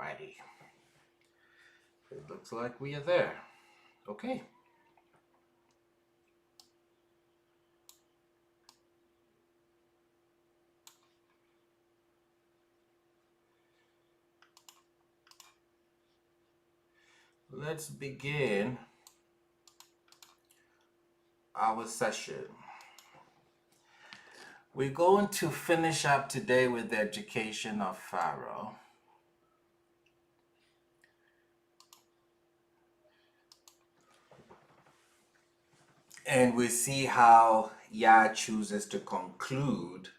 Alrighty. It looks like we are there. Okay. Let's begin our session. We're going to finish up today with the education of Pharaoh. And we see how Yah chooses to conclude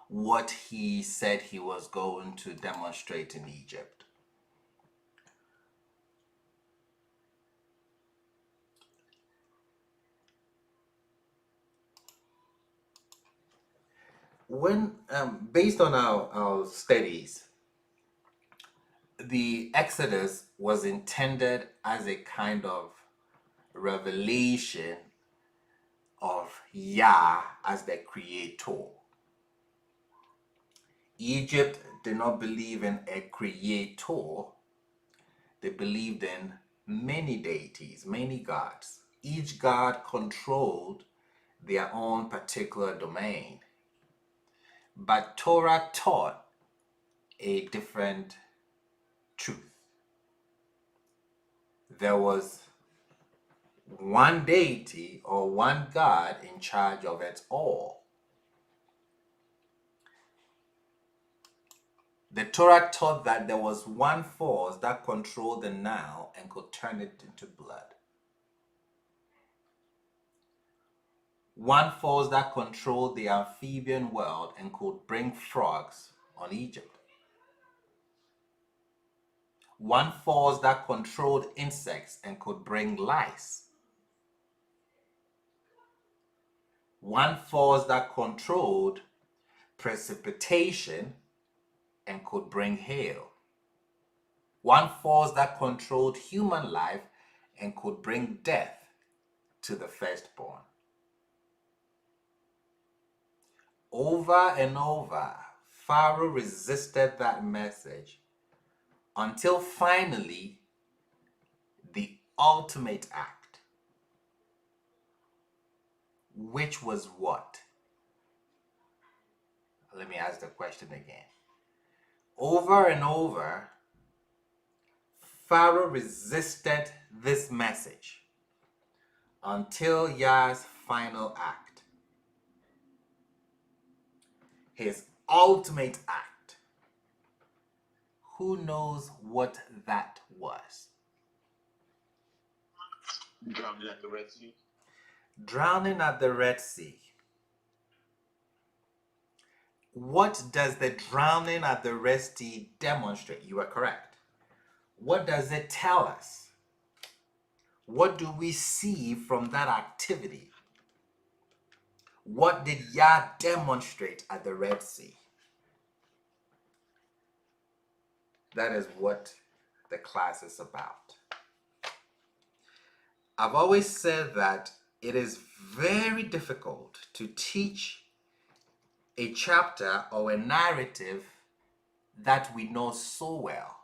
what he said he was going to demonstrate in Egypt. When based on our studies, the Exodus was intended as a kind of revelation of Yah as the creator. Egypt did not believe in a creator. They believed in many deities, many gods. Each god controlled their own particular domain. But Torah taught a different truth. There was one deity or one God in charge of it all. The Torah taught that there was one force that controlled the Nile and could turn it into blood. One force that controlled the amphibian world and could bring frogs on Egypt. One force that controlled insects and could bring lice. One force that controlled precipitation and could bring hail. One force that controlled human life and could bring death to the firstborn. Over and over, Pharaoh resisted that message until finally the ultimate act, which was what? Let me ask the question again. Over and over, Pharaoh resisted this message until Yah's final act, his ultimate act. Who knows what that was? Drowning at the Red Sea. Drowning at the Red Sea. What does the drowning at the Red Sea demonstrate? You are correct. What does it tell us? What do we see from that activity? What did Yah demonstrate at the Red Sea? That is what the class is about. I've always said that it is very difficult to teach a chapter or a narrative that we know so well.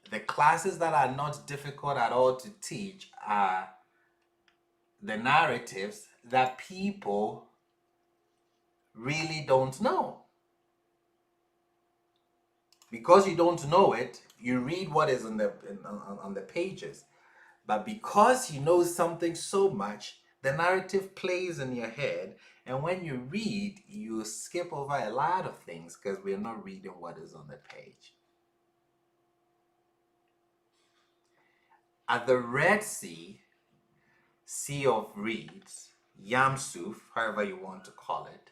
The classes that are not difficult at all to teach are the narratives that people really don't know. Because you don't know it, you read what is on the pages. But because you know something so much, the narrative plays in your head, and when you read, you skip over a lot of things because we're not reading what is on the page. At the Red Sea, Sea of Reeds, Yam Suf, however you want to call it,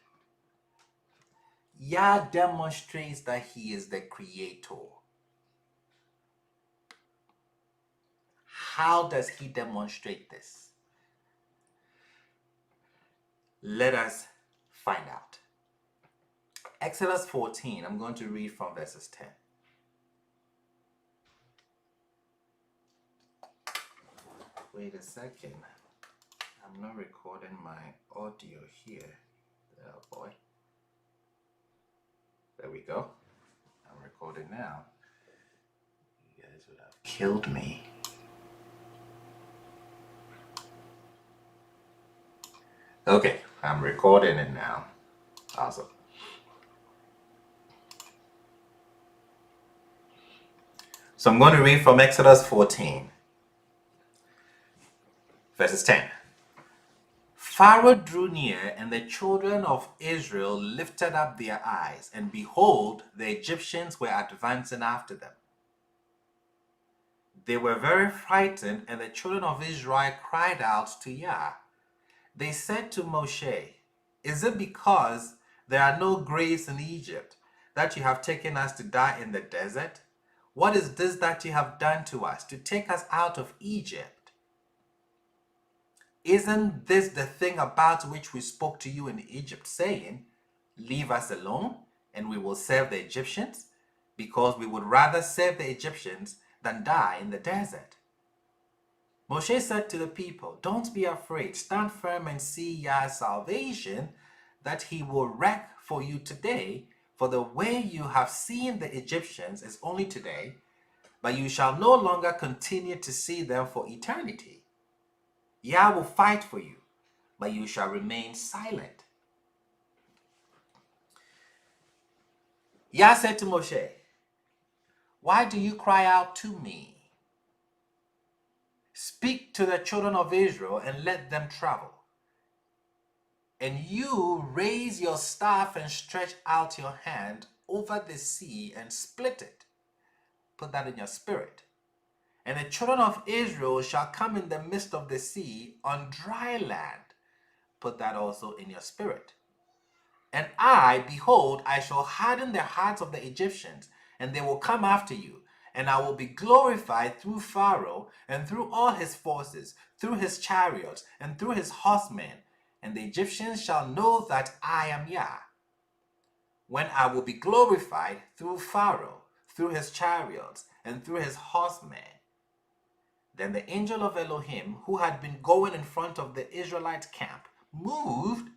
Yah demonstrates that he is the creator. How does he demonstrate this? Let us find out. Exodus 14, I'm going to read from verses 10. Wait a second. I'm not recording my audio here. Oh boy. There we go. I'm recording now. You guys would have killed me. Okay, I'm recording it now. Awesome. So I'm going to read from Exodus 14, verses 10. Pharaoh drew near, and the children of Israel lifted up their eyes, and behold, the Egyptians were advancing after them. They were very frightened, and the children of Israel cried out to Yah. They said to Moshe, "Is it because there are no graves in Egypt that you have taken us to die in the desert? What is this that you have done to us to take us out of Egypt? Isn't this the thing about which we spoke to you in Egypt, saying, 'Leave us alone, and we will serve the Egyptians,' because we would rather serve the Egyptians than die in the desert?" Moshe said to the people, "Don't be afraid. Stand firm and see Yah's salvation that he will wreak for you today. For the way you have seen the Egyptians is only today, but you shall no longer continue to see them for eternity. Yah will fight for you, but you shall remain silent." Yah said to Moshe, "Why do you cry out to me? Speak to the children of Israel and let them travel. And you raise your staff and stretch out your hand over the sea and split it." Put that in your spirit. "And the children of Israel shall come in the midst of the sea on dry land." Put that also in your spirit. "And I, behold, I shall harden the hearts of the Egyptians, and they will come after you. And I will be glorified through Pharaoh and through all his forces, through his chariots and through his horsemen. And the Egyptians shall know that I am Yah, when I will be glorified through Pharaoh, through his chariots and through his horsemen." Then the angel of Elohim, who had been going in front of the Israelite camp, moved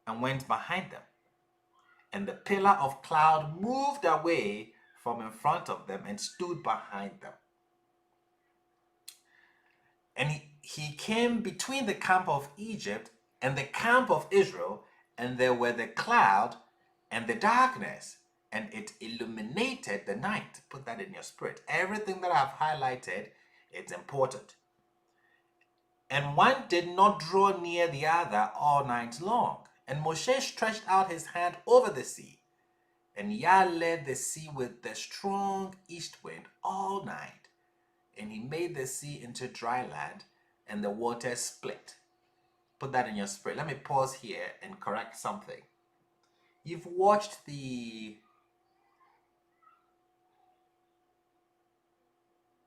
and went behind them. And the pillar of cloud moved away from in front of them and stood behind them. And he came between the camp of Egypt and the camp of Israel, and there were the cloud and the darkness, and it illuminated the night. Put that in your spirit. Everything that I've highlighted, it's important. And one did not draw near the other all night long. And Moshe stretched out his hand over the sea, and Yah led the sea with the strong east wind all night. And he made the sea into dry land, and the waters split. Put that in your spirit. Let me pause here and correct something. You've watched the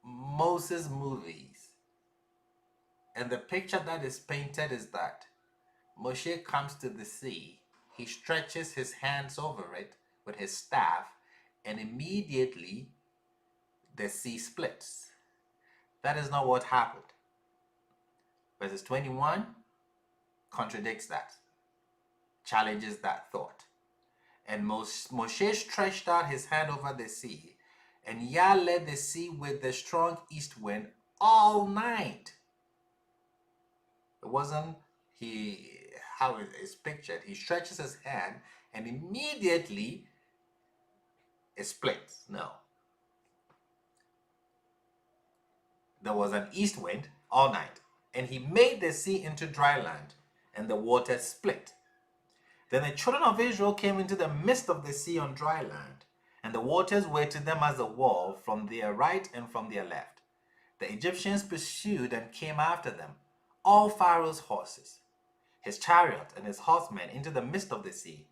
Moses movies, and the picture that is painted is that Moshe comes to the sea, he stretches his hands over it with his staff, and immediately the sea splits. That is not what happened. Verses 21 contradicts that, challenges that thought. "And Moshe stretched out his hand over the sea, and Yah led the sea with the strong east wind all night." It wasn't how it is pictured. He stretches his hand and immediately it splits. No. There was an east wind all night, and he made the sea into dry land, and the waters split. Then the children of Israel came into the midst of the sea on dry land, and the waters were to them as a wall from their right and from their left. The Egyptians pursued and came after them, all Pharaoh's horses, his chariot and his horsemen, into the midst of the sea.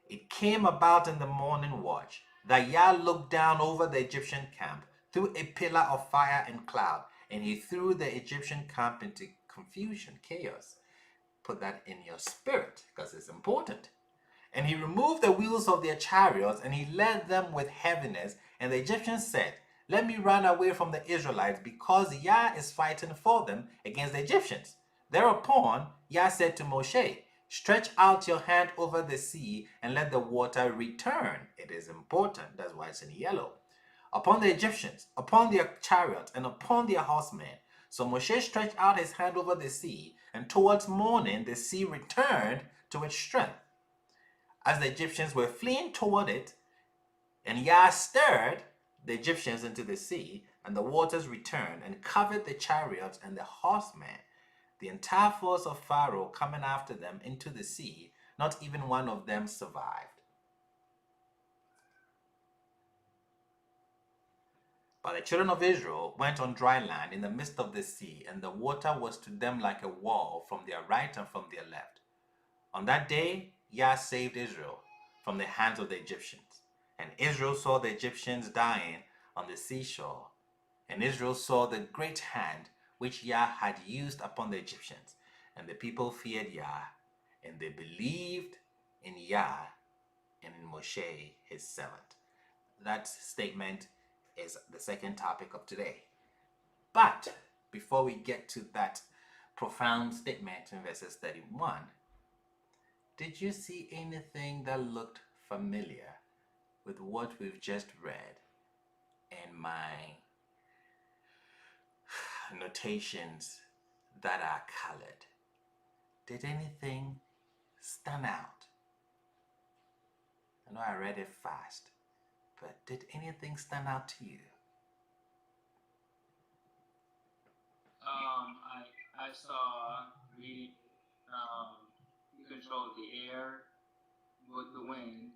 It came about in the morning watch that Yah looked down over the Egyptian camp through a pillar of fire and cloud, and he threw the Egyptian camp into confusion, chaos. Put that in your spirit because it's important. "And he removed the wheels of their chariots, and he led them with heaviness. And the Egyptians said, 'Let me run away from the Israelites, because Yah is fighting for them against the Egyptians.' Thereupon Yah said to Moshe, Stretch out your hand over the sea and let the water return. It is important. That's why it's in yellow. Upon the Egyptians, upon their chariots, and upon their horsemen. So Moshe stretched out his hand over the sea, and towards morning the sea returned to its strength. As the Egyptians were fleeing toward it, and Yah stirred the Egyptians into the sea, and the waters returned and covered the chariots and the horsemen. The entire force of Pharaoh coming after them into the sea, not even one of them survived. But the children of Israel went on dry land in the midst of the sea, and the water was to them like a wall from their right and from their left. On that day, Yah saved Israel from the hands of the Egyptians. And Israel saw the Egyptians dying on the seashore. And Israel saw the great hand which Yah had used upon the Egyptians. And the people feared Yah, and they believed in Yah and in Moshe, his servant. That statement is the second topic of today. But before we get to that profound statement in verses 31, did you see anything that looked familiar with what we've just read in my notations that are colored? Did anything stand out? I know I read it fast, but did anything stand out to you? I saw you control the air with the wind,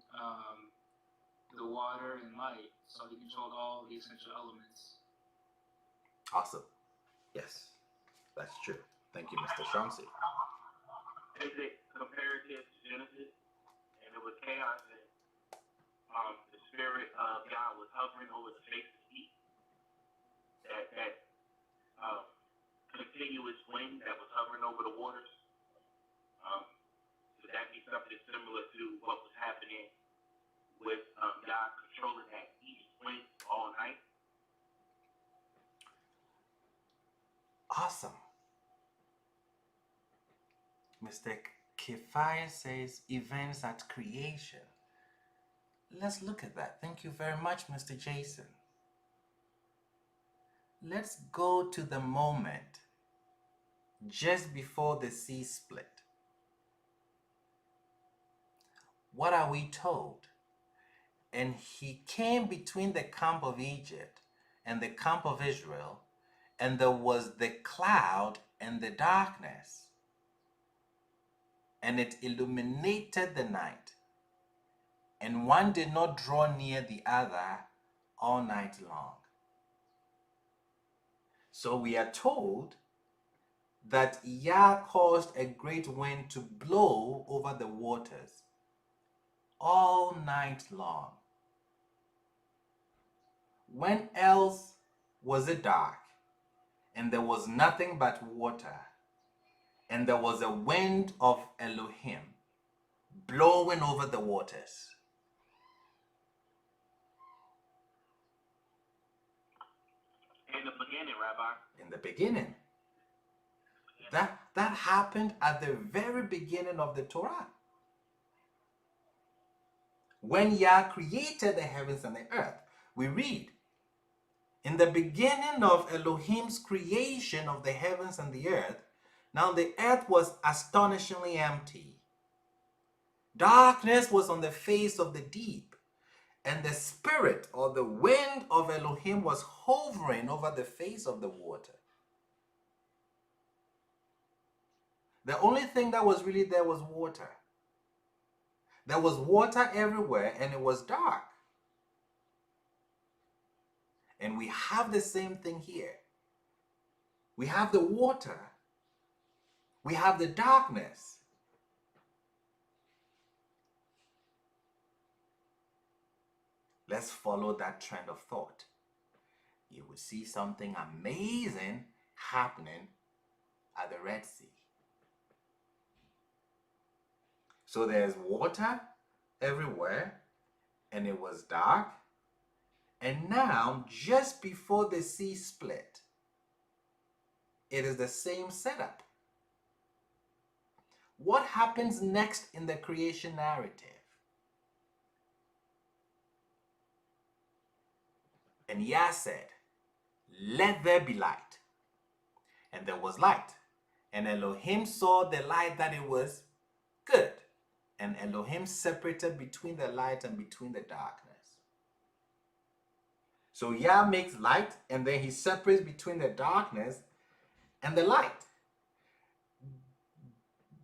the water and light. So he controlled all the essential elements. Awesome. Yes, that's true. Thank you, Mr. Shamsi. Is it comparative to Genesis? And it was chaos, and the spirit of God was hovering over the face of the deep. That continuous wind that was hovering over the waters. Would that be something similar to what was happening with God controlling that east wind all night? Awesome. Mr. Kefai says events at creation. Let's look at that. Thank you very much, Mr. Jason. Let's go to the moment just before the sea split. What are we told? And he came between the camp of Egypt and the camp of Israel, and there was the cloud and the darkness, and it illuminated the night, and one did not draw near the other all night long. So we are told that Yah caused a great wind to blow over the waters all night long. When else was it dark, and there was nothing but water, and there was a wind of Elohim blowing over the waters? In the beginning, Rabbi. In the beginning. That happened at the very beginning of the Torah. When Yah created the heavens and the earth, we read, in the beginning of Elohim's creation of the heavens and the earth, now the earth was astonishingly empty. Darkness was on the face of the deep, and the spirit or the wind of Elohim was hovering over the face of the water. The only thing that was really there was water. There was water everywhere, and it was dark. And we have the same thing here. We have the water. We have the darkness. Let's follow that trend of thought. You will see something amazing happening at the Red Sea. So there's water everywhere, and it was dark. And now, just before the sea split, it is the same setup. what happens next in the creation narrative? And Yah said, let there be light. And there was light. And Elohim saw the light that it was good. And Elohim separated between the light and between the darkness. So Yah makes light, and then he separates between the darkness and the light.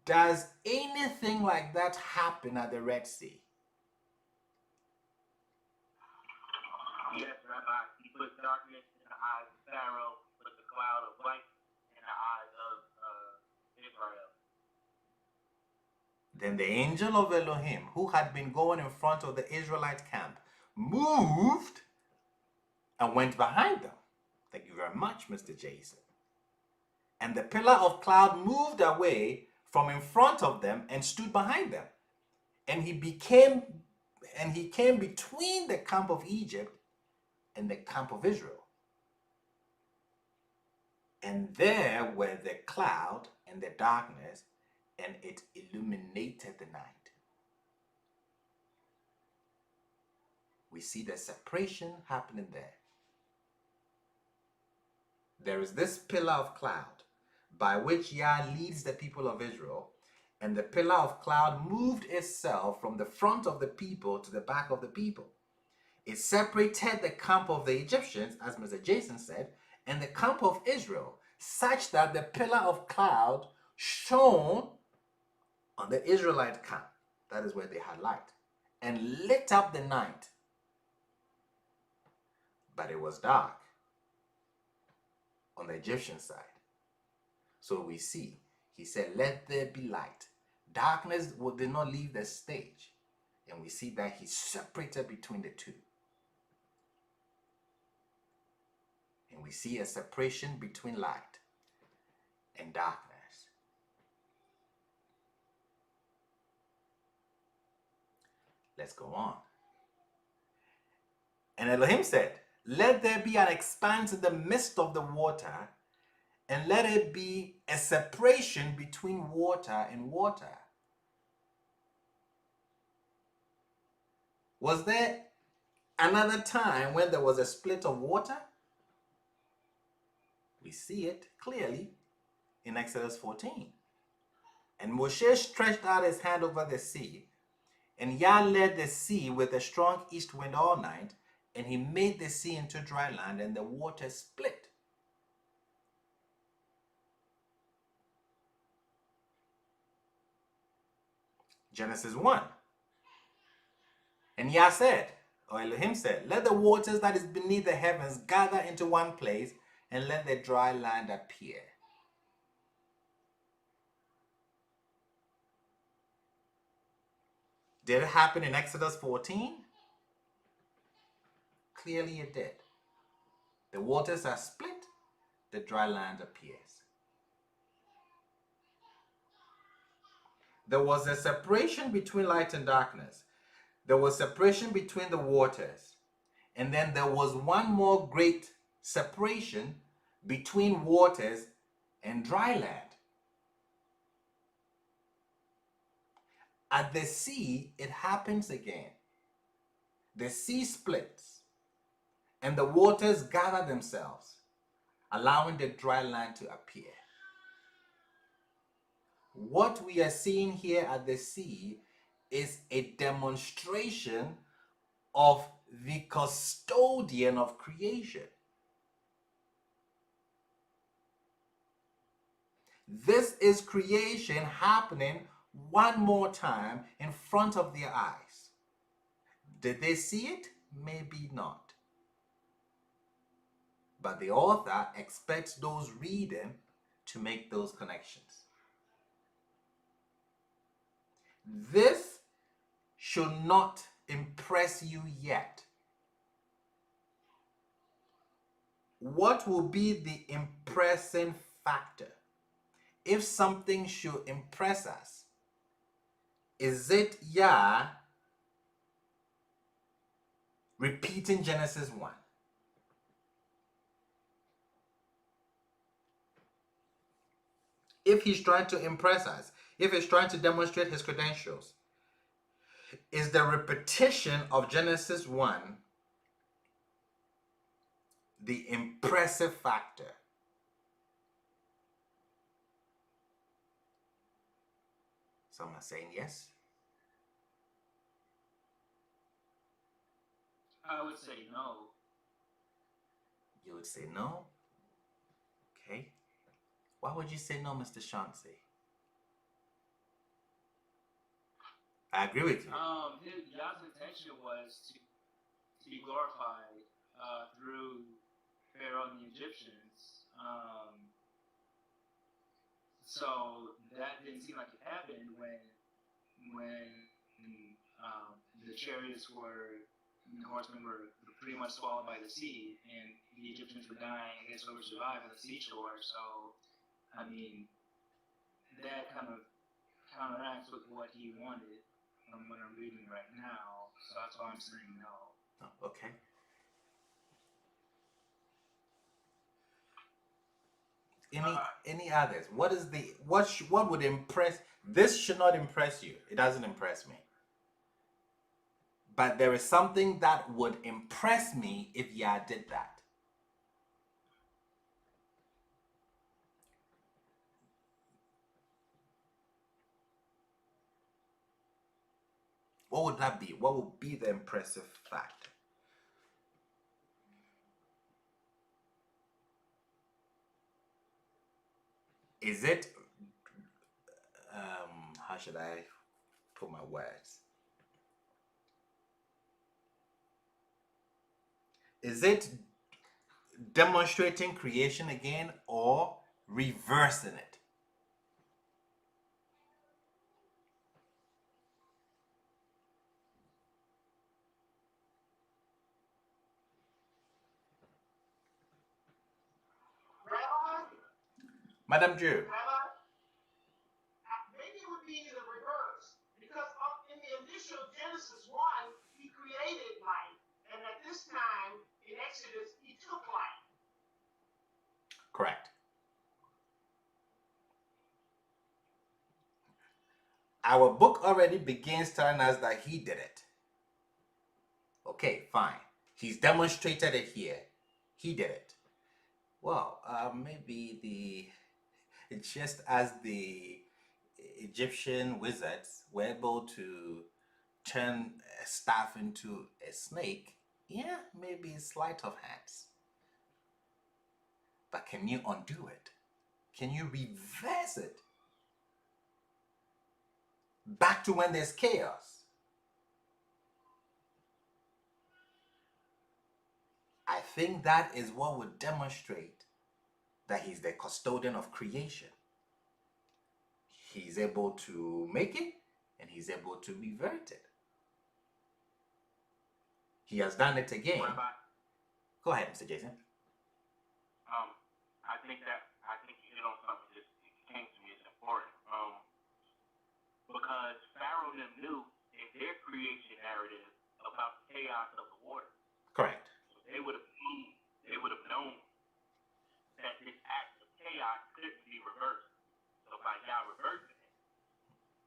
Does anything like that happen at the Red Sea? Yes, Rabbi. He put darkness in the eyes of Pharaoh, put the cloud of light in the eyes of Israel. Then the angel of Elohim, who had been going in front of the Israelite camp, moved and went behind them. Thank you very much, Mr. Jason. And the pillar of cloud moved away from in front of them and stood behind them. And he came between the camp of Egypt and the camp of Israel. And there were the cloud and the darkness, and it illuminated the night. We see the separation happening there. There is this pillar of cloud by which Yah leads the people of Israel, and the pillar of cloud moved itself from the front of the people to the back of the people. It separated the camp of the Egyptians, as Mr. Jason said, and the camp of Israel, such that the pillar of cloud shone on the Israelite camp. That is where they had light, and lit up the night. But it was dark on the Egyptian side. So we see, he said, let there be light. Darkness did not leave the stage. And we see that he separated between the two. And we see a separation between light and darkness. Let's go on. And Elohim said, let there be an expanse in the midst of the water, and let it be a separation between water and water. Was there another time when there was a split of water? We see it clearly in Exodus 14. And Moshe stretched out his hand over the sea, and Yah led the sea with a strong east wind all night, and he made the sea into dry land, and the water split. Genesis 1. And Yah said, or Elohim said, let the waters that is beneath the heavens gather into one place, and let the dry land appear. Did it happen in Exodus 14? Clearly it did. The waters are split, the dry land appears. There was a separation between light and darkness. There was separation between the waters. And then there was one more great separation between waters and dry land. At the sea, it happens again. The sea splits, and the waters gather themselves, allowing the dry land to appear. What we are seeing here at the sea is a demonstration of the custodian of creation. This is creation happening one more time in front of their eyes. Did they see it? Maybe not. But the author expects those reading to make those connections. This should not impress you yet. What will be the impressing factor? If something should impress us, is it Yah repeating Genesis 1? If he's trying to impress us, if it's trying to demonstrate his credentials, is the repetition of Genesis 1 the impressive factor? Some are saying yes. I would say no. You would say no? Okay. Why would you say no, Mr. Chauncey? I agree with you. Yah's intention was to be glorified through Pharaoh and the Egyptians. So that didn't seem like it happened when the chariots and the horsemen were pretty much swallowed by the sea, and the Egyptians were dying. I guess whoever survived on the seashore. So, I mean, that kind of counteracts with what he wanted from what I'm reading right now. So that's why I'm saying no. Oh, okay. Any others? What would impress? This should not impress you. It doesn't impress me. But there is something that would impress me if Yah did that. What would that be? What would be the impressive fact? Is it, how should I put my words? Is it demonstrating creation again or reversing it? Madam Jew. Maybe it would be the reverse, because in the initial Genesis 1, he created light, and at this time in Exodus, he took light. Correct. Our book already begins telling us that he did it. Okay, fine. He's demonstrated it here. He did it. Well, maybe just as the Egyptian wizards were able to turn a staff into a snake, yeah, maybe sleight of hands. But can you undo it? Can you reverse it back to when there's chaos? I think that is what would demonstrate that he's the custodian of creation. He's able to make it and he's able to revert it. He has done it again. Rabbi, Go ahead, Mr. Jason. I think you hit on something that came to me. It's important. Because Pharaoh and them knew in their creation narrative about the chaos of the water. Correct. So they would have known that this act of chaos couldn't be reversed. So by Yah reversing it,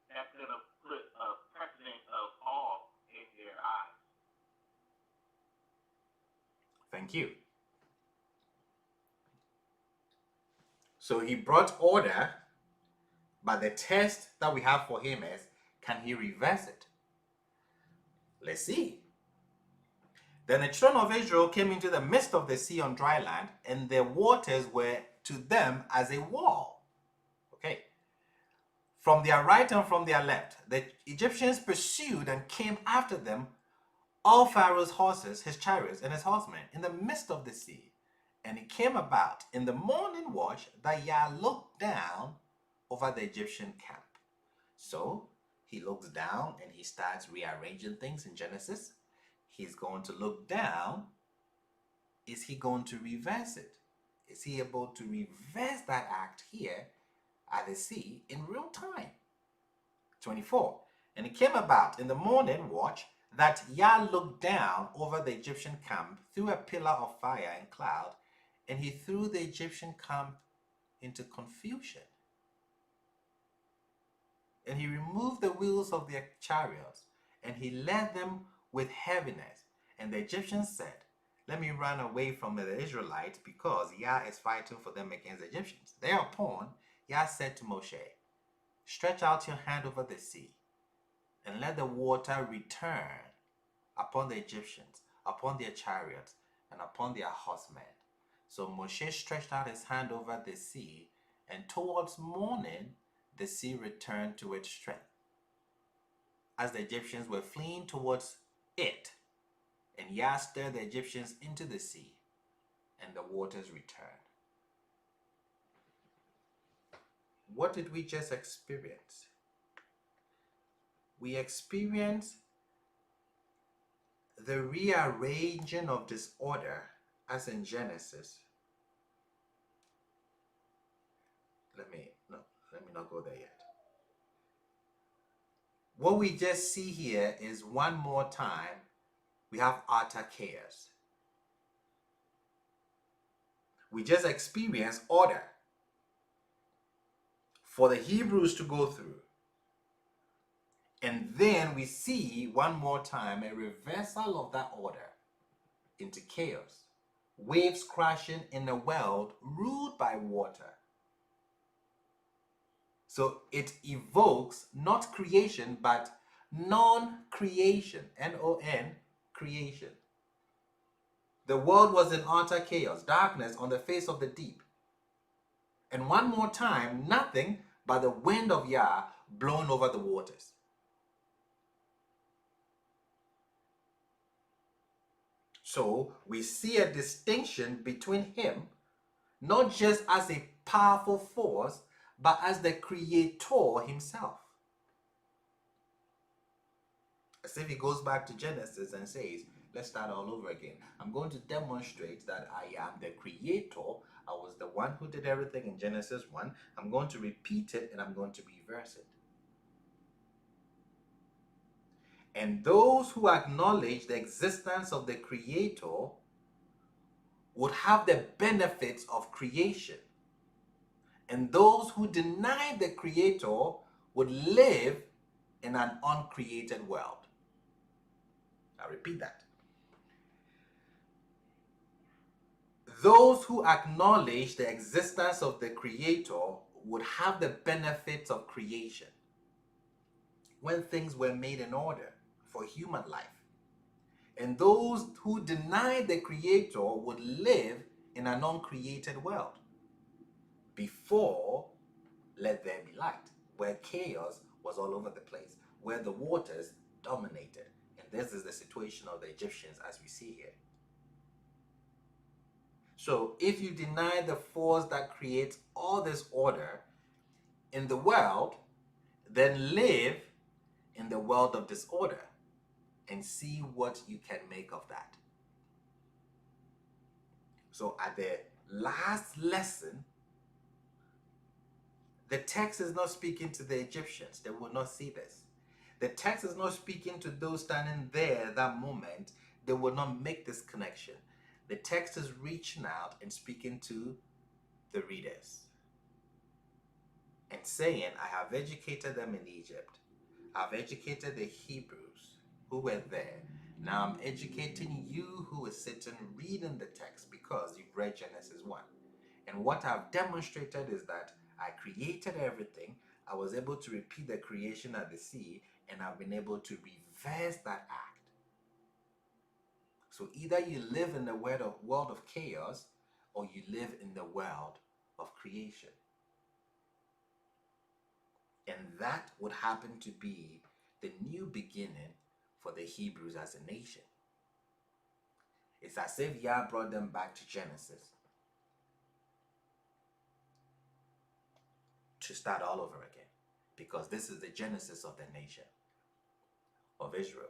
that's gonna put a precedent of awe in their eyes. Thank you. So he brought order, but the test that we have for him is, can he reverse it? Let's see. Then the children of Israel came into the midst of the sea on dry land, and the waters were to them as a wall. Okay. From their right and from their left, the Egyptians pursued and came after them, all Pharaoh's horses, his chariots, and his horsemen, in the midst of the sea. And it came about in the morning watch that Yah looked down over the Egyptian camp. So he looks down and he starts rearranging things in Genesis. He's going to look down. Is he going to reverse it? Is he able to reverse that act here at the sea in real time? 24. And it came about in the morning watch that Yah looked down over the Egyptian camp through a pillar of fire and cloud, and he threw the Egyptian camp into confusion. And he removed the wheels of their chariots, and he led them with heaviness. And the Egyptians said, let me run away from the Israelites, because Yah is fighting for them against the Egyptians. Thereupon Yah said to Moshe, stretch out your hand over the sea, and let the water return upon the Egyptians, upon their chariots, and upon their horsemen. So Moshe stretched out his hand over the sea, and towards morning the sea returned to its strength, as the Egyptians were fleeing towards it. And Yah stirred the Egyptians into the sea, and the waters returned. What did we just experience? We experienced the rearranging of disorder as in Genesis. Let me not go there yet. What we just see here is one more time we have utter chaos. We just experienced order for the Hebrews to go through. And then we see one more time a reversal of that order into chaos. Waves crashing in a world ruled by water. So it evokes not creation, but non-creation. N-O-N, creation. The world was in utter chaos, darkness on the face of the deep. And one more time, nothing but the wind of Yah blowing over the waters. So we see a distinction between him, not just as a powerful force, but as the creator himself. As if he goes back to Genesis and says, let's start all over again. I'm going to demonstrate that I am the creator. I was the one who did everything in Genesis 1. I'm going to repeat it and I'm going to reverse it. And those who acknowledge the existence of the creator would have the benefits of creation. And those who deny the creator would live in an uncreated world. I repeat that. Those who acknowledge the existence of the creator would have the benefits of creation when things were made in order for human life. And those who deny the creator would live in an uncreated world before let there be light, where chaos was all over the place, where the waters dominated. And this is the situation of the Egyptians as we see here. So if you deny the force that creates all this order in the world, then live in the world of disorder and see what you can make of that. So at the last lesson, the text is not speaking to the Egyptians. They will not see this. The text is not speaking to those standing there at that moment. They will not make this connection. The text is reaching out and speaking to the readers and saying, I have educated them in Egypt. I've educated the Hebrews who were there. Now I'm educating you who is sitting reading the text because you've read Genesis 1. And what I've demonstrated is that I created everything. I was able to repeat the creation at the sea, and I've been able to reverse that act. So either you live in the world of chaos, or you live in the world of creation. And that would happen to be the new beginning for the Hebrews as a nation. It's as if Yah brought them back to Genesis to start all over again, because this is the genesis of the nation of Israel.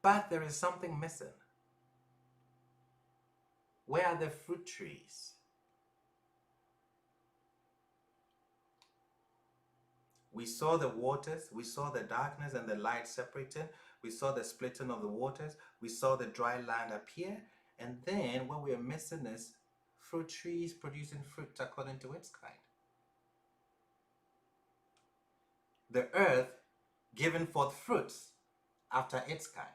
But there is something missing. Where are the fruit trees? We saw the waters, we saw the darkness and the light separating, we saw the splitting of the waters, we saw the dry land appear, and then what we are missing is fruit trees producing fruit according to its kind. the earth giving forth fruits after its kind.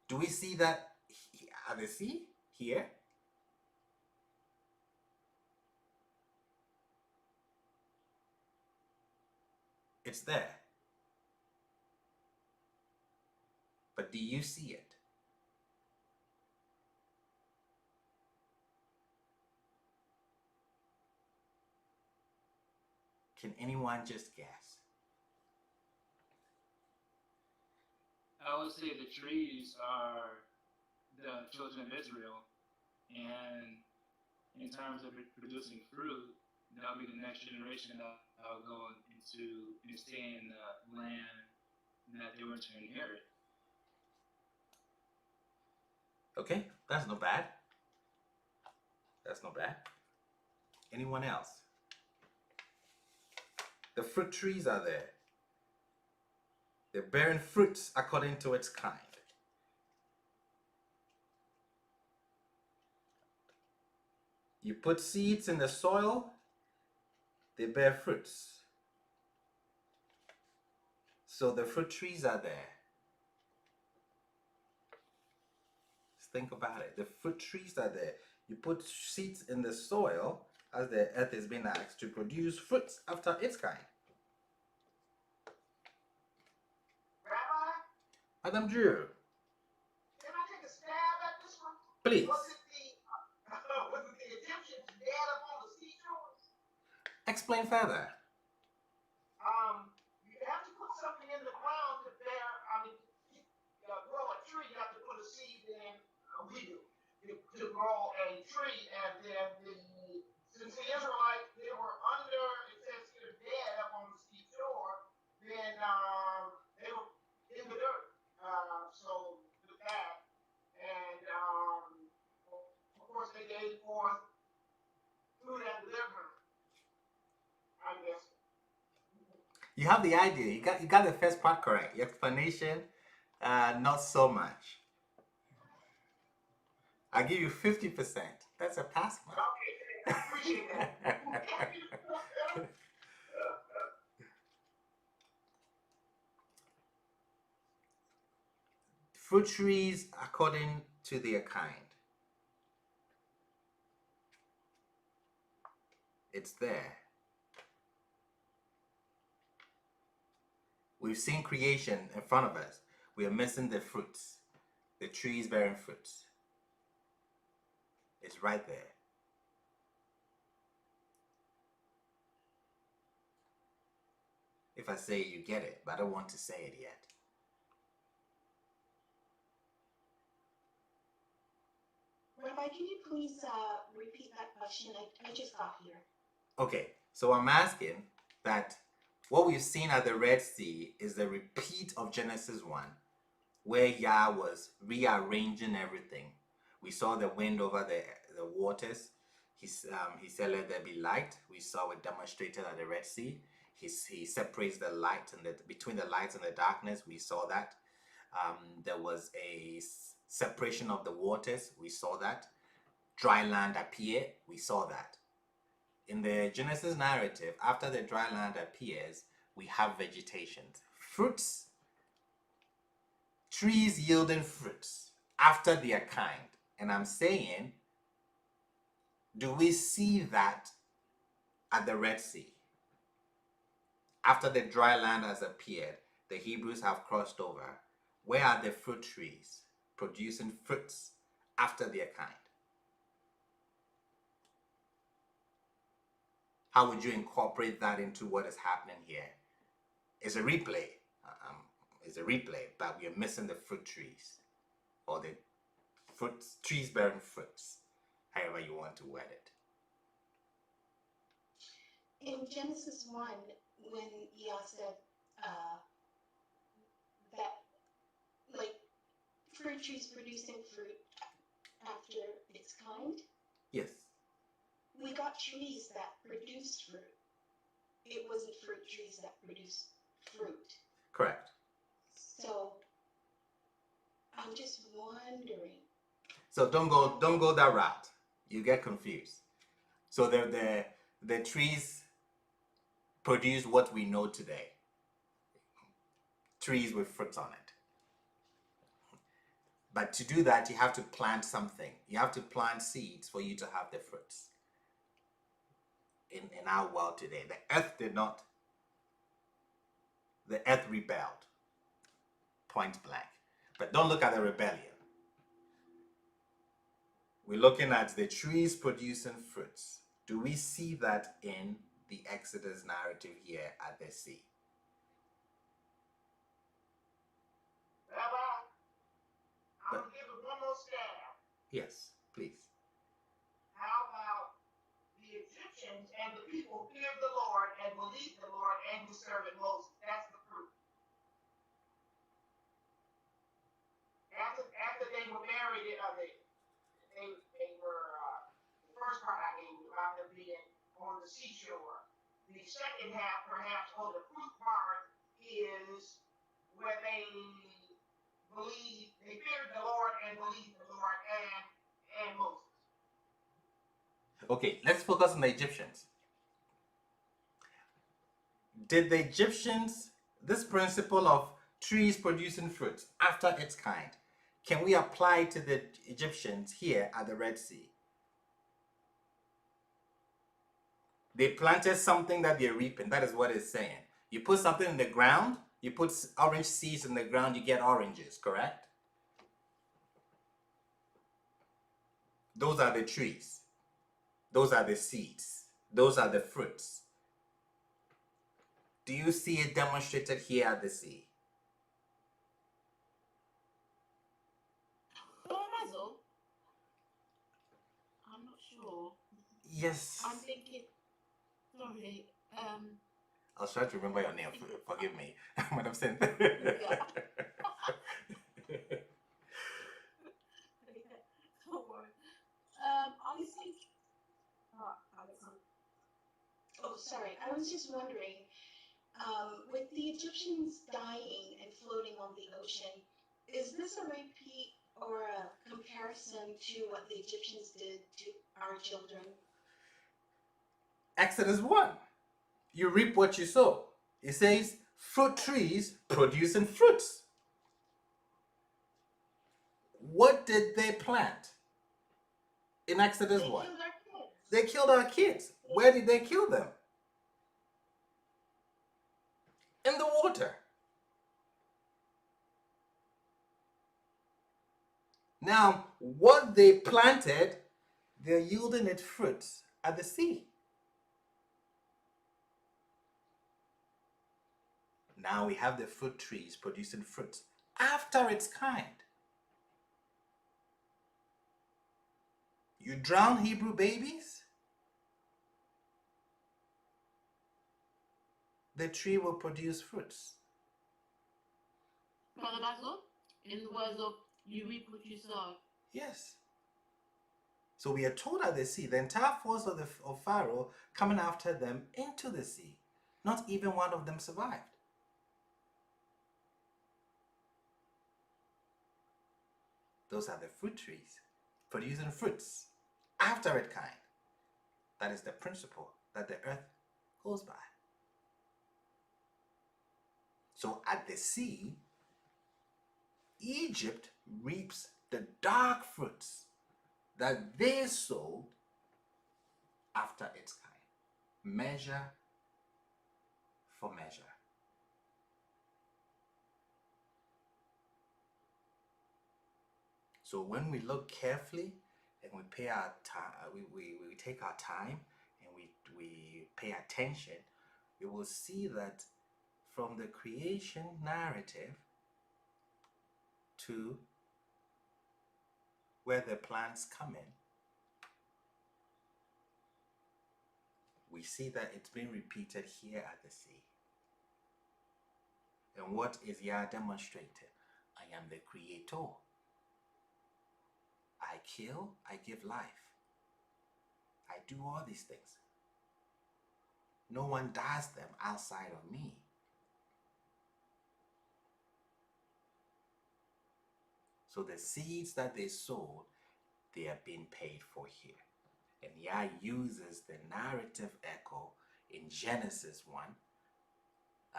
Do we see that at the sea here? It's there. But do you see it? Can anyone just guess? I would say the trees are the children of Israel, and in terms of producing fruit, that'll be the next generation that'll go into and stay in the land that they were to inherit. Okay, that's not bad. That's not bad. Anyone else? The fruit trees are there. They're bearing fruits according to its kind. You put seeds in the soil, they bear fruits. So the fruit trees are there. Just think about it. The fruit trees are there. You put seeds in the soil as the earth is being asked to produce fruits after its kind. Rabbi, Adam Drew, can I take a stab at this one? please Was it the Egyptians dead up on the seashores? explain further. You have to put something in the ground to bear. Grow a tree. You have to put a seed in. We do to grow a tree, and then since the Israelites they were under, it says here, dead up on the seashore, then they were in the dirt. So with that, and of course they gave forth food and deliverance. I guess. You have the idea. You got the first part correct. Your explanation, not so much. I give you 50%. That's a pass mark. Okay, I appreciate that. Fruit trees according to their kind. It's there. We've seen creation in front of us. We are missing the fruits. The trees bearing fruits. It's right there. If I say it, you get it, but I don't want to say it yet. Rabbi, can you please repeat that question? I just got here. Okay, so I'm asking that what we've seen at the Red Sea is the repeat of Genesis 1, where Yah was rearranging everything. We saw the wind over the waters. He said, "Let there be light." We saw it demonstrated at the Red Sea. He separates the light and between the light and the darkness. We saw that. There was a separation of the waters. We saw that. Dry land appeared. We saw that. In the Genesis narrative, after the dry land appears, we have vegetation. Fruits, trees yielding fruits after their kind. And I'm saying, do we see that at the Red Sea? After the dry land has appeared, the Hebrews have crossed over. Where are the fruit trees producing fruits after their kind? How would you incorporate that into what is happening here? It's a replay. But we are missing the fruit trees, or the trees bearing fruits, however you want to word it. In Genesis 1, when Yah said that, like, fruit trees producing fruit after its kind, Yes. we got trees that produced fruit. It wasn't fruit trees that produced fruit. Correct. So I'm just wondering. So don't go that route. You get confused. So the trees produced what we know today. Trees with fruits on it. But to do that, you have to plant something. You have to plant seeds for you to have the fruits. In our world today, the earth did not. The earth rebelled. Point blank. But don't look at the rebellion. We're looking at the trees producing fruits. Do we see that in the Exodus narrative here at the sea? Rabbi, I'm going to give it one more stab. Yes, please. How about the Egyptians and the people feared the Lord and believed the Lord and his servant Moses? That's the fruit. After they were married, they were, the first part I gave you about them being on the seashore. The second half, perhaps, or the fruit part, is where they feared the Lord and believed the Lord and Moses. Okay, let's focus on the Egyptians. Did the Egyptians, this principle of trees producing fruits after its kind, can we apply to the Egyptians here at the Red Sea? They planted something that they're reaping. That is what it's saying. You put something in the ground, you put orange seeds in the ground, you get oranges, correct? Those are the trees. Those are the seeds. Those are the fruits. Do you see it demonstrated here at the sea? I'm not sure. Yes. I'm thinking, sorry, I was trying to remember your name. Forgive me, Madam Sin. Yeah. Don't worry. I was thinking, oh, sorry, I was just wondering, with the Egyptians dying and floating on the ocean, is this a repeat or a comparison to what the Egyptians did to our children? Exodus 1. You reap what you sow. It says fruit trees producing fruits. What did they plant in Exodus 1? Killed our kids. They killed our kids. Where did they kill them? In the water. Now, what they planted, they're yielding its fruits at the sea. Now we have the fruit trees producing fruits after its kind. You drown Hebrew babies, the tree will produce fruits. Brother Basil, in the words of you reap what you sow. Yes. So we are told at the sea, the entire force of Pharaoh coming after them into the sea. Not even one of them survived. Those are the fruit trees producing fruits after its kind. That is the principle that the earth goes by. So at the sea, Egypt reaps the dark fruits that they sowed after its kind. Measure for measure. So when we look carefully and we pay our time, we take our time and we pay attention, we will see that from the creation narrative to where the plants come in, we see that it's been repeated here at the sea. And what is Yah demonstrated? I am the creator. I kill, I give life. I do all these things. No one does them outside of me. So the seeds that they sowed, they are being paid for here. And Yah uses the narrative echo in Genesis 1,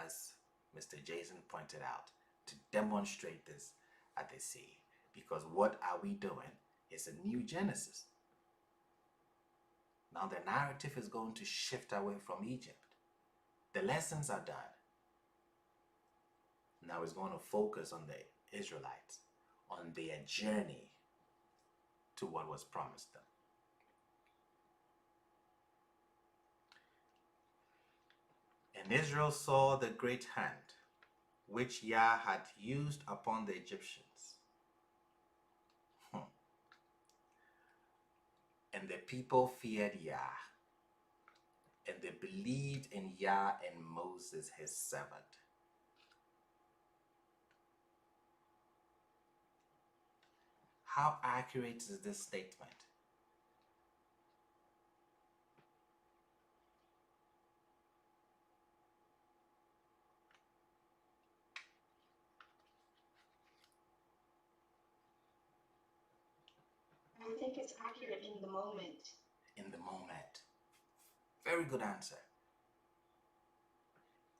as Mr. Jason pointed out, to demonstrate this at the sea. Because what are we doing? It's a new Genesis. Now the narrative is going to shift away from Egypt. The lessons are done. Now it's going to focus on the Israelites, on their journey to what was promised them. And Israel saw the great hand which Yah had used upon the Egyptians. And the people feared Yah, and they believed in Yah and Moses his servant. How accurate is this statement? I think it's accurate in the moment. In the moment. Very good answer.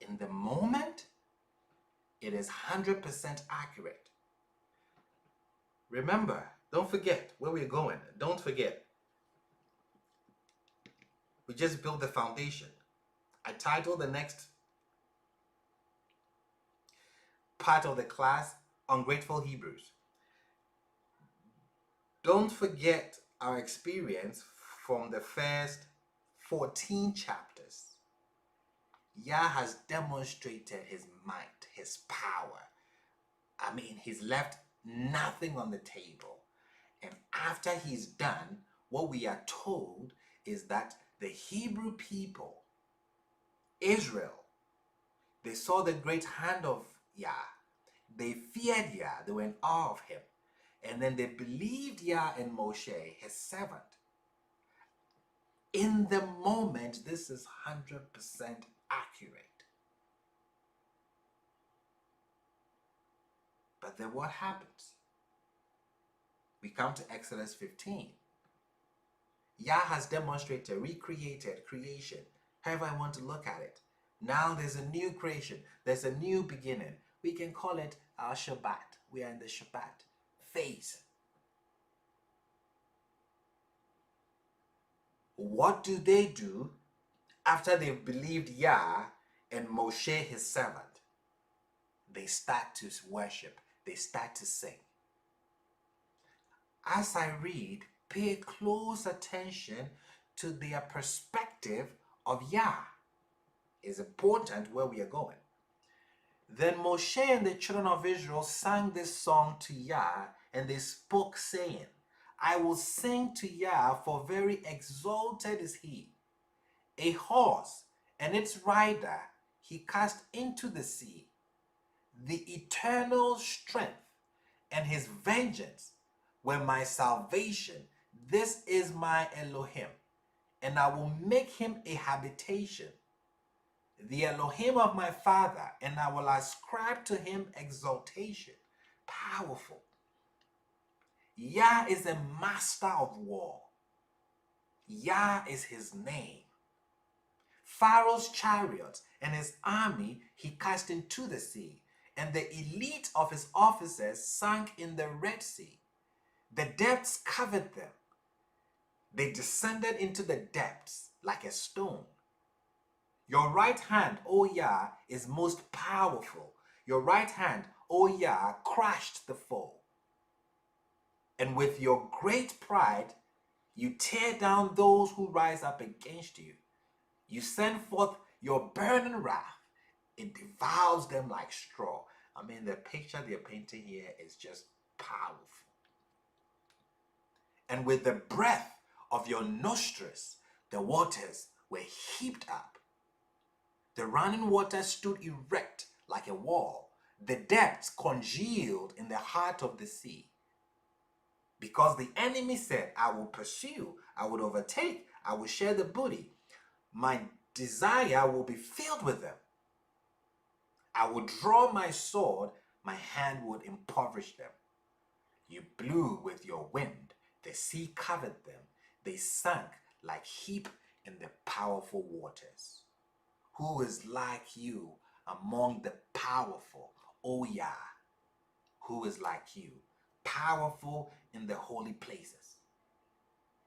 In the moment, it is 100% accurate. Remember, don't forget where we're going. Don't forget. We just built the foundation. I titled the next part of the class, Ungrateful Hebrews. Don't forget our experience from the first 14 chapters. Yah has demonstrated his might, his power. I mean, he's left nothing on the table. And after he's done, what we are told is that the Hebrew people, Israel, they saw the great hand of Yah. They feared Yah. They were in awe of him. And then they believed Yah and Moshe, his servant. In the moment, this is 100% accurate. But then what happens? We come to Exodus 15. Yah has demonstrated, recreated creation, however I want to look at it. Now there's a new creation. There's a new beginning. We can call it our Shabbat. We are in the Shabbat phase. What do they do after they've believed Yah and Moshe his servant? They start to worship. They start to sing. As I read, pay close attention to their perspective of Yah. It's important where we are going. Then Moshe and the children of Israel sang this song to Yah, and they spoke, saying, I will sing to Yah, for very exalted is he. A horse and its rider he cast into the sea. The eternal strength and his vengeance were my salvation. This is my Elohim, and I will make him a habitation, the Elohim of my father, and I will ascribe to him exaltation. Powerful. Yah is a master of war. Yah is his name. Pharaoh's chariots and his army he cast into the sea, and the elite of his officers sank in the Red Sea. The depths covered them. They descended into the depths like a stone. Your right hand, O Yah, is most powerful. Your right hand, O Yah, crushed the foe. And with your great pride, you tear down those who rise up against you. You send forth your burning wrath. It devours them like straw. I mean, the picture they're painting here is just powerful. And with the breath of your nostrils, the waters were heaped up. The running water stood erect like a wall. The depths congealed in the heart of the sea. Because the enemy said, I will pursue, I will overtake, I will share the booty. My desire will be filled with them. I will draw my sword, my hand would impoverish them. You blew with your wind, the sea covered them. They sank like heap in the powerful waters. Who is like you among the powerful? O Yah, who is like you, powerful in the holy places?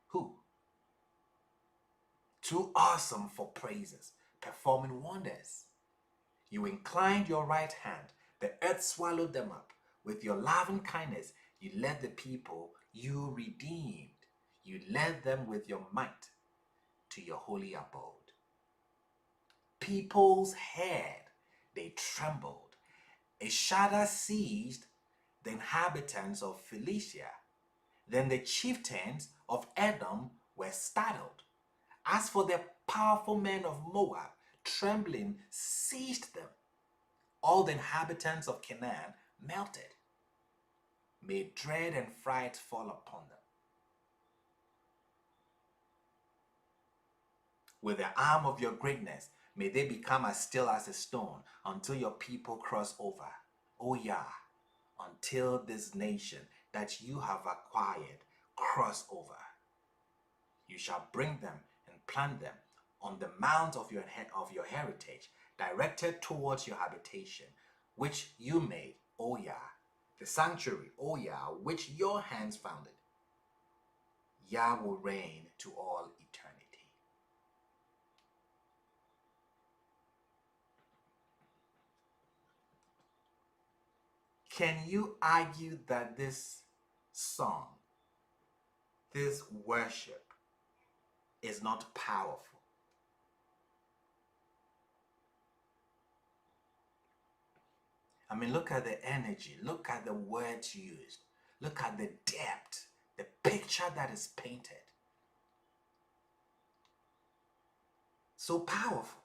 Who? Too awesome for praises, performing wonders. You inclined your right hand, the earth swallowed them up. With your loving kindness, you led the people you redeemed. You led them with your might to your holy abode. People's head, they trembled. A shudder seized the inhabitants of Philistia. Then the chieftains of Edom were startled. As for the powerful men of Moab, trembling seized them. All the inhabitants of Canaan melted. May dread and fright fall upon them. With the arm of your greatness, may they become as still as a stone until your people cross over. O Yah, until this nation that you have acquired cross over. You shall bring them and plant them on the mount of your heritage, directed towards your habitation, which you made, O Yah, the sanctuary, O Yah, which your hands founded. Yah will reign to all eternity. Can you argue that this song, this worship, is not powerful? I mean, look at the energy, look at the words used, look at the depth, the picture that is painted. So powerful.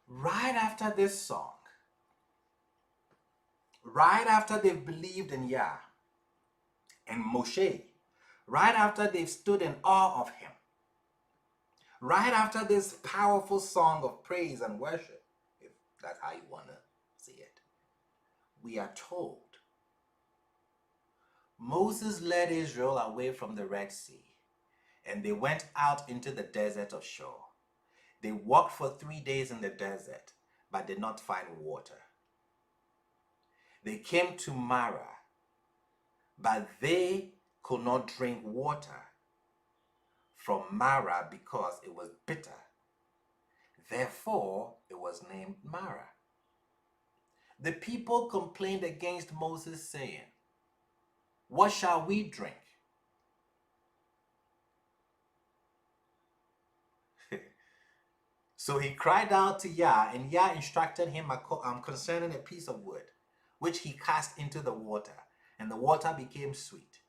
Right after this song, right after they've believed in Yah and Moshe, right after they've stood in awe of him, right after this powerful song of praise and worship, if that's how you want to see it, we are told Moses led Israel away from the Red Sea, and they went out into the desert of Shur. They walked for 3 days in the desert, but did not find water. They came to Marah, but they could not drink water from Marah because it was bitter. Therefore, it was named Marah. The people complained against Moses, saying, "What shall we drink?" So he cried out to Yah, and Yah instructed him concerning a piece of wood, which he cast into the water, and the water became sweet.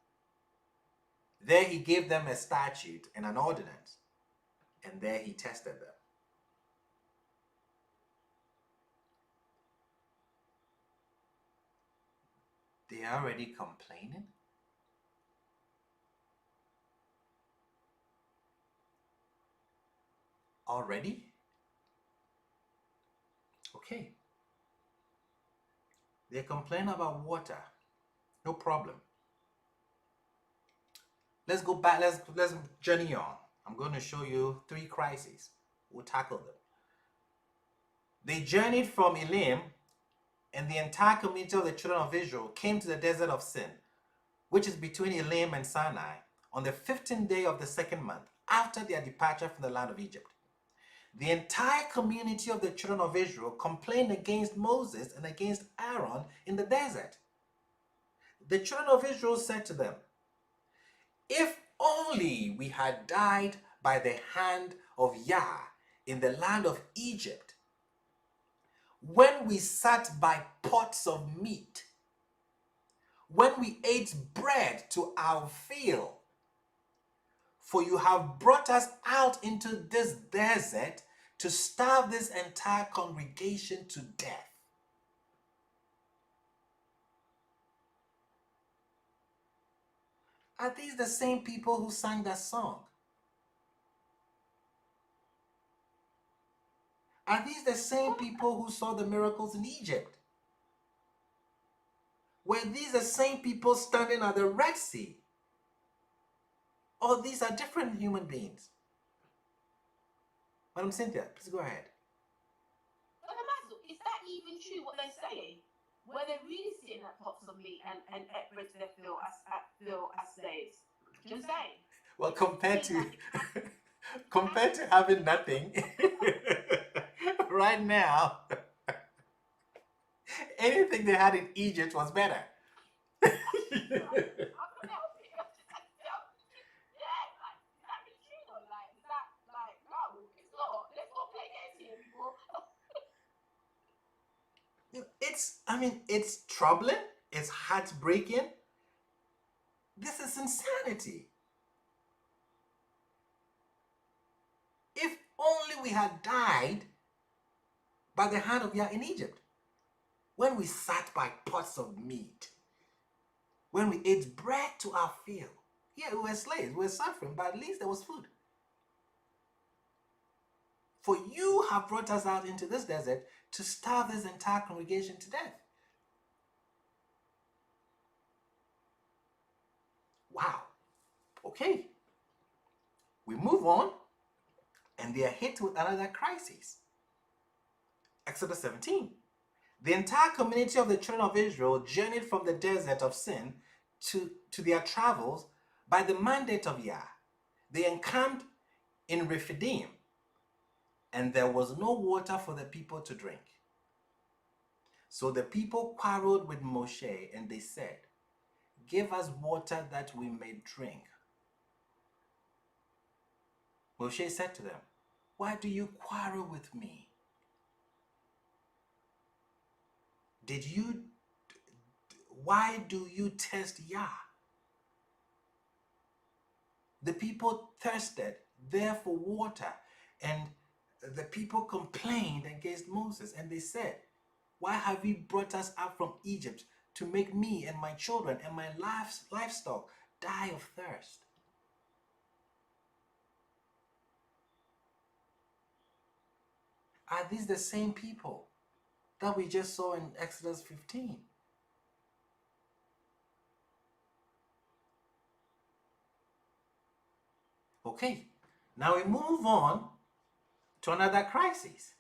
There he gave them a statute and an ordinance, and there he tested them. They are already complaining? Already? Okay. They complain about water. No problem. Let's go back. Let's journey on. I'm going to show you 3 crises. We'll tackle them. They journeyed from Elim, and the entire community of the children of Israel came to the desert of Sin, which is between Elim and Sinai, on the 15th day of the 2nd month, after their departure from the land of Egypt. The entire community of the children of Israel complained against Moses and against Aaron in the desert. The children of Israel said to them, "If only we had died by the hand of Yah in the land of Egypt, when we sat by pots of meat, when we ate bread to our fill. For you have brought us out into this desert to starve this entire congregation to death." Are these the same people who sang that song? Are these the same people who saw the miracles in Egypt? Were these the same people standing at the Red Sea? or these are different human beings. Madam Cynthia, please go ahead. But Amazu, is that even true what they're saying? Where they're really sitting at pots of meat and bread they feel as slaves? Just saying. Well, compared to having nothing right now, anything they had in Egypt was better. I'm gonna help you. Yeah, like, is that really true though? Like, is that like, no, it's not. Let's not play games here, people. It's troubling, it's heartbreaking. This is insanity. If only we had died by the hand of Yah in Egypt, when we sat by pots of meat, when we ate bread to our fill. Yeah, we were slaves, we were suffering, but at least there was food. For you have brought us out into this desert to starve this entire congregation to death. Wow. Okay. We move on, and they are hit with another crisis. Exodus 17. The entire community of the children of Israel journeyed from the desert of Sin to their travels by the mandate of Yah. They encamped in Rephidim, and there was no water for the people to drink. So the people quarreled with Moshe, and they said, "Give us water that we may drink." Moshe said to them, "Why do you quarrel with me? Why do you test Yah?" The people thirsted there for water, and the people complained against Moses, and they said, "Why have you brought us out from Egypt to make me and my children and my livestock die of thirst?" Are these the same people that we just saw in Exodus 15? Okay, now we move on to another crisis.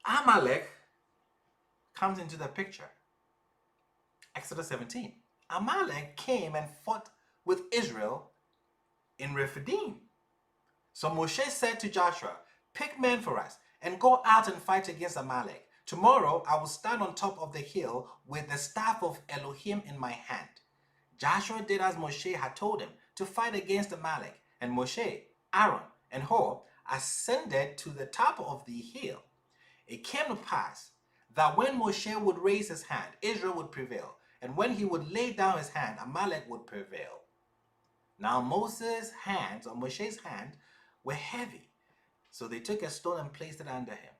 Amalek comes into the picture. Exodus 17. Amalek came and fought with Israel in Rephidim. So Moshe said to Joshua, "Pick men for us and go out and fight against Amalek. Tomorrow I will stand on top of the hill with the staff of Elohim in my hand." Joshua did as Moshe had told him to fight against Amalek, and Moshe, Aaron, and Hur ascended to the top of the hill. It came to pass that when Moshe would raise his hand, Israel would prevail, and when he would lay down his hand, Amalek would prevail. Now Moshe's hands were heavy, so they took a stone and placed it under him,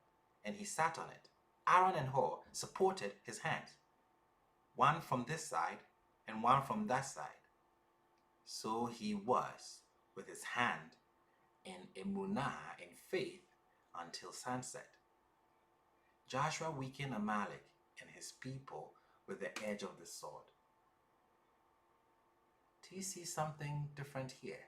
and he sat on it. Aaron and Hur supported his hands, one from this side and one from that side. So he was with his hand in emunah, in faith, until sunset. Joshua weakened Amalek and his people with the edge of the sword. Do you see something different here?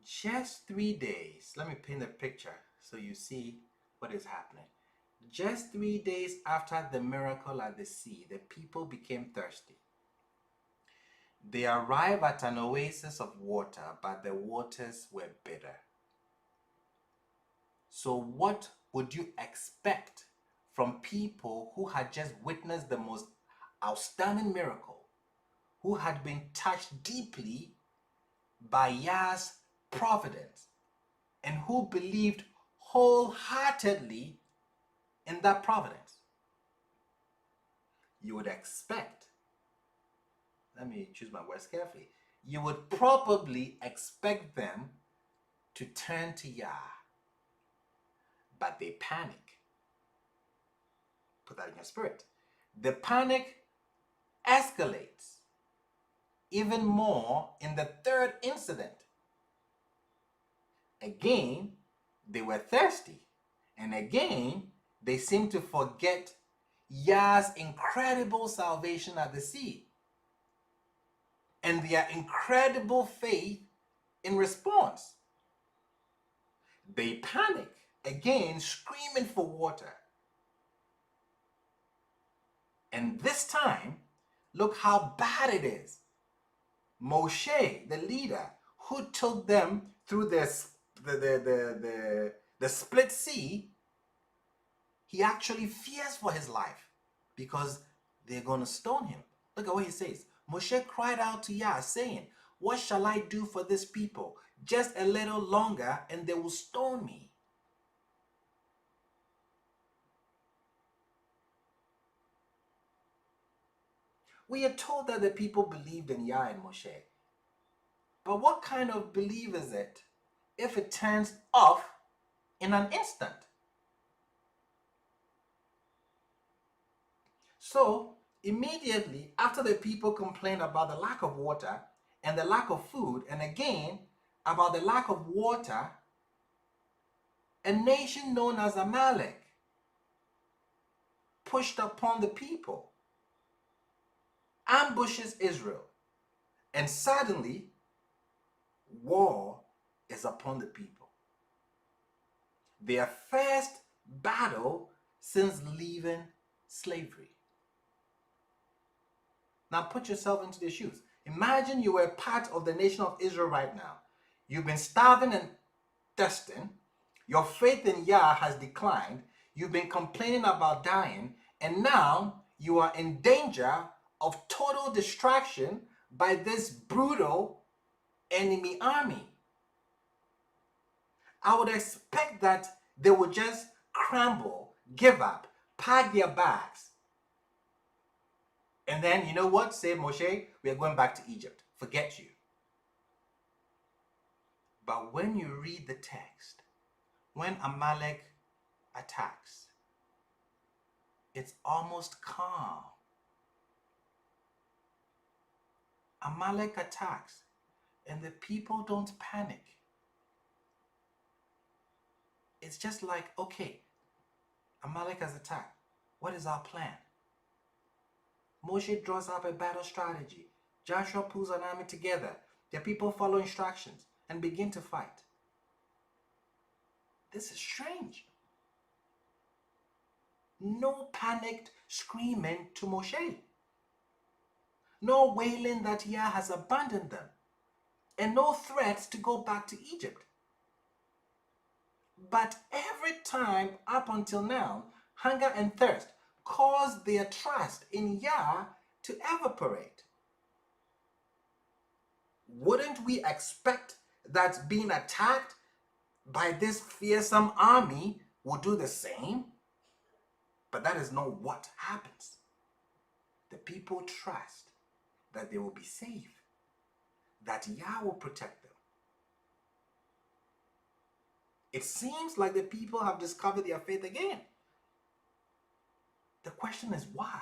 Just 3 days, let me paint a picture so you see what is happening. Just 3 days after the miracle at the sea, the people became thirsty. They arrived at an oasis of water, but the waters were bitter. So what would you expect from people who had just witnessed the most outstanding miracle, who had been touched deeply by Yah's providence, and who believed wholeheartedly in that providence? You would expect, let me choose my words carefully, you would probably expect them to turn to Yah, but they panic. Put that in your spirit. The panic escalates even more in the third incident. Again, they were thirsty. And again, they seem to forget Yah's incredible salvation at the sea and their incredible faith in response. They panic, again, screaming for water. And this time, look how bad it is. Moshe, the leader, who took them through the split sea, he actually fears for his life because they're going to stone him. Look at what he says. Moshe cried out to Yah, saying, "What shall I do for this people? Just a little longer and they will stone me." We are told that the people believed in Yah and Moshe. But what kind of belief is it if it turns off in an instant? So, immediately after the people complained about the lack of water and the lack of food, and again about the lack of water, a nation known as Amalek pushed upon the people, ambushes Israel, and suddenly war is upon the people. Their first battle since leaving slavery. Now put yourself into their shoes. Imagine you were part of the nation of Israel right now. You've been starving and thirsting. Your faith in Yah has declined. You've been complaining about dying. And now you are in danger of total destruction by this brutal enemy army. I would expect that they would just crumble, give up, pack their bags. And then, you know what? Say, Moshe, we are going back to Egypt. Forget you. But when you read the text, when Amalek attacks, it's almost calm. Amalek attacks, and the people don't panic. It's just like, okay, Amalek has attacked. What is our plan? Moshe draws up a battle strategy. Joshua pulls an army together. The people follow instructions and begin to fight. This is strange. No panicked screaming to Moshe. No wailing that Yah has abandoned them. And no threats to go back to Egypt. But every time up until now, hunger and thirst caused their trust in Yah to evaporate. Wouldn't we expect that being attacked by this fearsome army will do the same? But that is not what happens. The people trust that they will be safe, that Yah will protect them. It seems like the people have discovered their faith again. The question is why?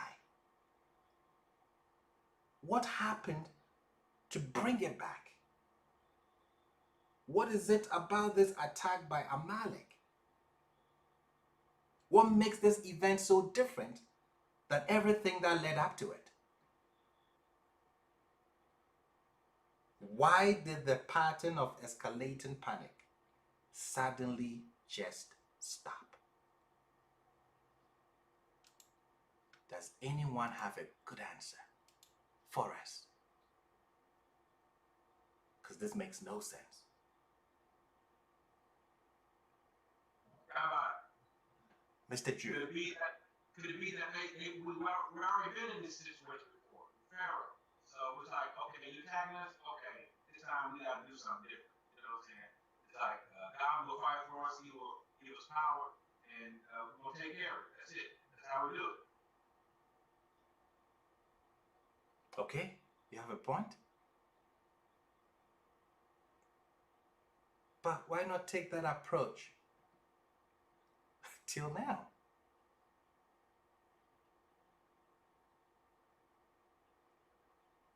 What happened to bring it back? What is it about this attack by Amalek? What makes this event so different than everything that led up to it? Why did the pattern of escalating panic suddenly just stop? Does anyone have a good answer for us? Because this makes no sense. Mr. Jew. Could it be that we've already been in this situation before, Pharaoh? So it's like, okay, you're attacking us. Okay, this time we got to do something different. You know what I'm saying? It's like God will fight for us. He will give us power, and we'll take care of it. That's it. That's how we do it. Okay, you have a point. But why not take that approach till now?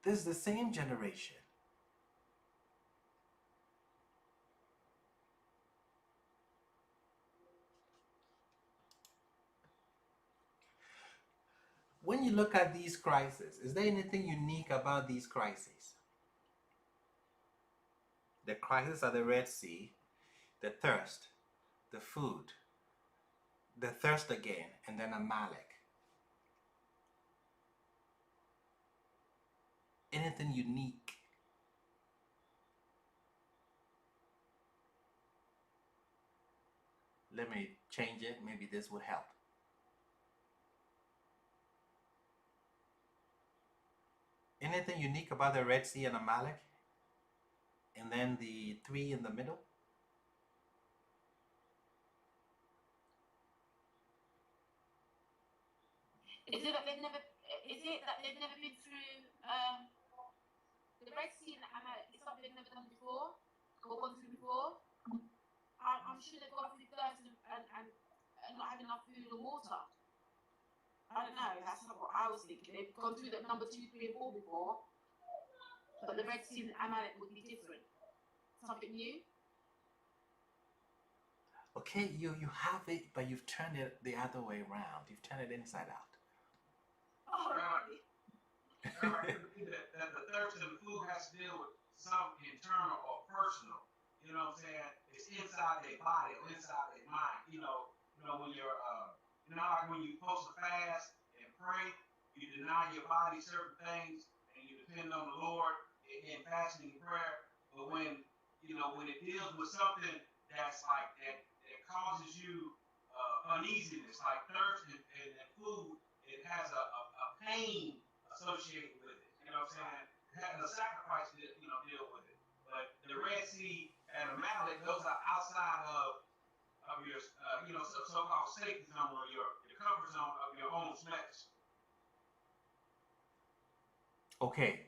This is the same generation. When you look at these crises, is there anything unique about these crises? The crisis at the Red Sea, the thirst, the food, the thirst again, and then Amalek. Anything unique? Let me change it. Maybe this would help. Anything unique about the Red Sea and Amalek? And then the three in the middle? Is it that they've never? Is it that they've never been through the Red Sea and Amalek? It's something they've never done before or gone through before. I'm sure they've gone through thirst and not having enough food and water. I don't know. That's not what I was thinking. They've gone through that number 2, 3, and 4 before, but the Red Sea and Amalek would be different. Something new. Okay, you have it, but you've turned it the other way around. You've turned it inside out. Oh, really? That the thirst and the food has to deal with something internal or personal. You know what I'm saying? It's inside their body or inside their mind. You know when you're like when you post a fast and pray, you deny your body certain things and you depend on the Lord in fasting and prayer. But when it deals with something that's like that causes you uneasiness, like thirst and food, it has a pain associated with it. You know what I'm saying? It has a sacrifice to deal with it. But the Red Sea and Amalek, those are outside of your so-called safety zone or your comfort zone of your own flesh. Okay.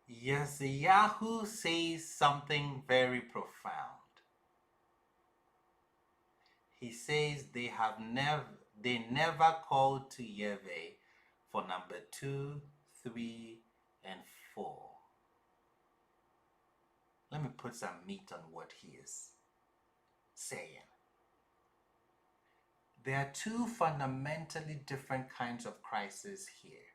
Yes, Yahoo says something very profound. He says they never called to Yahweh for number 2, 3, and 4. Let me put some meat on what he is saying. There are two fundamentally different kinds of crises here.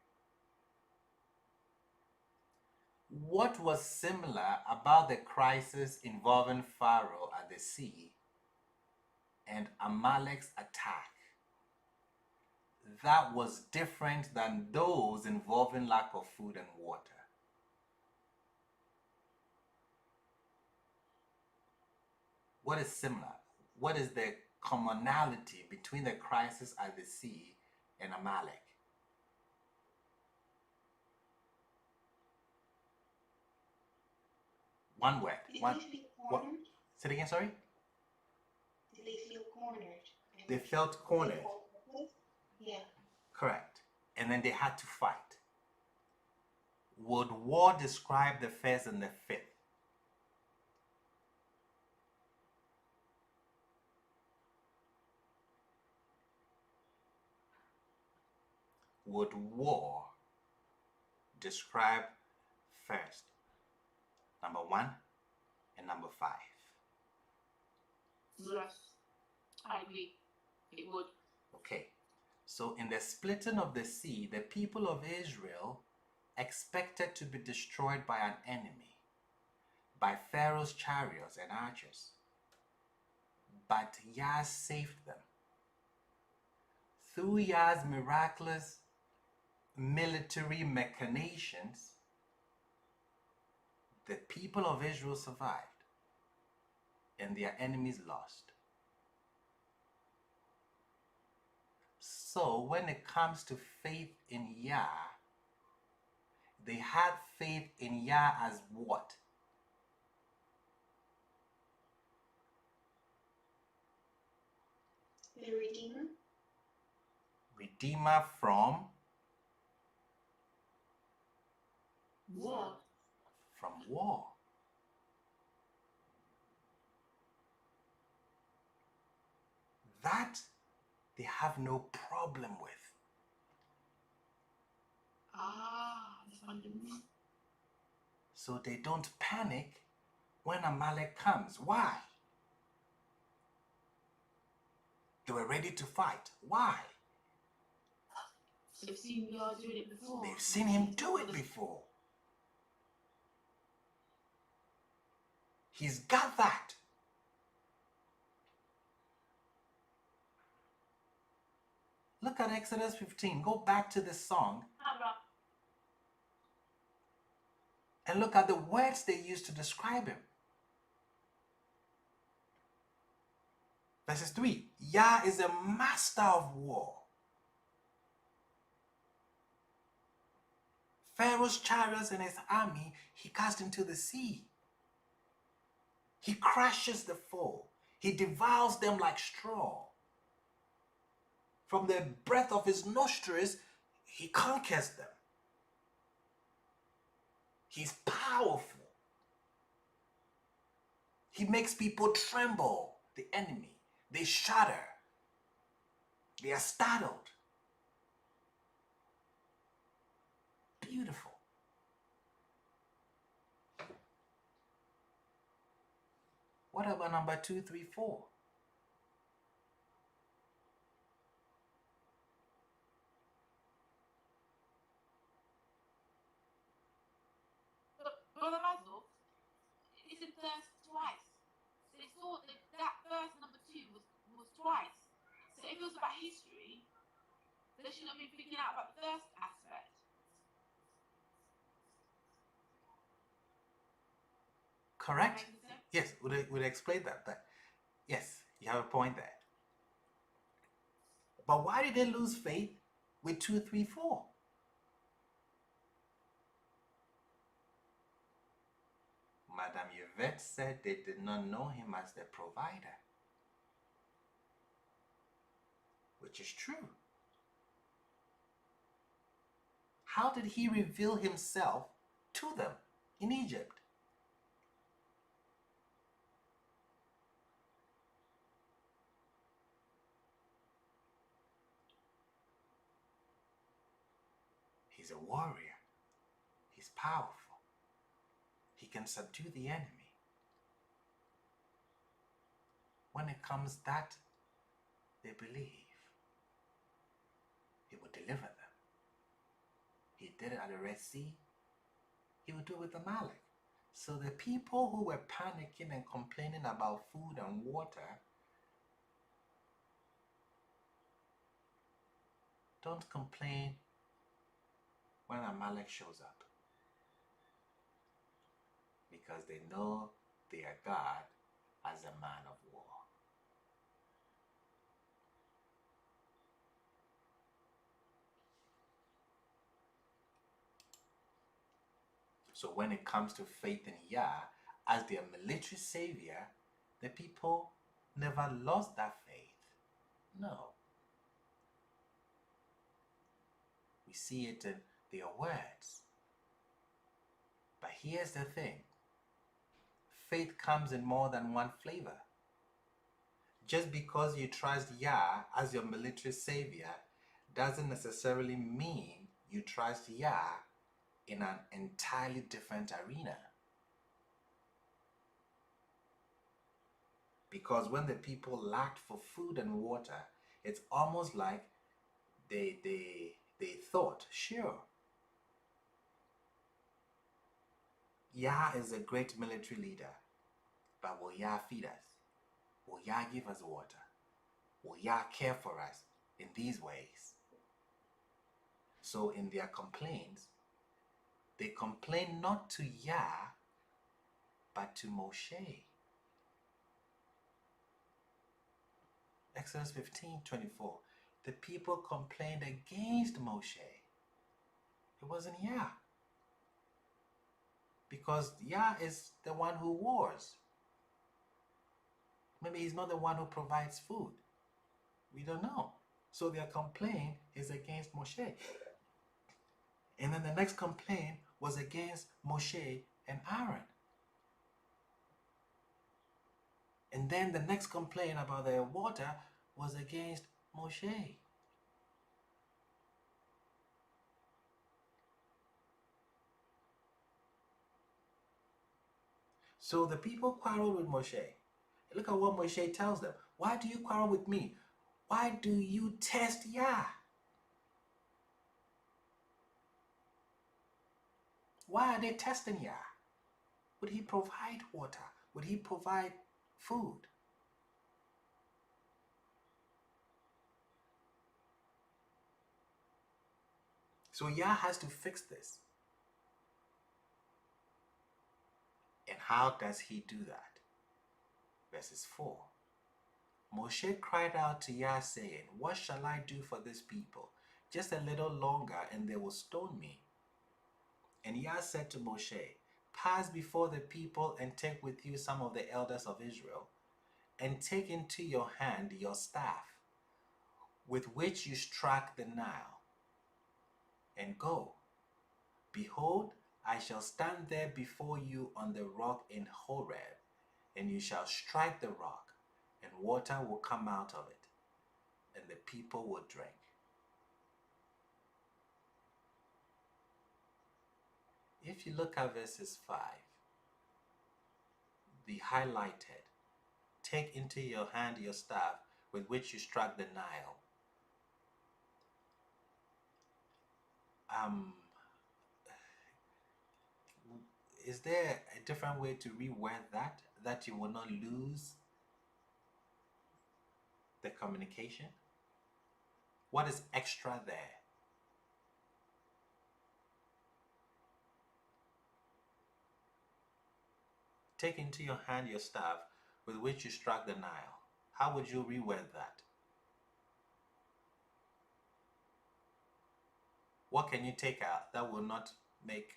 What was similar about the crisis involving Pharaoh at the sea and Amalek's attack that was different than those involving lack of food and water? What is similar? What is the commonality between the crisis at the sea and Amalek? One word. Did One. they feel What? cornered? Say it again, sorry? Did they feel cornered? They felt cornered. Yeah. Correct. And then they had to fight. Would war describe the first and the fifth? Would war describe first, number 1, and number 5? Yes, I agree. It would. Okay. So in the splitting of the sea, the people of Israel expected to be destroyed by an enemy, by Pharaoh's chariots and archers. But Yah saved them. Through Yah's miraculous military machinations, the people of Israel survived and their enemies lost. So when it comes to faith in Yah, they had faith in Yah as what? The Redeemer? Redeemer from? War. From war. That they have no problem with. That's fundamental. So they don't panic when Amalek comes. Why? They were ready to fight. Why? They've seen Yah doing it before. They've seen him do it before. He's got that. Look at Exodus 15. Go back to this song and look at the words they used to describe him. Verses 3. Yah is a master of war. Pharaoh's chariots and his army he cast into the sea. He crushes the foe. He devours them like straw. From the breath of his nostrils, he conquers them. He's powerful. He makes people tremble, the enemy. They shudder. They are startled. Beautiful. What about number 2, 3, 4? Brother Basil, it's in verse twice. So they thought that verse number 2 was twice. So if it was about history, they should not be freaking out about the first aspect. Correct? Yes, would explain that. Yes, you have a point there. But why did they lose faith with 2, 3, 4? Madame Yvette said they did not know him as their provider. Which is true. How did he reveal himself to them in Egypt? He's a warrior. He's powerful. He can subdue the enemy. When it comes that they believe, he will deliver them. He did it at the Red Sea. He will do it with Amalek. So the people who were panicking and complaining about food and water, don't complain when Amalek shows up. Because they know their God as a man of war. So when it comes to faith in Yah as their military savior, the people never lost that faith. No. We see it in their words. But here's the thing. Faith comes in more than one flavor. Just because you trust Yah as your military savior doesn't necessarily mean you trust Yah in an entirely different arena. Because when the people lacked for food and water, it's almost like they thought, sure, Yah is a great military leader, but will Yah feed us? Will Yah give us water? Will Yah care for us in these ways? So in their complaints, they complain not to Yah, but to Moshe. Exodus 15:24. The people complained against Moshe. It wasn't Yah. Because Yah is the one who wars. Maybe he's not the one who provides food. We don't know. So their complaint is against Moshe. And then the next complaint was against Moshe and Aaron. And then the next complaint about the water was against Moshe. So the people quarreled with Moshe. Look at what Moshe tells them. Why do you quarrel with me? Why do you test Yah? Why are they testing Yah? Would he provide water? Would he provide food? So Yah has to fix this. And how does he do that? Verses 4. Moshe cried out to Yah, saying, what shall I do for this people? Just a little longer, and they will stone me. And Yah said to Moshe, pass before the people and take with you some of the elders of Israel, and take into your hand your staff, with which you struck the Nile, and go. Behold, I shall stand there before you on the rock in Horeb, and you shall strike the rock, and water will come out of it, and the people will drink. If you look at verses 5, the highlighted, take into your hand your staff with which you struck the Nile. Is there a different way to reword that you will not lose the communication? What is extra there? Take into your hand your staff with which you struck the Nile. How would you reword that? What can you take out that will not make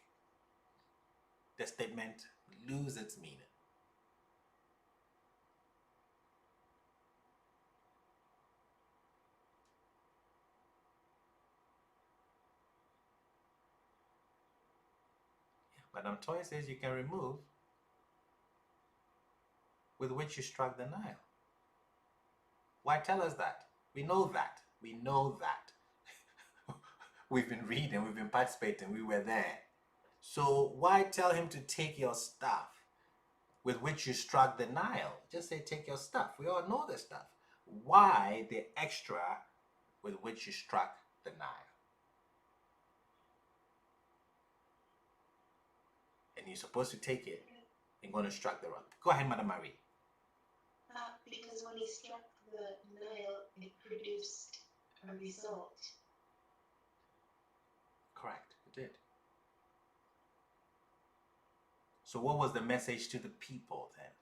the statement lose its meaning? Madame Toy says you can remove with which you struck the Nile. Why tell us that? We know that. We know that. We've been reading, we've been participating, we were there. So why tell him to take your staff with which you struck the Nile? Just say take your staff. We all know the stuff. Why the extra with which you struck the Nile? And you're supposed to take it and going to strike the rock. Go ahead, Madam Marie. Because when he struck the Nile, it produced a result. Correct, it did. So what was the message to the people then?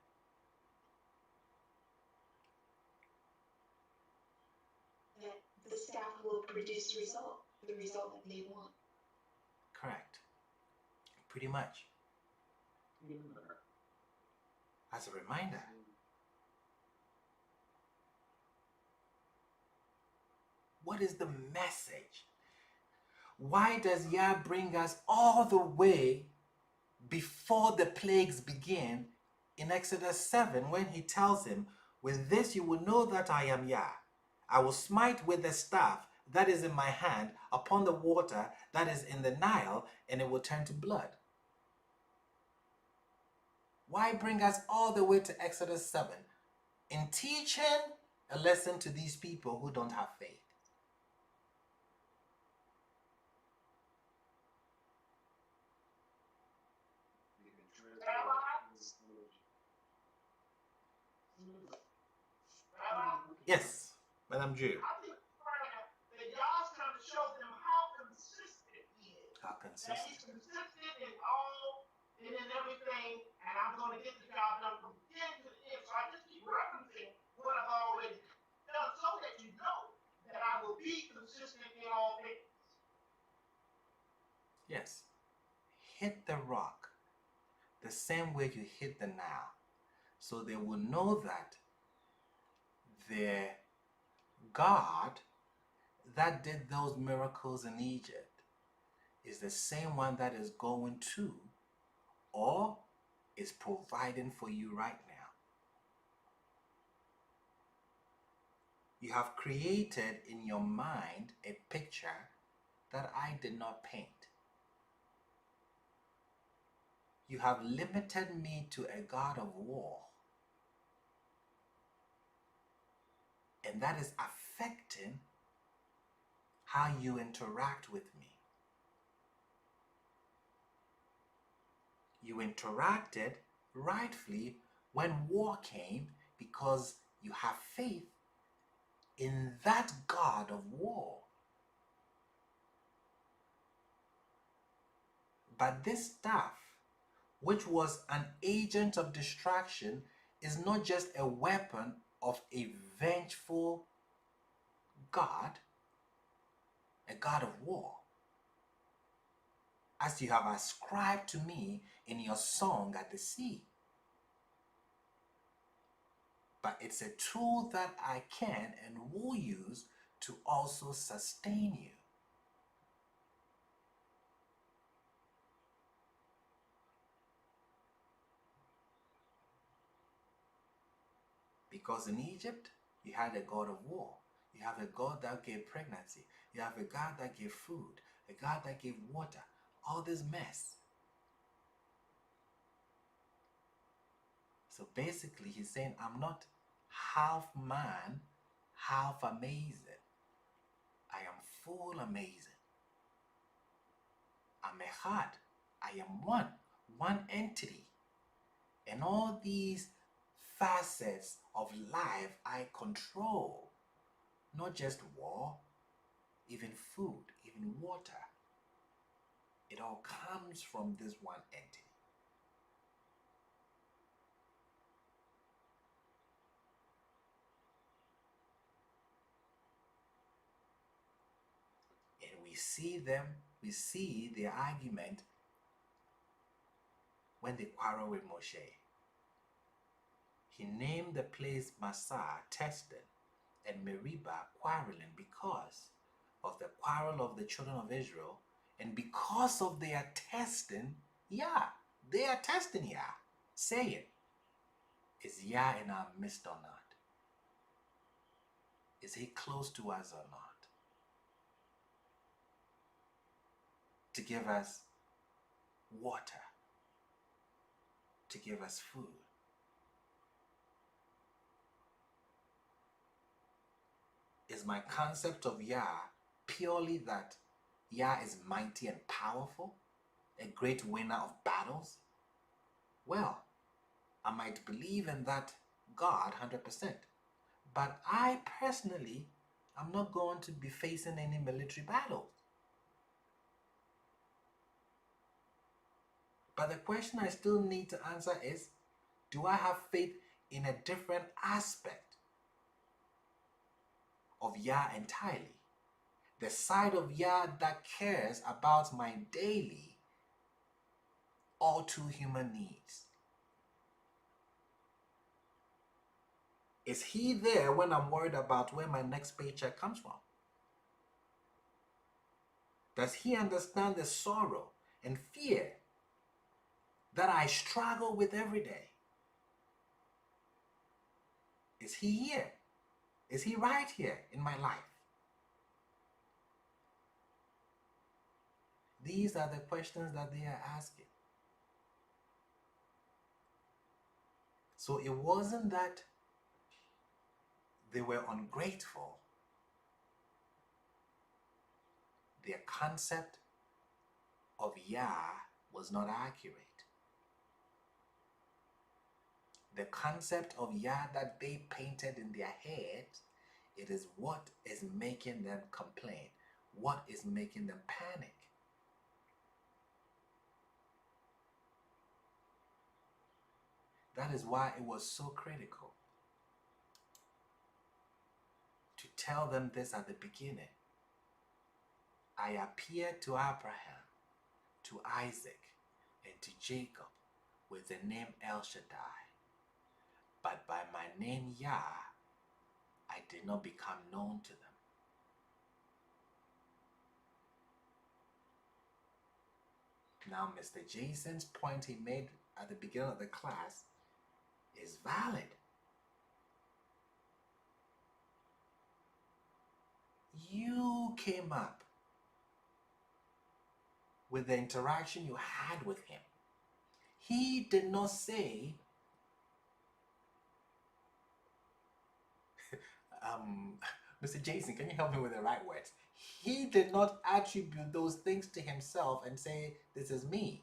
That the staff will produce the result that they want. Correct. Pretty much. As a reminder. What is the message? Why does Yah bring us all the way before the plagues begin in Exodus 7 when he tells him, with this you will know that I am Yah. I will smite with the staff that is in my hand upon the water that is in the Nile, and it will turn to blood. Why bring us all the way to Exodus 7 in teaching a lesson to these people who don't have faith? Yes, Madam Jew. I think that God's trying to show them how consistent he is. How That he's consistent. consistent in all and in everything, and I'm going to get the job done from beginning to the end. So I just keep referencing what I've already done so that you know that I will be consistent in all things. Yes. Hit the rock the same way you hit the Nile. So they will know that their God that did those miracles in Egypt is the same one that is going to or is providing for you right now. You have created in your mind a picture that I did not paint. You have limited me to a God of war. And that is affecting how you interact with me. You interacted rightfully when war came because you have faith in that God of war. But this staff, which was an agent of distraction, is not just a weapon of a vengeful God, a God of war, as you have ascribed to me in your song at the sea. But it's a tool that I can and will use to also sustain you. Because in Egypt, you had a God of war. You have a God that gave pregnancy. You have a God that gave food, a God that gave water. All this mess. So basically, he's saying, I'm not half man, half amazing. I am full amazing. I'm Echad. I am one entity. And all these facets of life I control. Not just war, even food, even water. It all comes from this one entity. And we see their argument when they quarrel with Moshe. He named the place Massah, testing, and Meribah, quarreling, because of the quarrel of the children of Israel, and because of their testing, they are testing Yah, saying, is Yah in our midst or not? Is he close to us or not? To give us water, to give us food. Is my concept of Yah purely that Yah is mighty and powerful, a great winner of battles? Well, I might believe in that God 100%, but I personally am not going to be facing any military battles. But the question I still need to answer is, do I have faith in a different aspect of Yah entirely? The side of Yah that cares about my daily, all too human needs. Is he there when I'm worried about where my next paycheck comes from? Does he understand the sorrow and fear that I struggle with every day? Is he here? Is he right here in my life? These are the questions that they are asking. So it wasn't that they were ungrateful. Their concept of Yah was not accurate. The concept of Yah that they painted in their heads, it is what is making them complain, what is making them panic. That is why it was so critical to tell them this at the beginning. I appeared to Abraham, to Isaac, and to Jacob with the name El Shaddai, but by my name Yah, I did not become known to them. Now, Mr. Jason's point he made at the beginning of the class is valid. You came up with the interaction you had with him. He did not say, Mr. Jason, can you help me with the right words? He did not attribute those things to himself and say, this is me.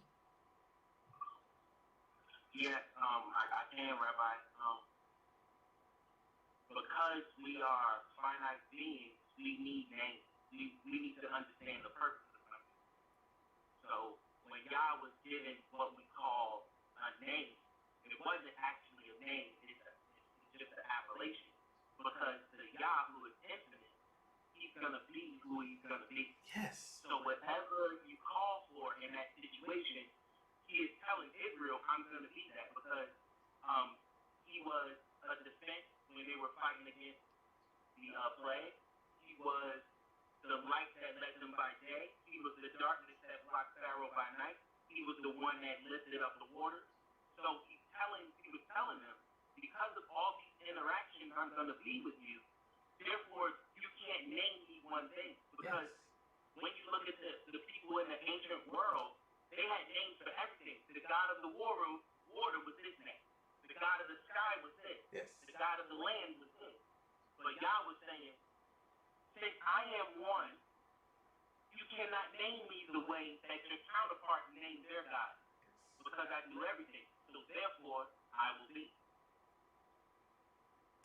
Yes, I can, Rabbi. Because we are finite beings, we need names. We need to understand the purpose of something. So when Yah was given what we call a name, it wasn't actually a name. It's just an appellation. Because the Yah who is infinite, he's gonna be who he's gonna be. Yes. So whatever you call for in that situation, he is telling Israel, I'm gonna be that, because he was a defense when they were fighting against the plague. He was the light that led them by day. He was the darkness that blocked Pharaoh by night. He was the one that lifted up the water. So he was telling them, because of all these interactions, I'm going to be with you. Therefore, you can't name me one thing. Because when you look at the people in the ancient world, they had names for everything. The God of the water was his name. The God of the sky was this. Yes. The God of the land was this. But Yah was saying, since I am one, you cannot name me the way that your counterpart named their God. Because I do everything. So therefore, I will be.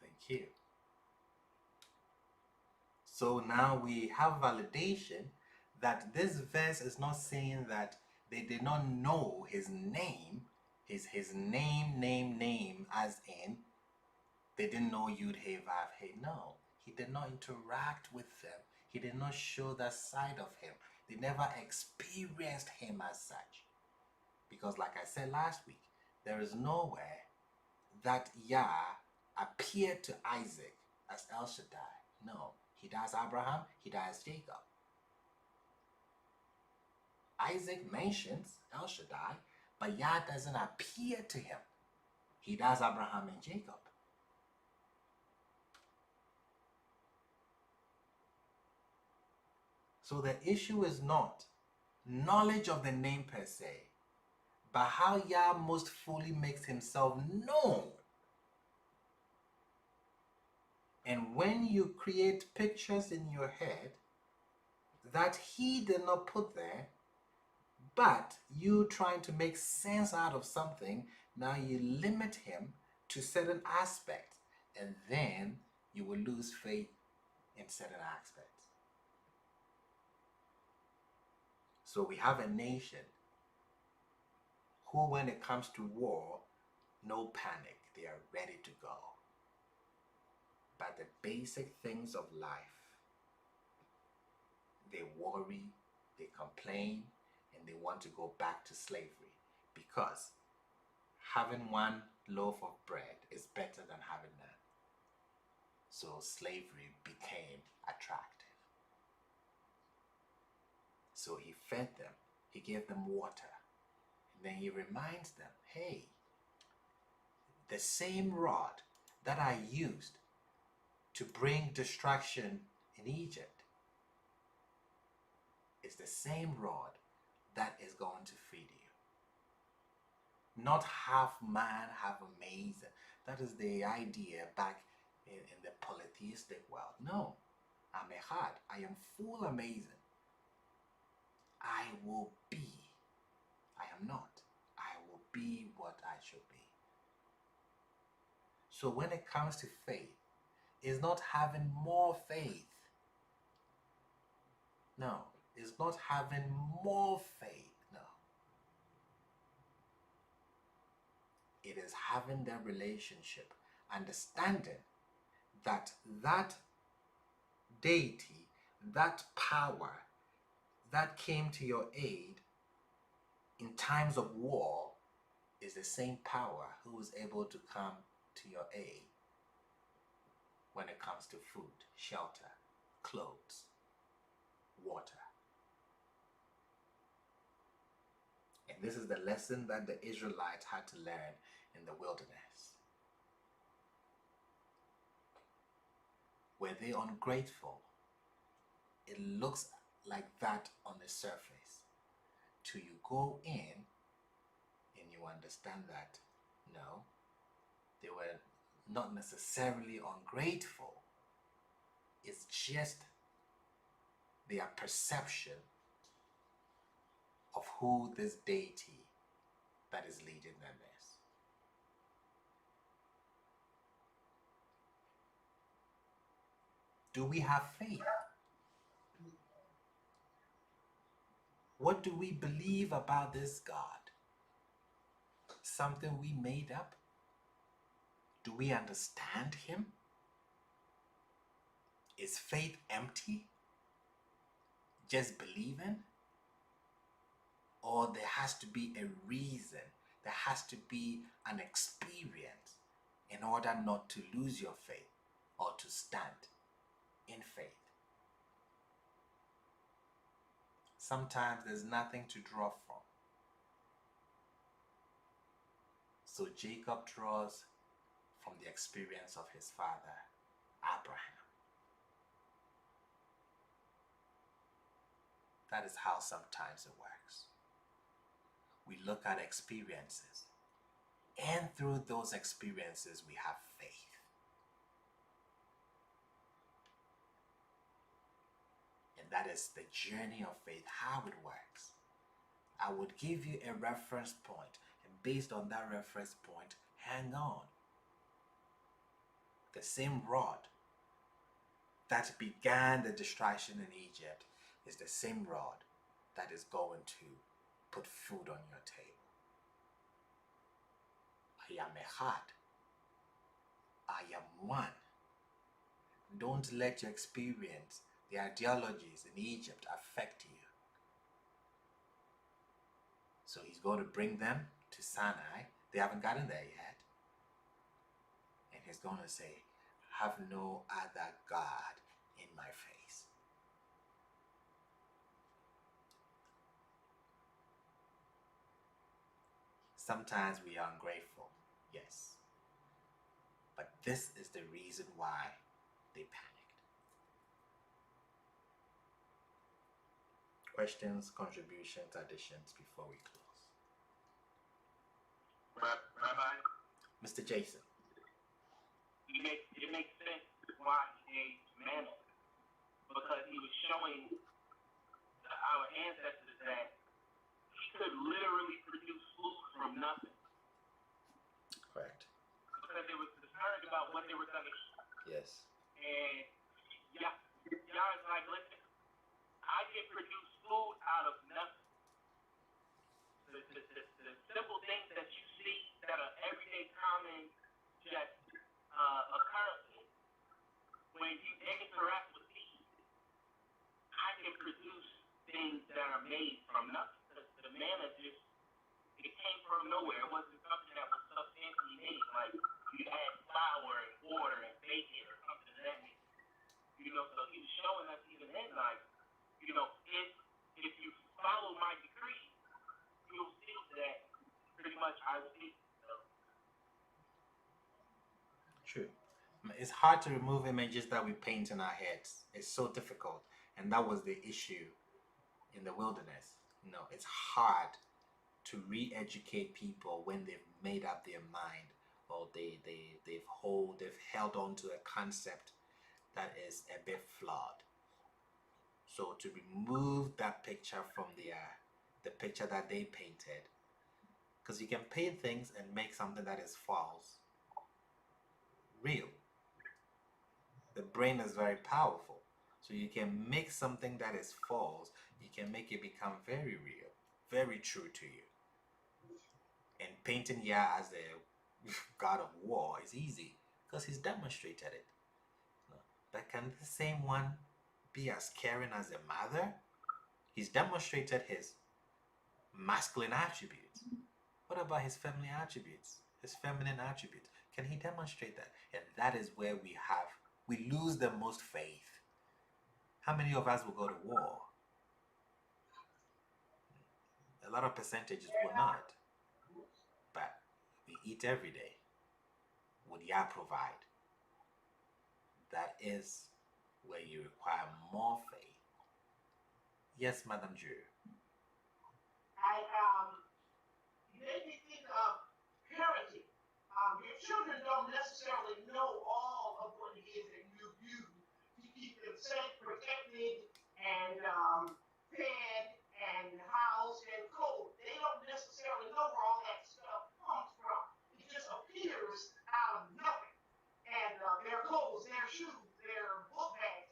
Thank you. So now we have validation that this verse is not saying that they did not know his name, his name, as in they didn't know Yud Hey Vav Hey. No, he did not interact with them. He did not show that side of him. They never experienced him as such. Because like I said last week, there is nowhere that Yah appeared to Isaac as El Shaddai. No, he does Abraham, he does Jacob. Isaac mentions El Shaddai, but Yah doesn't appear to him. He does Abraham and Jacob. So the issue is not knowledge of the name per se, but how Yah most fully makes himself known. And when you create pictures in your head that he did not put there, but you trying to make sense out of something, now you limit him to certain aspects, and then you will lose faith in certain aspects. So we have a nation who, when it comes to war, no panic, they are ready to go. But the basic things of life, they worry, they complain, and they want to go back to slavery, because having one loaf of bread is better than having none. So slavery became attractive. So he fed them, he gave them water, and then he reminds them, hey, the same rod that I used to bring destruction in Egypt is the same rod that is going to feed you. Not half man, half amazing. That is the idea back in the polytheistic world. No, I'm Echad. I am full amazing. I will be. I am not. I will be what I should be. So when it comes to faith, it's not having more faith. No, it's not having more faith. No. It is having that relationship, understanding that that deity, that power that came to your aid in times of war is the same power who is able to come to your aid when it comes to food, shelter, clothes, water. And this is the lesson that the Israelites had to learn in the wilderness. Were they ungrateful? It looks like that on the surface. Till you go in and you understand that, no, they were not necessarily ungrateful. It's just their perception of who this deity that is leading them is. Do we have faith? What do we believe about this God? Something we made up? Do we understand him? Is faith empty? Just believing? Or there has to be a reason, there has to be an experience in order not to lose your faith or to stand in faith. Sometimes there's nothing to draw from. So Jacob draws from the experience of his father, Abraham. That is how sometimes it works. We look at experiences, and through those experiences we have faith. And that is the journey of faith, how it works. I would give you a reference point, and based on that reference point, hang on. The same rod that began the destruction in Egypt is the same rod that is going to put food on your table. I am Echad. I am one. Don't let your experience, the ideologies in Egypt affect you. So he's going to bring them to Sinai. They haven't gotten there yet. And he's going to say, have no other God in my face. Sometimes we are ungrateful, yes. But this is the reason why they panicked. Questions, contributions, additions before we close? Rabbi, Mr. Jason. it makes sense why he gave manna, because he was showing our ancestors that he could literally produce food from nothing. Correct. Because they were concerned about what they were going to eat. Yes. And y'all is like, listen, I can produce food out of nothing. The simple things that you see that are everyday common, just occurrences, when you interact with these, I can produce things that are made from nothing. The manna just, it came from nowhere. It wasn't something that was substantially made, like you add flour and water and bacon or something of that nature. So he was showing us even then, like, if you follow my decree, you'll see that pretty much I will be. True. It's hard to remove images that we paint in our heads. It's so difficult. And that was the issue in the wilderness. It's hard to re-educate people when they've made up their mind, or they've held on to a concept that is a bit flawed. So to remove that picture from the picture that they painted, because you can paint things and make something that is false real. The brain is very powerful. So you can make something that is false, you can make it become very real, very true to you. And painting Yah as a god of war is easy because he's demonstrated it. But can the same one be as caring as a mother? He's demonstrated his masculine attributes. What about his feminine attributes? His feminine attributes? Can he demonstrate that? And that is where we lose the most faith. How many of us will go to war? A lot of percentages will not. But we eat every day. Would Yah provide? That is where you require more faith. Yes, Madam Jew. You made me think of parenting. Your children don't necessarily know all of what it is that you do to keep them safe, protected, and fed, and housed, and clothed. They don't necessarily know where all that stuff comes from. It just appears out of nothing. And their clothes, their shoes, their book bags,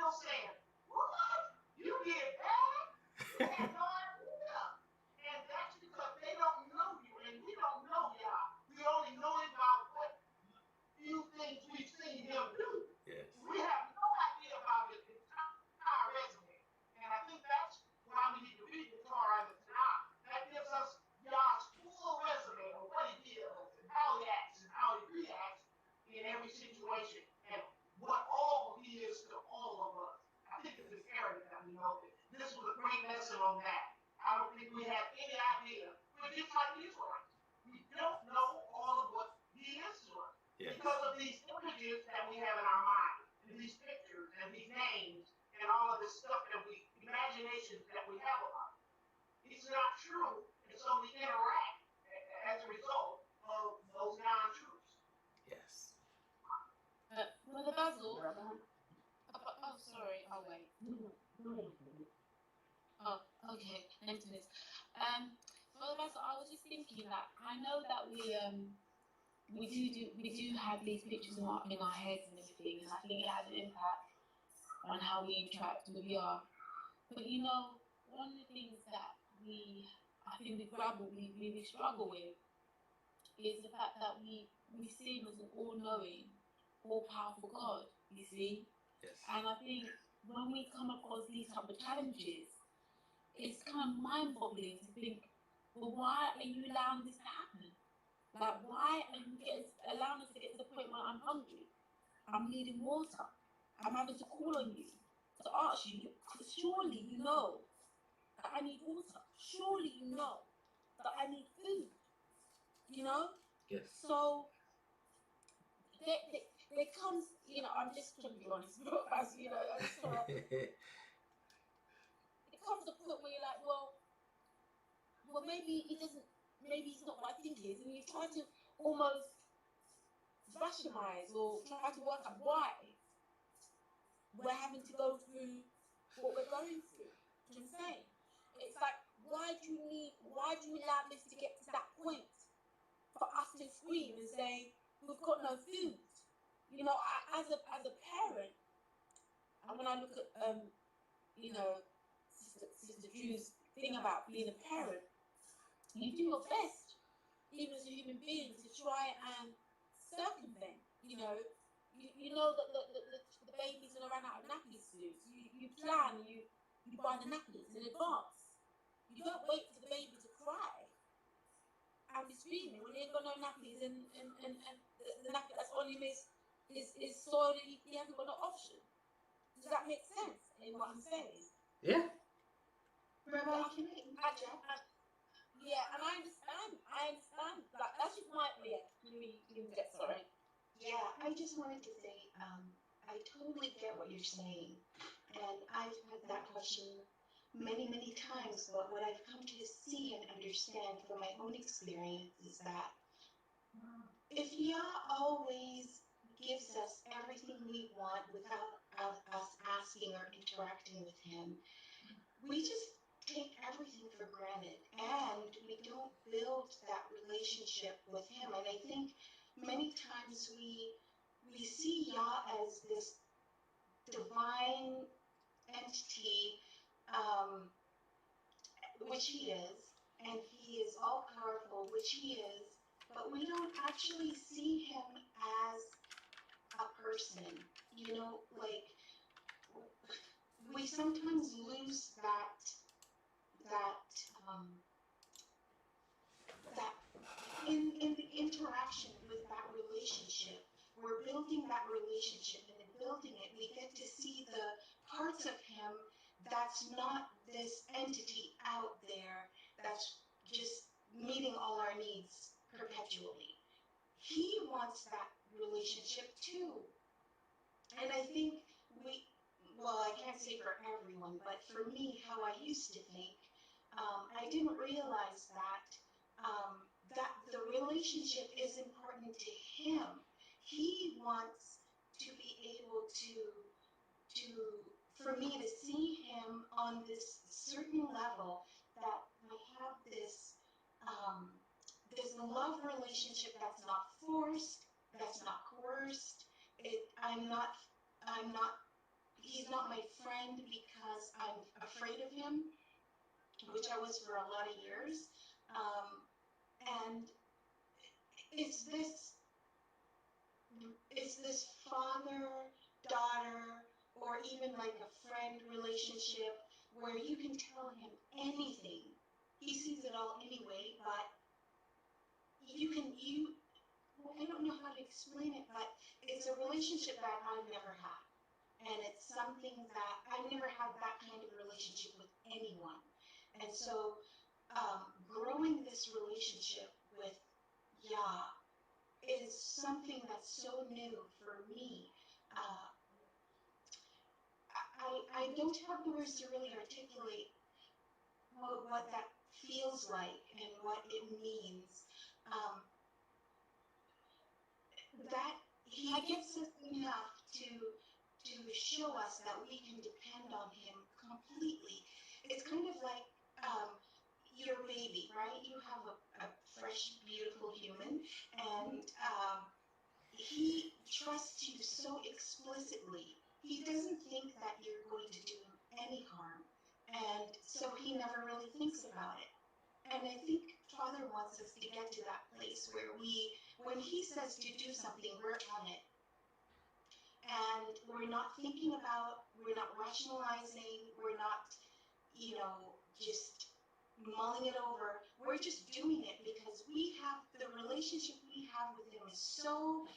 still saying, what? You did that? You had no idea. And that's because they don't know you, and we don't know Yah. We only know him by what few things we've seen him do. Yes. We have no idea about his entire resume. And I think that's why we need to read the Torah and the Tanakh. That gives us Yah's full resume of what he does and how he acts and how he reacts in every situation and what all he is to all of us. I think it's imperative that we know this. This was a great lesson on that. I don't think we have any idea. We're just like the Israelites. We don't know all of what he is to us. Yes. Because of these images that we have in our mind, and these pictures, and these names, and all of this stuff that imaginations that we have about it. It's not true, and so we interact as a result of those non-truths. Yes. Brother Basil. Oh, sorry. I'll wait. Oh, okay. Next to this. Brother Basil, I was just thinking that I know that we do have these pictures in our heads and everything, and I think it has an impact on how we interact with VR. But you know, one of the things that I think we struggle with is the fact that we see him as an all-knowing, all-powerful God. You see, Yes. and I think when we come across these type of challenges, it's kind of mind-boggling to think, well, why are you allowing this to happen? Like, why are you allowing us to get to the point where I'm hungry? I'm needing water. I'm having to call on you to ask you. Surely you know that I need water. Surely you know that I need food. You know? Yes. So there comes, you know, I'm just trying to be honest, as you know, it comes to a point where you're like, well, maybe he's not what I think he is, and you try to almost rationalize or try to work out why we're having to go through what we're going through. Do you know what I'm saying? It's like, why do you allow this to get to that point for us to scream and say, we've got no food? You know, as a parent, and when I look at, you know, Sister Drew's thing about being a parent, you do your best, even as a human being, to try and circumvent, you know that the baby's going to run out of nappies soon. So you plan, you buy the nappies in advance. You don't wait for the baby to cry and be screaming when he ain't got no nappies, and the nappy that's on him is soiled, and he hasn't got no option. Does that make sense in what I'm saying? Yeah. Rabbi, can I interject? Yeah, and I understand. Like, that's just my, yeah, you get, sorry. Yeah, I just wanted to say, I totally get what you're saying. And I've had that question many, many times, but what I've come to see and understand from my own experience is that if Yah always gives us everything we want without us asking or interacting with him, we just take everything for granted, and we don't build that relationship with him. And I think many times we see Yah as this divine entity, which he is, and he is all powerful, which he is, but we don't actually see him as a person. You know, like, we sometimes lose that in the interaction with that relationship. We're building that relationship, and in building it, we get to see the parts of him that's not this entity out there that's just meeting all our needs perpetually. He wants that relationship too. And I think I can't say for everyone, but for me, how I used to think, I didn't realize that the relationship is important to him. He wants to be able for me to see him on this certain level, that I have this love relationship that's not forced, that's not coerced. I'm not he's not my friend because I'm afraid of him, which I was for a lot of years. And it's this father-daughter or even like a friend relationship where you can tell him anything. He sees it all anyway, but I don't know how to explain it, but it's a relationship that I've never had. And it's something that I've never had that kind of relationship with anyone. And so growing this relationship with Yah is something that's so new for me. I don't have the words to really articulate what that feels like and what it means. That he gives us enough to show us that we can depend on him completely. It's kind of like your baby, right? You have a fresh, beautiful human, and he trusts you so explicitly. He doesn't think that you're going to do him any harm, and so he never really thinks about it. And I think Father wants us to get to that place where when he says to do something, we're on it. And we're not thinking about, we're not rationalizing, we're not, just mulling it over. We're just doing it because the relationship we have with him is so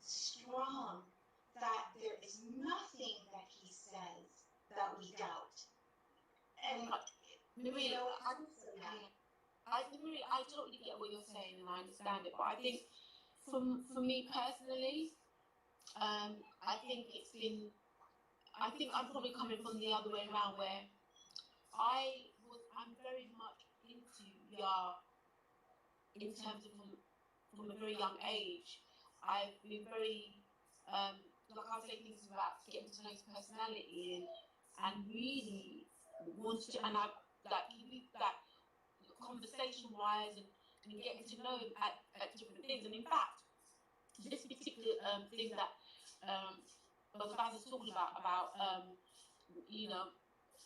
strong that there is nothing that he says that we doubt. And Marie, I totally get what you're saying and I understand it, but I think for me personally, I think I'm probably coming from the other way around where I'm very much into Yah in terms of from a very young age. I've been very, like I was saying, things about getting to know his personality and really wanted to, and I like conversation-wise and getting to know him at different things. And in fact, this particular thing that Brother Baz is talking about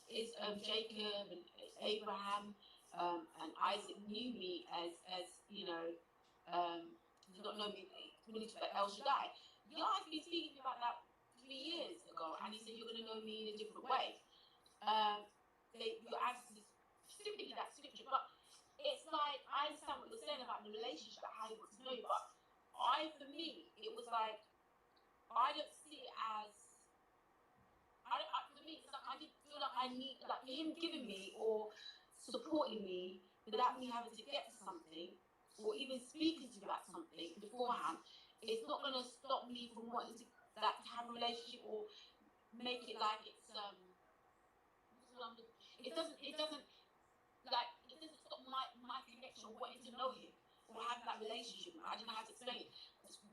is Jacob and Abraham and Isaac knew me as did not know me when he took El Shaddai. Yeah, I've been speaking to you about that 3 years ago, and he said you're going to know me in a different way. Your answer is simply that scripture, but it's like I understand what you're saying about the relationship, how he wants to know you, but for me, it was like I don't see it as for me, it's like I didn't feel like I need, like him giving me or supporting me without me having to get to something or even speaking to you about something beforehand. It's not going to stop me from wanting to have a relationship or make it like it doesn't stop my connection or wanting to know him or have that relationship. I don't know how to explain it.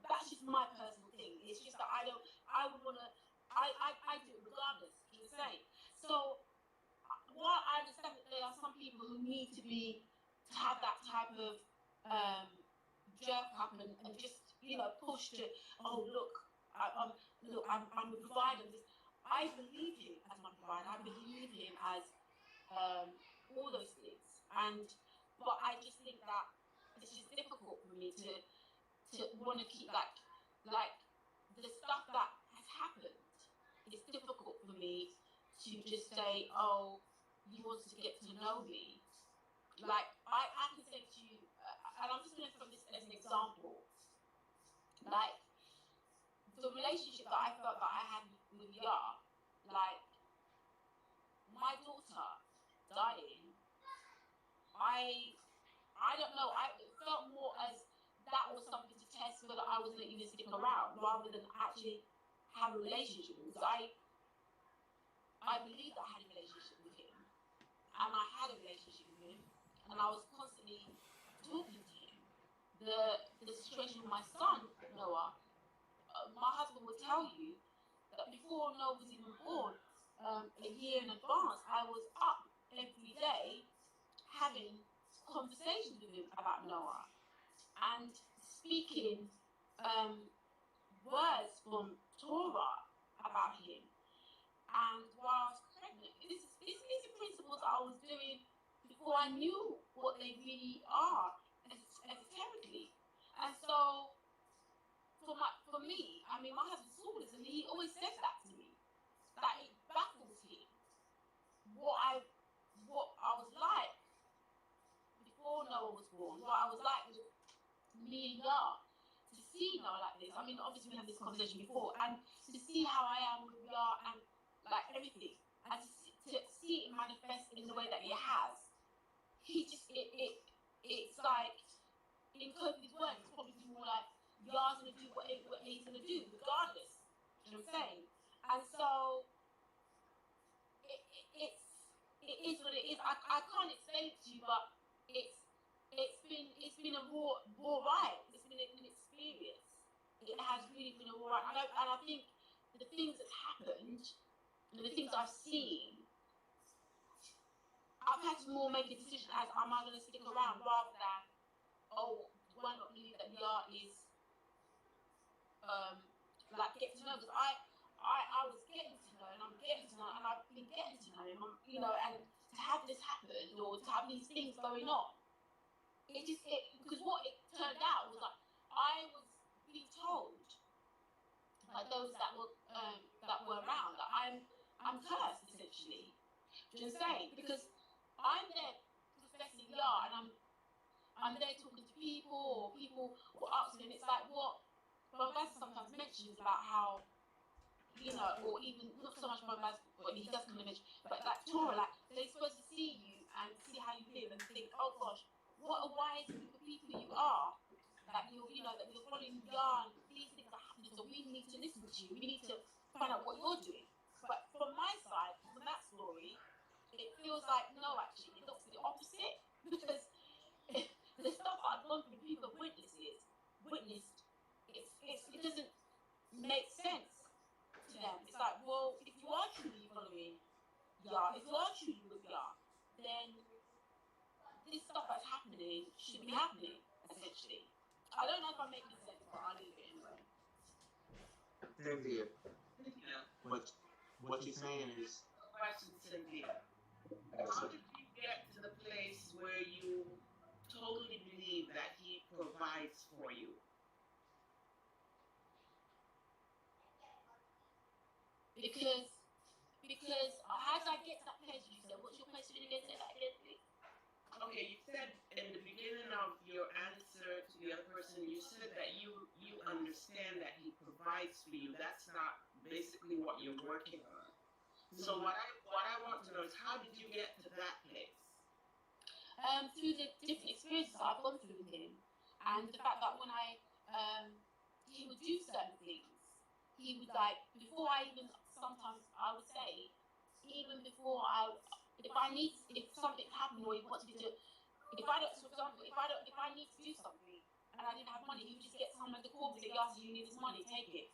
That's just my personal thing. It's just that I would want to. I do it regardless, he was saying. So, while I understand that there are some people who need to have that type of jerk up and just, push to, look, I'm a provider. I believe him as my provider. I believe him as all those things. But I just think that it's just difficult for me to want to keep like the stuff that has happened. It's difficult for me to just say, you wanted to get to know me. Like, I can say to you, and I'm just going to throw this as an example, like, the relationship that I felt that I had with Yah, like, my daughter dying, I don't know, it felt more as that was something to test whether I was going to even stick around, rather than actually have a relationship, because I believed I had a relationship with him, and I had a relationship with him, and I was constantly talking to him. The situation with my son, Noah, my husband would tell you that before Noah was even born, a year in advance, I was up every day having conversations with him about Noah and speaking words from Torah about him. And while I was pregnant, these are principles I was doing before I knew what they really are esoterically. And so for me, I mean, my husband saw this, and he always says that to me, that it baffles him what I was like before Noah was born, what I was like with me and Yah, to see Noah like this. I mean, obviously we had this conversation before, and to see how I am with Yah and like everything, and to see it manifest in the way that it has. He just it's like, in Kobe's words, it's probably more like Yah's gonna do what he's gonna do, regardless. You know what I'm saying? And so it is what it is. I can't explain it to you, but it's been a raw ride. It's been an experience. It has really been a raw ride. And I think the things that's happened, and the things I've seen, I've had to more make a decision as, am I going to stick around, rather than, oh, do I not believe that Yah is like, get to know? Because I was getting to know, and I'm getting to know, and I've been getting to know him, you know, and to have this happen, or to have these things going on, because what it turned out was like, I was being told by those that were around that I'm cursed, essentially. Do you know what I'm saying? Because I'm there professing Yah, and I'm there talking to people, or people will ask me, and it's like what Brother sometimes mentions about how, you know, or even not so much Brother, but he does kind of mention, but like Torah, like they're supposed to see you and see how you live and think, oh gosh, what a wise group of people you are, that you know, that you're following Yah, and these things are happening, so we need to listen to you, we need to find out what you're doing. But from my side, from that story, it feels like, no, actually, it looks the opposite, because the stuff I've gone through, people have witnessed, it doesn't make sense to them. It's like, well, if you are truly following Yah, if you are truly with Yah, then this stuff that's happening should be happening, essentially. I don't know if I'm making sense, but I'll leave it anyway. Cynthia, what you're saying is, Question, Cynthia. How did you get to the place where you totally believe that he provides for you? Because how did I get to that place? You said, what's your question again? Say that again, please. Okay, you said in the beginning of your answer to the other person, you said that you understand that he provides for you. That's not basically what you're working on. So what I want to know is, how did you get to that place? Through the different experiences I've gone through with him, and the fact that when he would do certain things, he would, like, before I even, sometimes I would say, even before if something happened, or he wants me to, for example, if I need to do something and I didn't have money, he would just get someone to call me and say, "Yes, you need this money, take it,"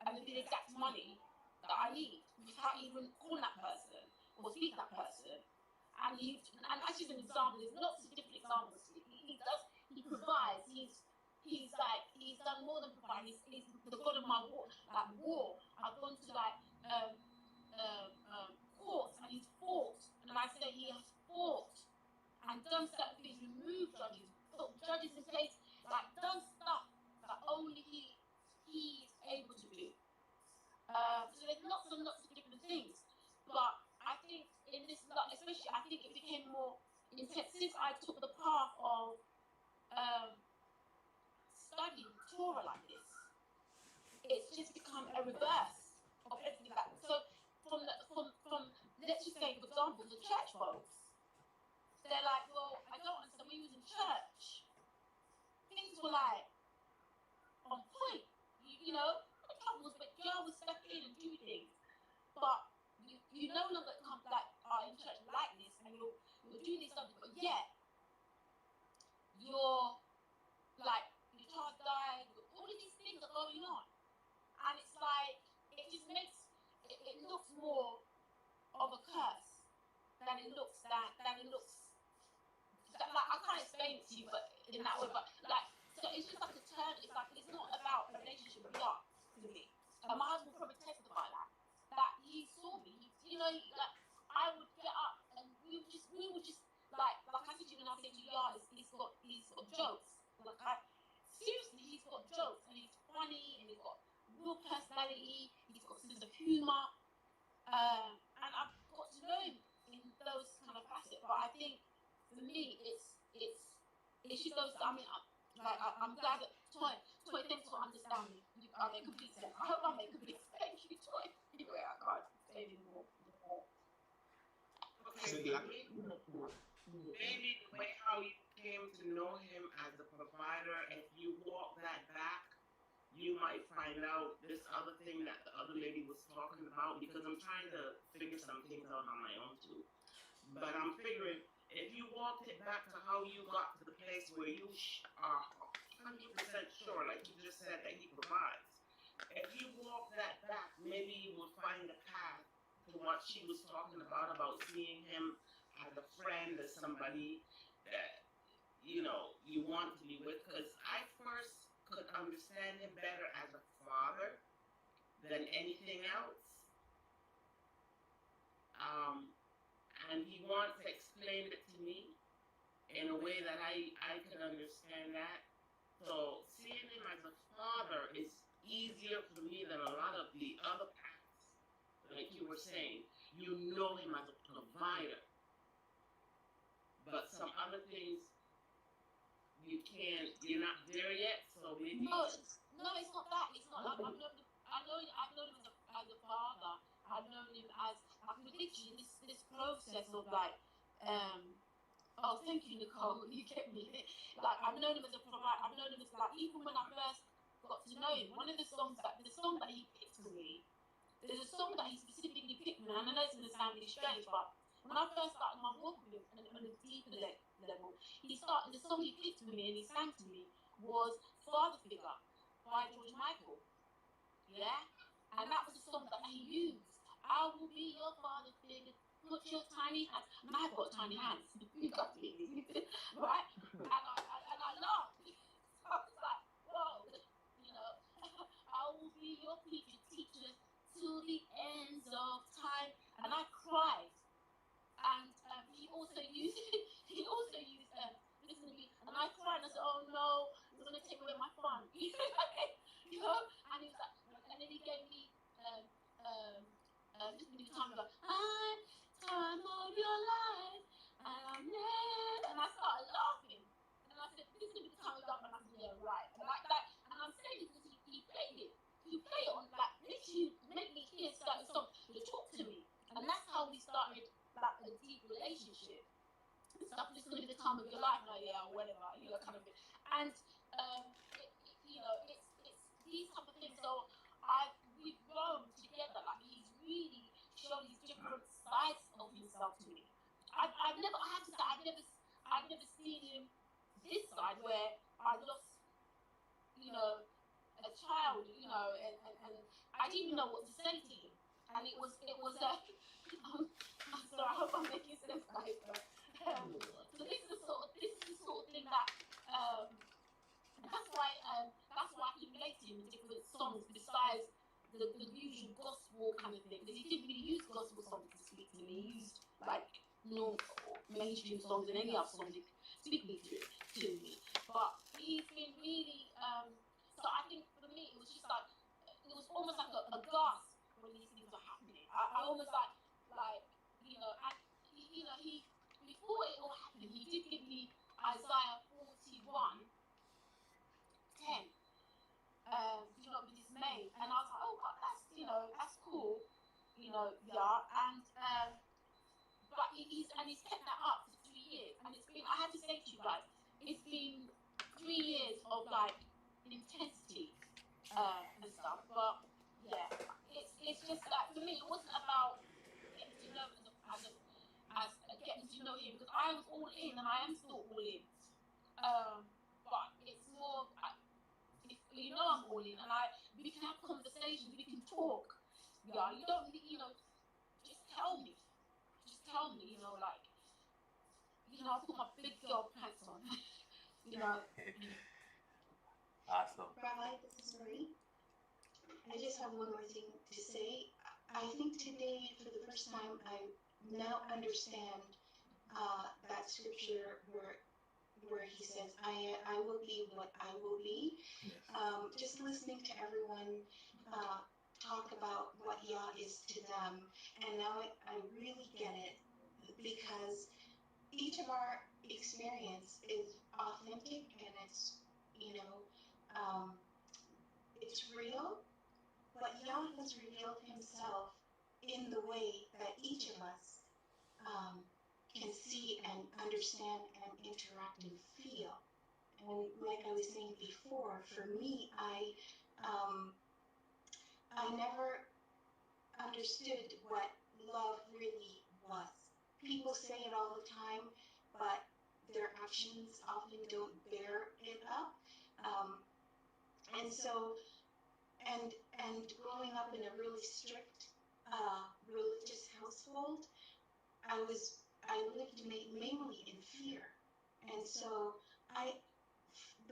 and it'd be the exact money that I need without even calling that person or speak to that person. And that's just an example. There's lots of different examples. He provides. He's done more than provide. He's the God of my war. Like war, I've gone to courts, and he's fought. And I say he has fought and done certain things, removed judges, put judges in place, like done stuff that only he's able to do. So there's lots and lots of different things, but I think in this, especially, I think it became more intense since I took the path of studying Torah like this. It's just become a reverse of everything that. So from let's just say, for example, the church folks, they're like, well, I don't understand. When you was in church, things were like on point. You know, the trouble was, but God would step in and do things. But you no longer come are in church like this, and you're doing these stuff, but yet you're like, your child died, all of these things are going on, and it's like, it just makes it looks more of a curse than it looks like, I can't explain it to you, but in that way, but like, so it's just like a turn. It's like, it's not about a relationship with God to me, and my husband will probably testify funny and he's got real personality. He's got sense of humor, and I've got to know him in those kind of facets. But I think for me, it just goes. I mean, I'm glad that Toy, thanks for understanding. I make complete sense. I hope I make complete sense. Thank you, Toy. Anyway, I can't say anymore. Okay, I mean, maybe the way how you came to know him as a provider, if you walk that back, you might find out this other thing that the other lady was talking about, because I'm trying to figure some things out on my own too. But I'm figuring if you walked it back to how you got to the place where you are 100% sure, like you just said, that he provides. If you walk that back, maybe you would find a path to what she was talking about seeing him as a friend, as somebody that, you know, you want to be with. Because I first could understand him better as a father than anything else. And he once explained it to me in a way that I could understand that. So seeing him as a father is easier for me than a lot of the other paths. Like you were saying, you know him as a provider. But some other things, you're not there yet, so maybe... No, it's not that. It's not. I've known him as a father. I've known him as, like, literally this process of like, oh, thank you, Nicole. You get me. Like, I've known him as a provider. I've known him as, like, even when I first got to know him, one of the song that he picked for me, there's a song that he specifically picked for me, and I know it's going to sound really strange, but when I first started my walk with him on a deeper level, the song he picked for me and he sang to me was Father Figure by George Michael. Yeah? And that was a song that he used. I will be your father figure. Put your tiny hands. And I've got tiny hands. You got me. Right? And I laughed. So I was like, whoa. You know, I will be your teacher to the ends of time. And I cried. And he also used listen to me. And I cried and I said, oh no, it's going to take away my fun. You know? And he was like, and then he gave me this new time ago, time of your life, and I'm there. And I started laughing. And I said, this is going to be the time of love. And I said, yeah, right. And like that. And I'm saying it because he played it. He played it on, like, literally make me hear certain songs to talk to me. And that's how we started, like, a deep relationship. And stuff, this is going to be the time of your life, now, yeah, or whatever, you know, kind of thing. And, you know, it's these type of things. So we've grown together. Like, he's really shown these different sides of himself to me. I have to say, I've never seen him this side where I lost, you know, a child, you know, and I didn't even know what to say to him. And it was I'm sorry, I hope I'm making sense, guys. But, so this is the sort of thing that that's why I can relate to him in different songs besides the usual gospel kind of thing, because he didn't really use gospel songs to speak to me. He used, like, normal mainstream songs and any other songs he speaking to me. But he's been really so I think for me it was just like, it was almost like a gasp when these things were happening. I almost like you know, and you know, he, before it all happened, he did give me Isaiah 41:10. Do not be dismayed. And I was like, oh, well, that's, you know, that's cool, you know, yeah. And but he's kept that up for 3 years, and it's been, I have to say to you guys, it's been 3 years of, like, intensity and stuff. But yeah, it's just like, for me, it wasn't about getting to know him as getting to know him, because I was all in and I am still all in. But it's more, if you know I'm all in, and we can have conversations, we can talk. Yeah, you don't need, you know, just tell me, you know, like, you know, I put my big girl pants on, you know. Awesome. Rabbi, this is Marie. I just have one more thing to say. I think today, for the first time, I now understand that scripture where where he says, I will be what I will be. Yes. Just listening to everyone talk about what Yah is to them, and now I really get it, because each of our experience is authentic, and it's, it's real, but Yah has revealed himself in the way that each of us can see and understand and interact and feel. And like I was saying before, for me, I never understood what love really was. People say it all the time, but their actions often don't bear it up. And so, and growing up in a really strict religious household, I lived mainly in fear. And so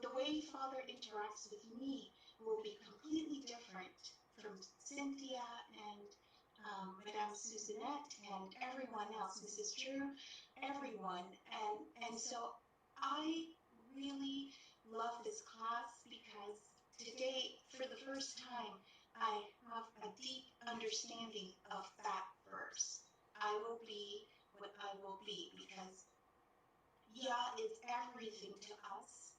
the way Father interacts with me will be completely different from Cynthia and Madame Susanette and everyone else, Mrs. Drew, everyone. And so I really love this class, because today, for the first time, I have a deep understanding of that verse. I will be what I will be, because Yah is everything to us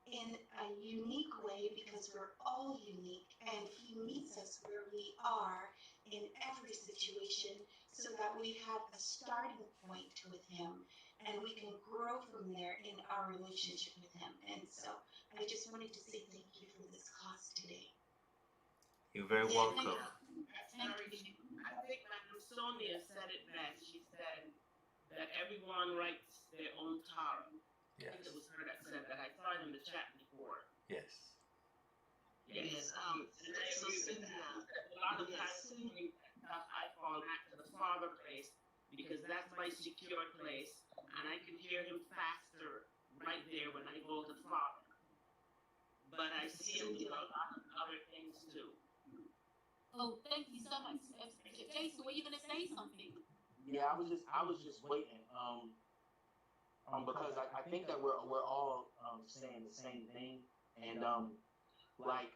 in a unique way, because we're all unique, and he meets us where we are in every situation, so that we have a starting point with him, and we can grow from there in our relationship with him. And so I just wanted to say thank you for this class today. You're very Yeah, welcome. That's very true. I think Madam Sonia said it best. She said that everyone writes their own Torah. I think it was her that said that. I saw it in the chat before. Yes. Yes. And I agree with that. A lot of times, simply because I fall back to the Father place, because that's my secure place, and I can hear him faster right there when I go to the Father. But I see him do a lot of other things too. Oh, thank you so much. Jason, were you going to say something? Yeah, I was just waiting. Because I think that we're all saying the same thing, and like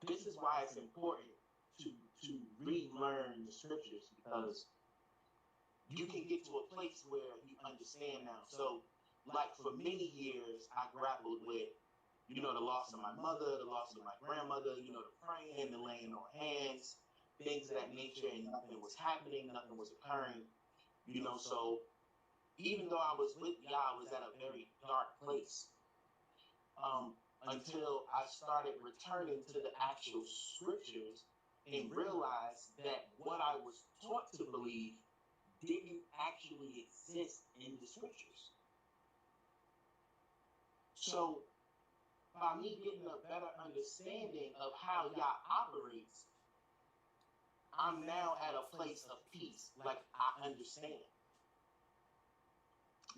this is why it's important to relearn the scriptures, because you can get to a place where you understand now. So, like for many years, I grappled with, the loss of my mother, the loss of my grandmother, the praying, the laying on hands, things of that nature, and nothing was happening, nothing was occurring, So even though I was with Yah, I was at a very dark place until I started returning to the actual scriptures and realized that what I was taught to believe didn't actually exist in the scriptures. So by me getting a better understanding of how Yah operates, I'm now at a place of peace. Like I understand.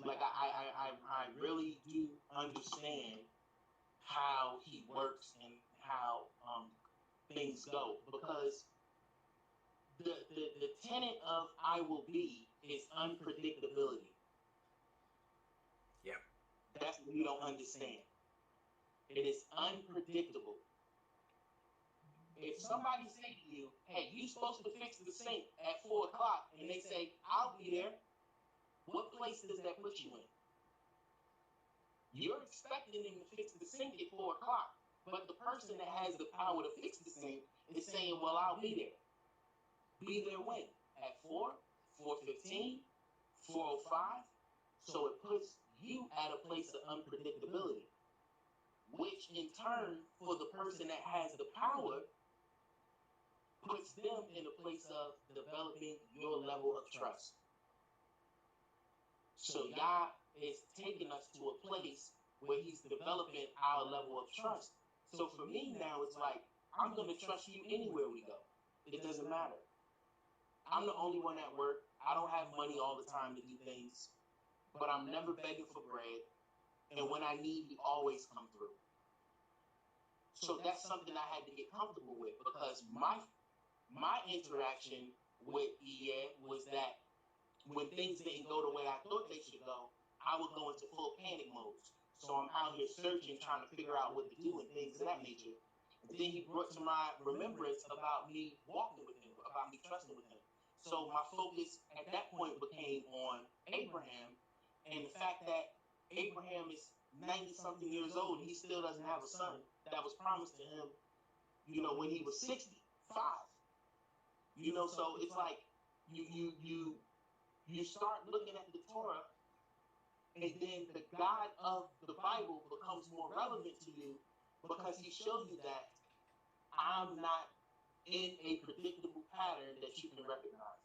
Like I really do understand how he works and how things go, because the tenet of I will be is unpredictability. Yeah. That's what you don't understand. It is unpredictable. If somebody say to you, hey, you're supposed to fix the sink at 4 o'clock, and they say, I'll be there, what place does that put you in? You're expecting them to fix the sink at 4 o'clock, but the person that has the power to fix the sink is saying, well, I'll be there. Be there when? At 4, 4:15, 4:05? So it puts you at a place of unpredictability, which in turn, for the person that has the power, puts them in a place of developing your level of trust. So Yah is taking us to a place where he's developing our level of trust. So for me now, it's like, I'm going to trust you anywhere we go. It doesn't matter. I'm the only one at work. I don't have money all the time to do things, but I'm never begging for bread. And when I need, you always come through. So that's something I had to get comfortable with, because my interaction with EA was that when things didn't go the way I thought they should go, I would go into full panic mode. So I'm out here searching, trying to figure out what to do and things of that nature. And then he brought to my remembrance about me walking with him, about me trusting with him. So my focus at that point became on Abraham and the fact that Abraham is 90-something years old and he still doesn't have a son that was promised to him, when he was 65. So it's like you start looking at the Torah, and then the God of the Bible becomes more relevant to you because he shows you that I'm not in a predictable pattern that you can recognize.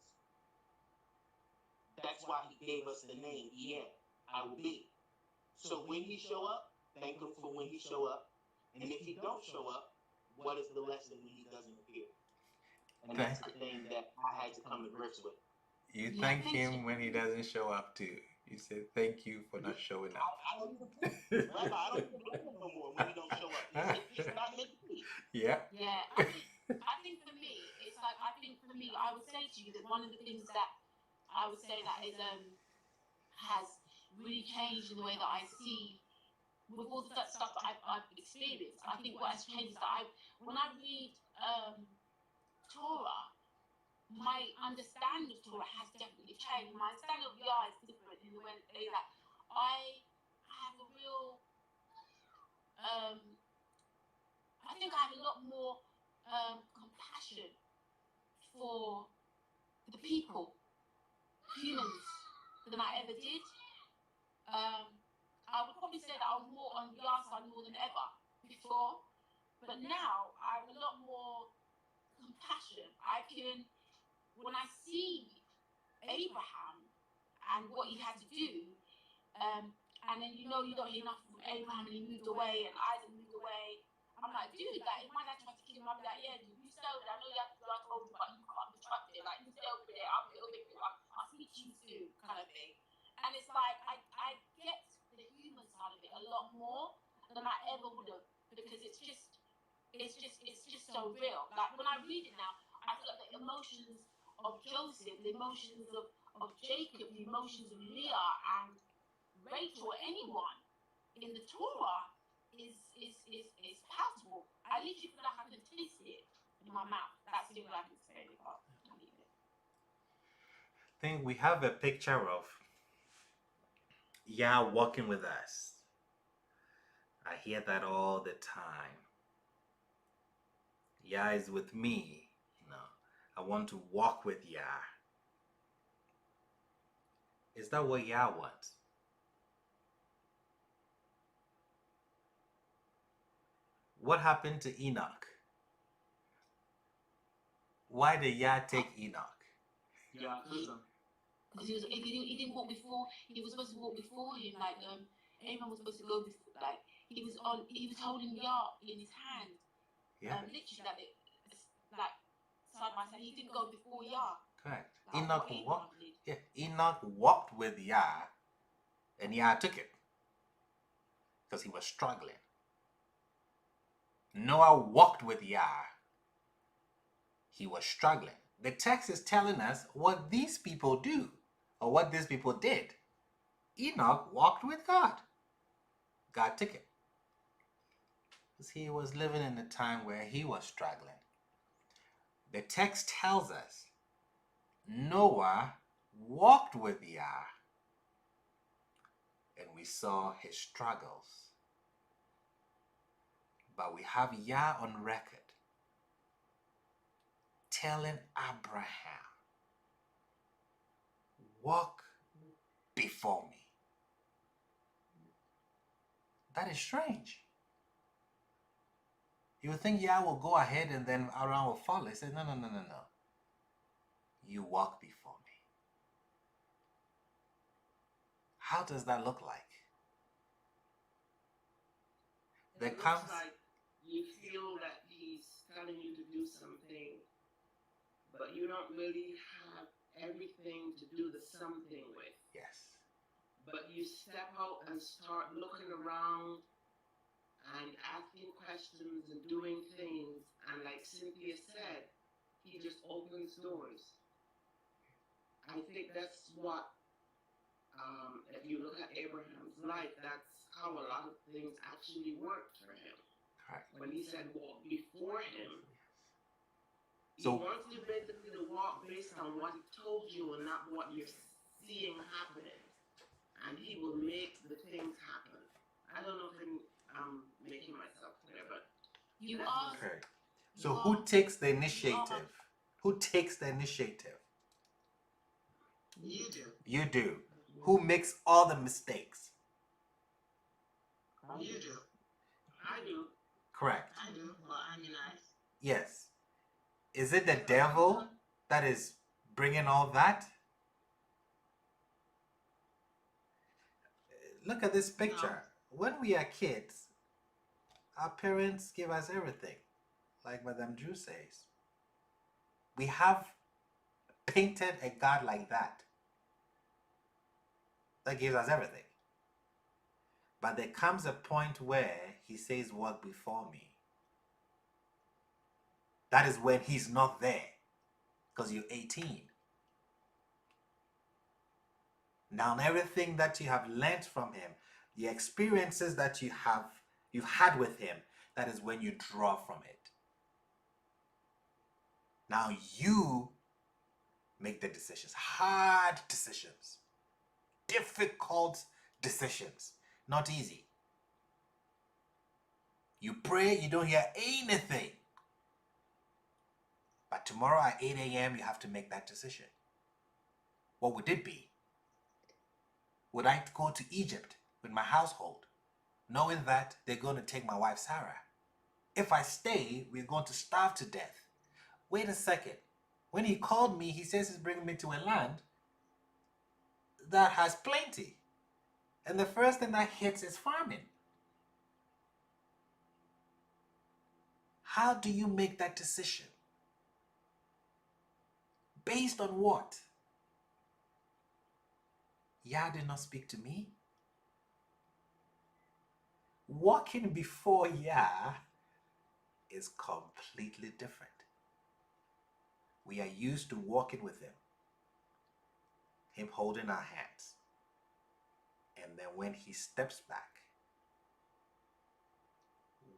That's why he gave us the name En, I will be. So when he show up, thank him for when he show up. And if he don't show up, what is the lesson when he doesn't appear? And that's the thing that I had to come to grips with. You thank him when he doesn't show up too. You say thank you for not showing up. I don't even blame him. Rabbi, I don't even blame him no more when he don't show up. It's not meant to be. Yeah. Yeah, I think for me, it's like, I would say to you that one of the things that I would say that is has really changed in the way that I see with all the stuff that I've experienced. I think what has changed is that when I read Torah, my understanding of Torah has definitely changed. My understanding of Yah is different in the way that I have a real, I think I have a lot more compassion for the people, humans, than I ever did. I would probably say that I was more on Yah's side more than ever before, but now I have a lot more compassion. When I see Abraham and what he had to do, and then you don't hear enough from Abraham and he moved away and Isaac moved away. I'm like, dude, if my dad tried to kill him, I'd be like, yeah, dude, you stay over there. I know you have to do what I told you, but you can't be trusted. Like, you stay over there, I'll be over there, I'll speak to you soon, kind of thing. And it's like, I get the human side of it a lot more than I ever would have, because it's just so real. Like, when I read it now, I feel like the emotions of Joseph, the emotions of Jacob, the emotions of Leah and Rachel, or anyone in the Torah is palatable. I literally feel like I can taste it in my mouth. That's the only way I can say it. I think we have a picture of Yah walking with us. I hear that all the time. Yah is with me. I want to walk with Yah. Is that what Yah wants? What happened to Enoch? Why did Yah take Enoch? Yeah, because he didn't walk before. He was supposed to walk before him. Like Abraham was supposed to go before. Like he was holding Yah in his hand. Yeah. Literally, like side by side. He didn't go before Yah. Correct. Like, Enoch walked with Yah, and Yah took it because he was struggling. Noah walked with Yah. He was struggling. The text is telling us what these people do, or what these people did. Enoch walked with God. God took it. Because he was living in a time where he was struggling. The text tells us Noah walked with Yah, and we saw his struggles. But we have Yah on record telling Abraham, walk before me. That is strange. You would think Yah will go ahead and then Abraham will follow. He said, no. You walk before me. How does that look like? It looks like you feel that he's telling you to do something, but you don't really have everything to do the something with. Yes. But you step out and start looking around and asking questions and doing things, and like Cynthia said, he just opens doors. I think that's what if you look at Abraham's life, that's how a lot of things actually worked for him. Correct. When he said walk before him, he So wants you basically to walk based on what he told you and not what you're seeing happening. And he will make the things happen. I don't know if I'm making myself clear, but You that's are. okay. So who takes the initiative? Who takes the initiative? You do. You do. Who makes all the mistakes? You do. I do. Correct. I do. Well, I mean, Yes. Is it the devil that is bringing all that? Look at this picture. When we are kids, our parents give us everything, like Madame Drew says. We have painted a God like that gives us everything. But there comes a point where he says, walk before me. That is when he's not there, because you're 18. Now everything that you have learned from him, the experiences that you've had with him, that is when you draw from it. Now you make the decisions, hard decisions, difficult decisions, not easy. You pray, you don't hear anything. But tomorrow at 8 a.m. you have to make that decision. What would it be? Would I go to Egypt with my household, knowing that they're going to take my wife Sarah? If I stay, we're going to starve to death. Wait a second. When he called me, he says he's bringing me to a land that has plenty. And the first thing that hits is farming. How do you make that decision? Based on what? Yah did not speak to me. Walking before Yah is completely different. We are used to walking with him holding our hands. And then when he steps back,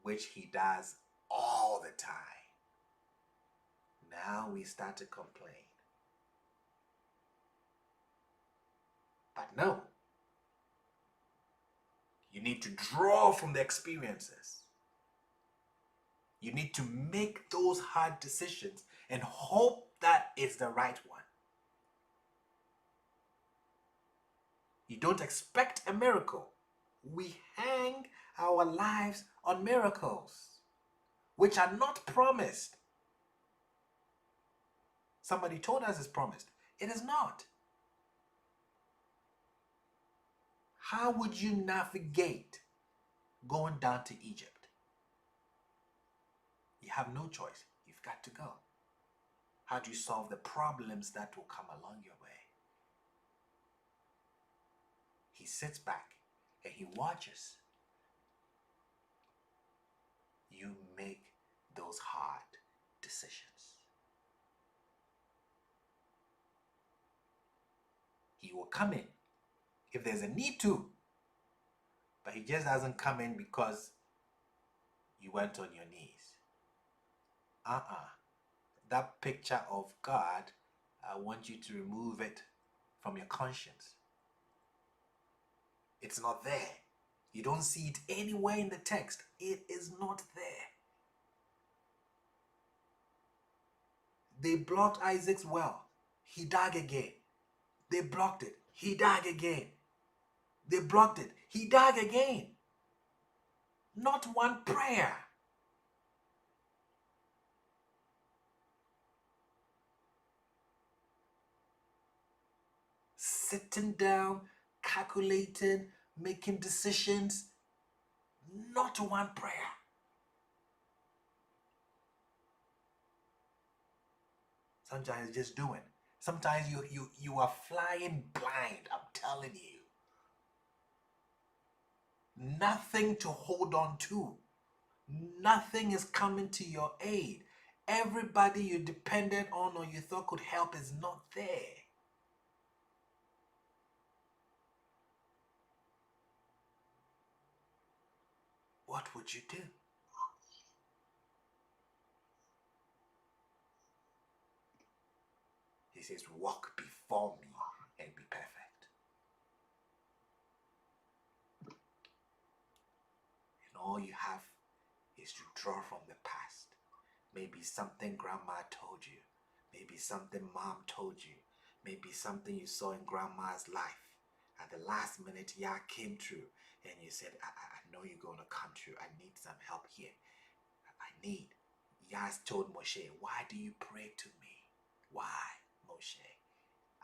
which he does all the time, now we start to complain. But no, you need to draw from the experiences. You need to make those hard decisions and hope that it's the right one. You don't expect a miracle. We hang our lives on miracles, which are not promised. Somebody told us it's promised. It is not. How would you navigate going down to Egypt? You have no choice. You've got to go. How do you solve the problems that will come along your way? He sits back and he watches. You make those hard decisions. He will come in if there's a need to, but he just doesn't come in because you went on your knees. That picture of God, I want you to remove it from your conscience. It's not there. You don't see it anywhere in the text. It is not there. They blocked Isaac's well. He dug again. They blocked it. He dug again. They blocked it. He dug again. Not one prayer. Sitting down, calculating, making decisions. Not one prayer. Sometimes just doing. Sometimes you are flying blind, I'm telling you. Nothing to hold on to. Nothing is coming to your aid. Everybody you depended on or you thought could help is not there. what would you do? He says, walk before me and be perfect. And all you have is to draw from the past. Maybe something grandma told you. Maybe something mom told you. Maybe something you saw in grandma's life. At the last minute, Yah came through and you said, I know you're going to come through. I need some help here. Yah told Moshe, why do you pray to me? Why, Moshe?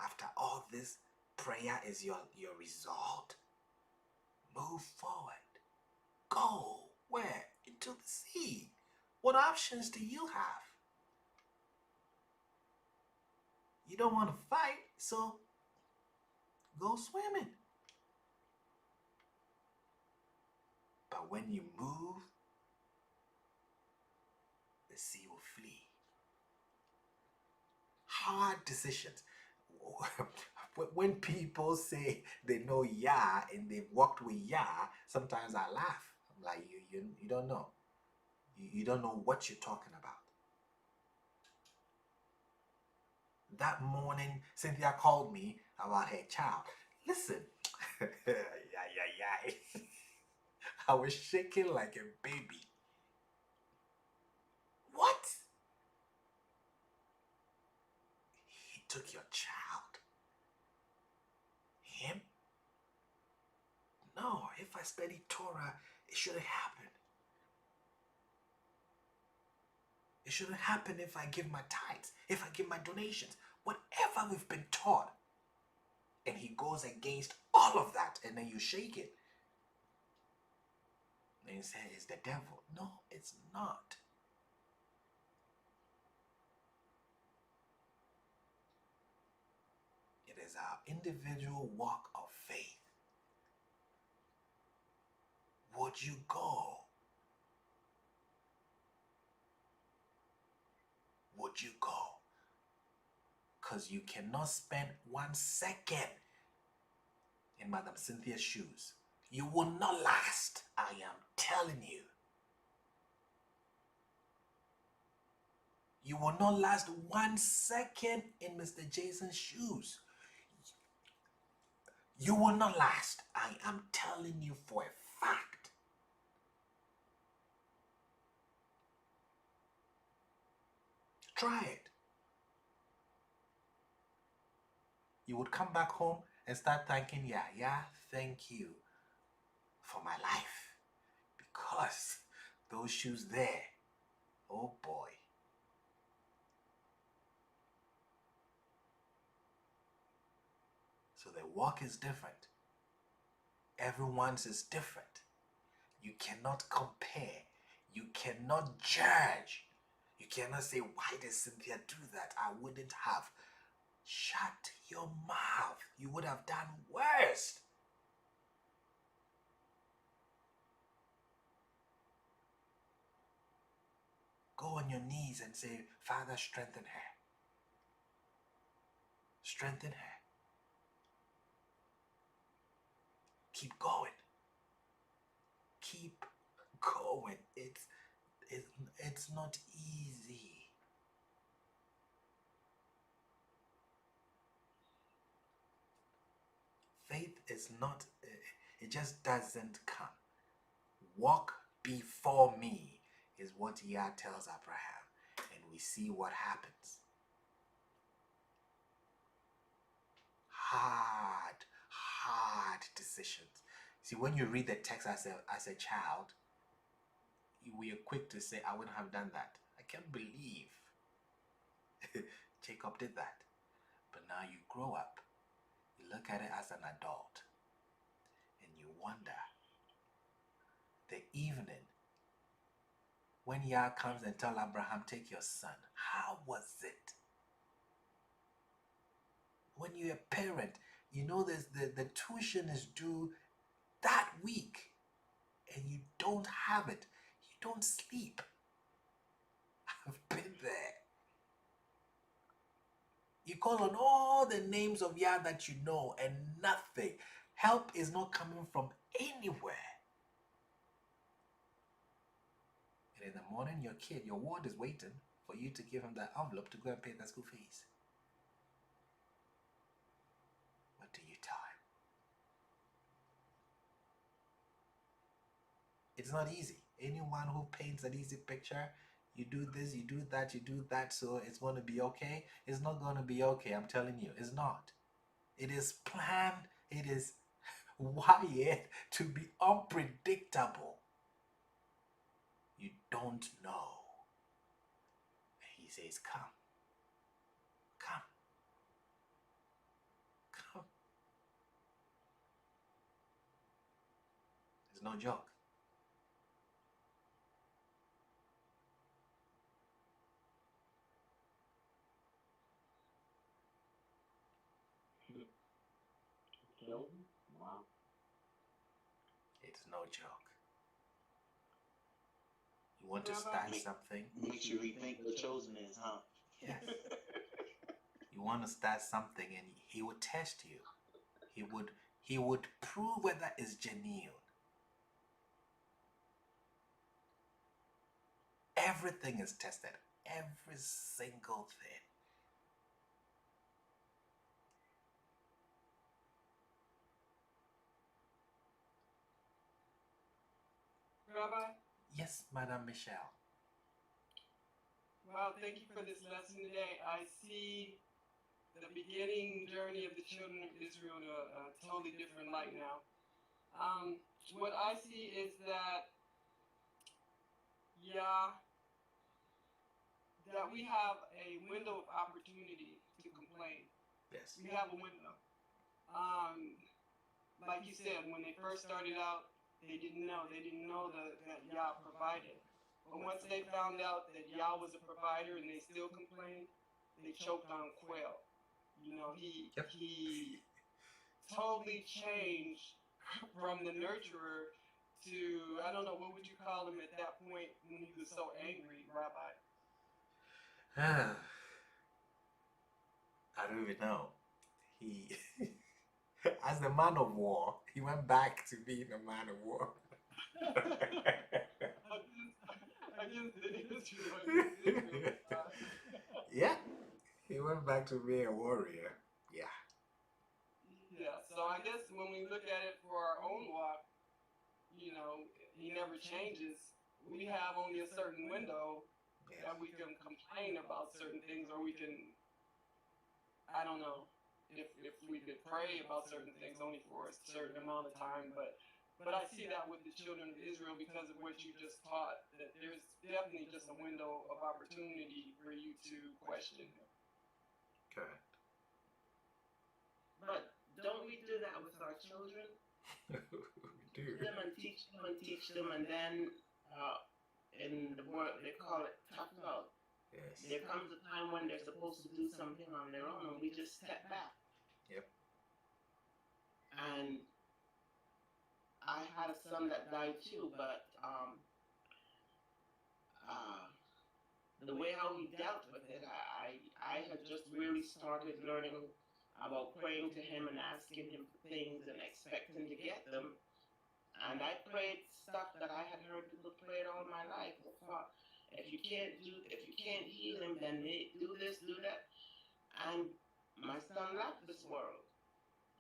After all this, prayer is your result. Move forward. Go. Where? Into the sea. What options do you have? You don't want to fight, so go swimming. But when you move, the sea will flee. Hard decisions. When people say they know Yah and they've walked with Yah, sometimes I laugh. I'm like, you don't know. You don't know what you're talking about. That morning, Cynthia called me about her child. Listen, yeah. I was shaking like a baby. What? He took your child? Him? No, if I studied Torah, it shouldn't happen. It shouldn't happen if I give my tithes, if I give my donations, whatever we've been taught. And he goes against all of that, and then you shake it. And you say, it's the devil. No, it's not. It is our individual walk of faith. Would you go? Would you go? Because you cannot spend 1 second in Madam Cynthia's shoes. You will not last. I am telling you. You will not last 1 second in Mr. Jason's shoes. You will not last. I am telling you for a fact. Try it. You would come back home and start thanking Yah, thank you for my life. Because those shoes there, oh boy. So the walk is different. Everyone's is different. You cannot compare. You cannot judge. You cannot say, why did Cynthia do that? I wouldn't have. Shut your mouth. You would have done worse. Go on your knees and say, Father, strengthen her. Strengthen her. Keep going. Keep going. It's not easy. Faith is not, it just doesn't come. Walk before me is what Yah tells Abraham. And we see what happens. Hard decisions. See, when you read the text as a child, we are quick to say, I wouldn't have done that. I can't believe Jacob did that. But now you grow up, you look at it as an adult, and you wonder, the evening, when Yah comes and tells Abraham, take your son, how was it? When you're a parent, you know the tuition is due that week, and you don't have it. You don't sleep. I've been there. You call on all the names of Yah that you know, and nothing. Help is not coming from anywhere. And in the morning, your ward is waiting for you to give him that envelope to go and pay the school fees. What do you tell him? It's not easy. Anyone who paints an easy picture, you do this, you do that, so it's going to be okay. It's not going to be okay, I'm telling you. It's not. It is planned. It is wired to be unpredictable. You don't know. And he says, come. Come. Come. It's no joke. Wow. It's no joke. You want to start something? Makes you rethink what chosen is, huh? Yes. You want to start something and he would test you. He would prove whether it's genuine. Everything is tested. Every single thing. Rabbi? Yes, Madam Michelle. Wow, thank you for this lesson today. I see the beginning journey of the children of Israel in a totally different light now. What I see is that, that we have a window of opportunity to complain. Yes. We have a window. Like you said, when they first started out, they didn't know that Yah provided. But once they found out that Yah was a provider and they still complained, they choked on quail. You know, he totally changed from the nurturer to, I don't know, what would you call him at that point when he was so angry, Rabbi? I don't even know. He, as the man of war, he went back to being a man of war. Against Israel. Yeah, he went back to being a warrior. Yeah. Yeah, so I guess when we look at it for our own walk, you know, he never changes. We have only a certain window that we can complain about certain things, or we can, I don't know, if we could pray about certain things only for a certain amount of time, but I see that with the children of Israel because of what you just taught, that there's definitely just a window of opportunity for you to question him. Correct. But don't we do that with our children? We do. Teach them, and then in the word they call it tough love. Yes. There comes a time when they're supposed to do something on their own, and we just step back. Yep. And I had a son that died too, but the way how he dealt with it, I had just really started learning about praying to him and asking him for things and expecting to get them. And I prayed stuff that I had heard people pray it all my life. I thought, if you can't heal him, then do this, do that. And my son left this world.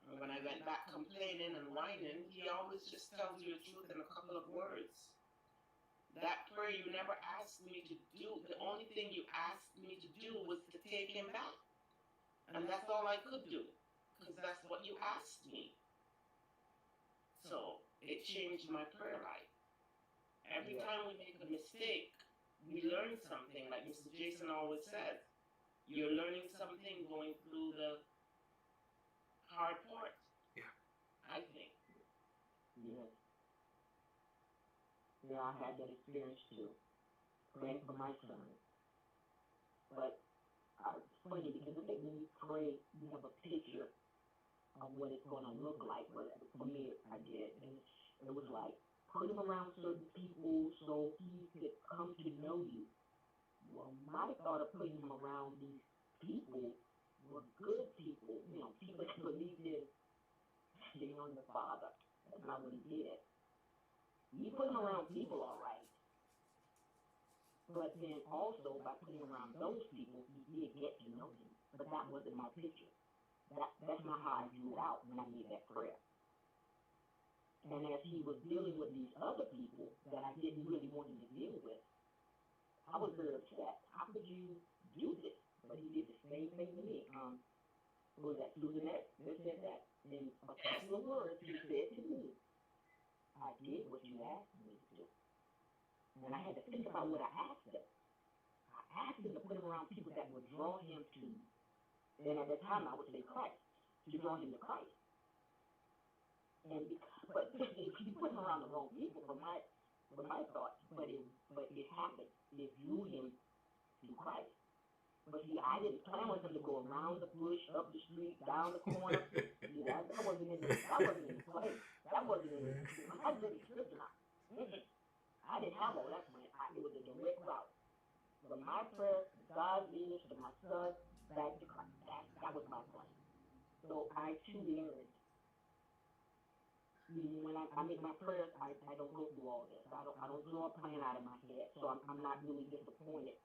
And when I went back complaining and whining, he always just tells you the truth in a couple of words. That prayer you never asked me to do, the only thing you asked me to do was to take him back. And that's all I could do, because that's what you asked me. So it changed my prayer life. Every time we make a mistake, we learn something. Like Mr. Jason always says, you're learning something going through the hard part. Yeah. I think. Yeah. Yeah, I had that experience too. Praying for my son. But it's funny because I think when you pray, you have a picture of what it's going to look like. But for me, I did. And it was like, put him around certain people so he could come to know you. Well, my thought of putting him around these people were good people, you know, people that believed in the Father. That's not what he did. You put him around people, all right. But then also by putting around those people, he did get to know him. But that wasn't my picture. That's not how I drew it out when I made that prayer. And as he was dealing with these other people that I didn't really want him to deal with, I was very upset. How could you do this? But he did the same thing to me. Was that Susan that said that? In a couple of words, he said to me, I did what you asked me to do. And I had to think about what I asked him. I asked him to put him around people that would draw him to, and at that time I would say Christ, to draw him to Christ. And but if you put him around the wrong people, from my thoughts, but it happened. It drew him to Christ. But see, I didn't plan with him to go around the bush, up the street, down the corner. That wasn't in the play. That wasn't in I didn't scripture. I didn't have all that plan. It was a direct route from my prayer to God's leaders to my son back to Christ. That was my plan. So I too learned. When I make my prayers, I don't go through all this. I don't draw a plan out of my head, so I'm not really disappointed.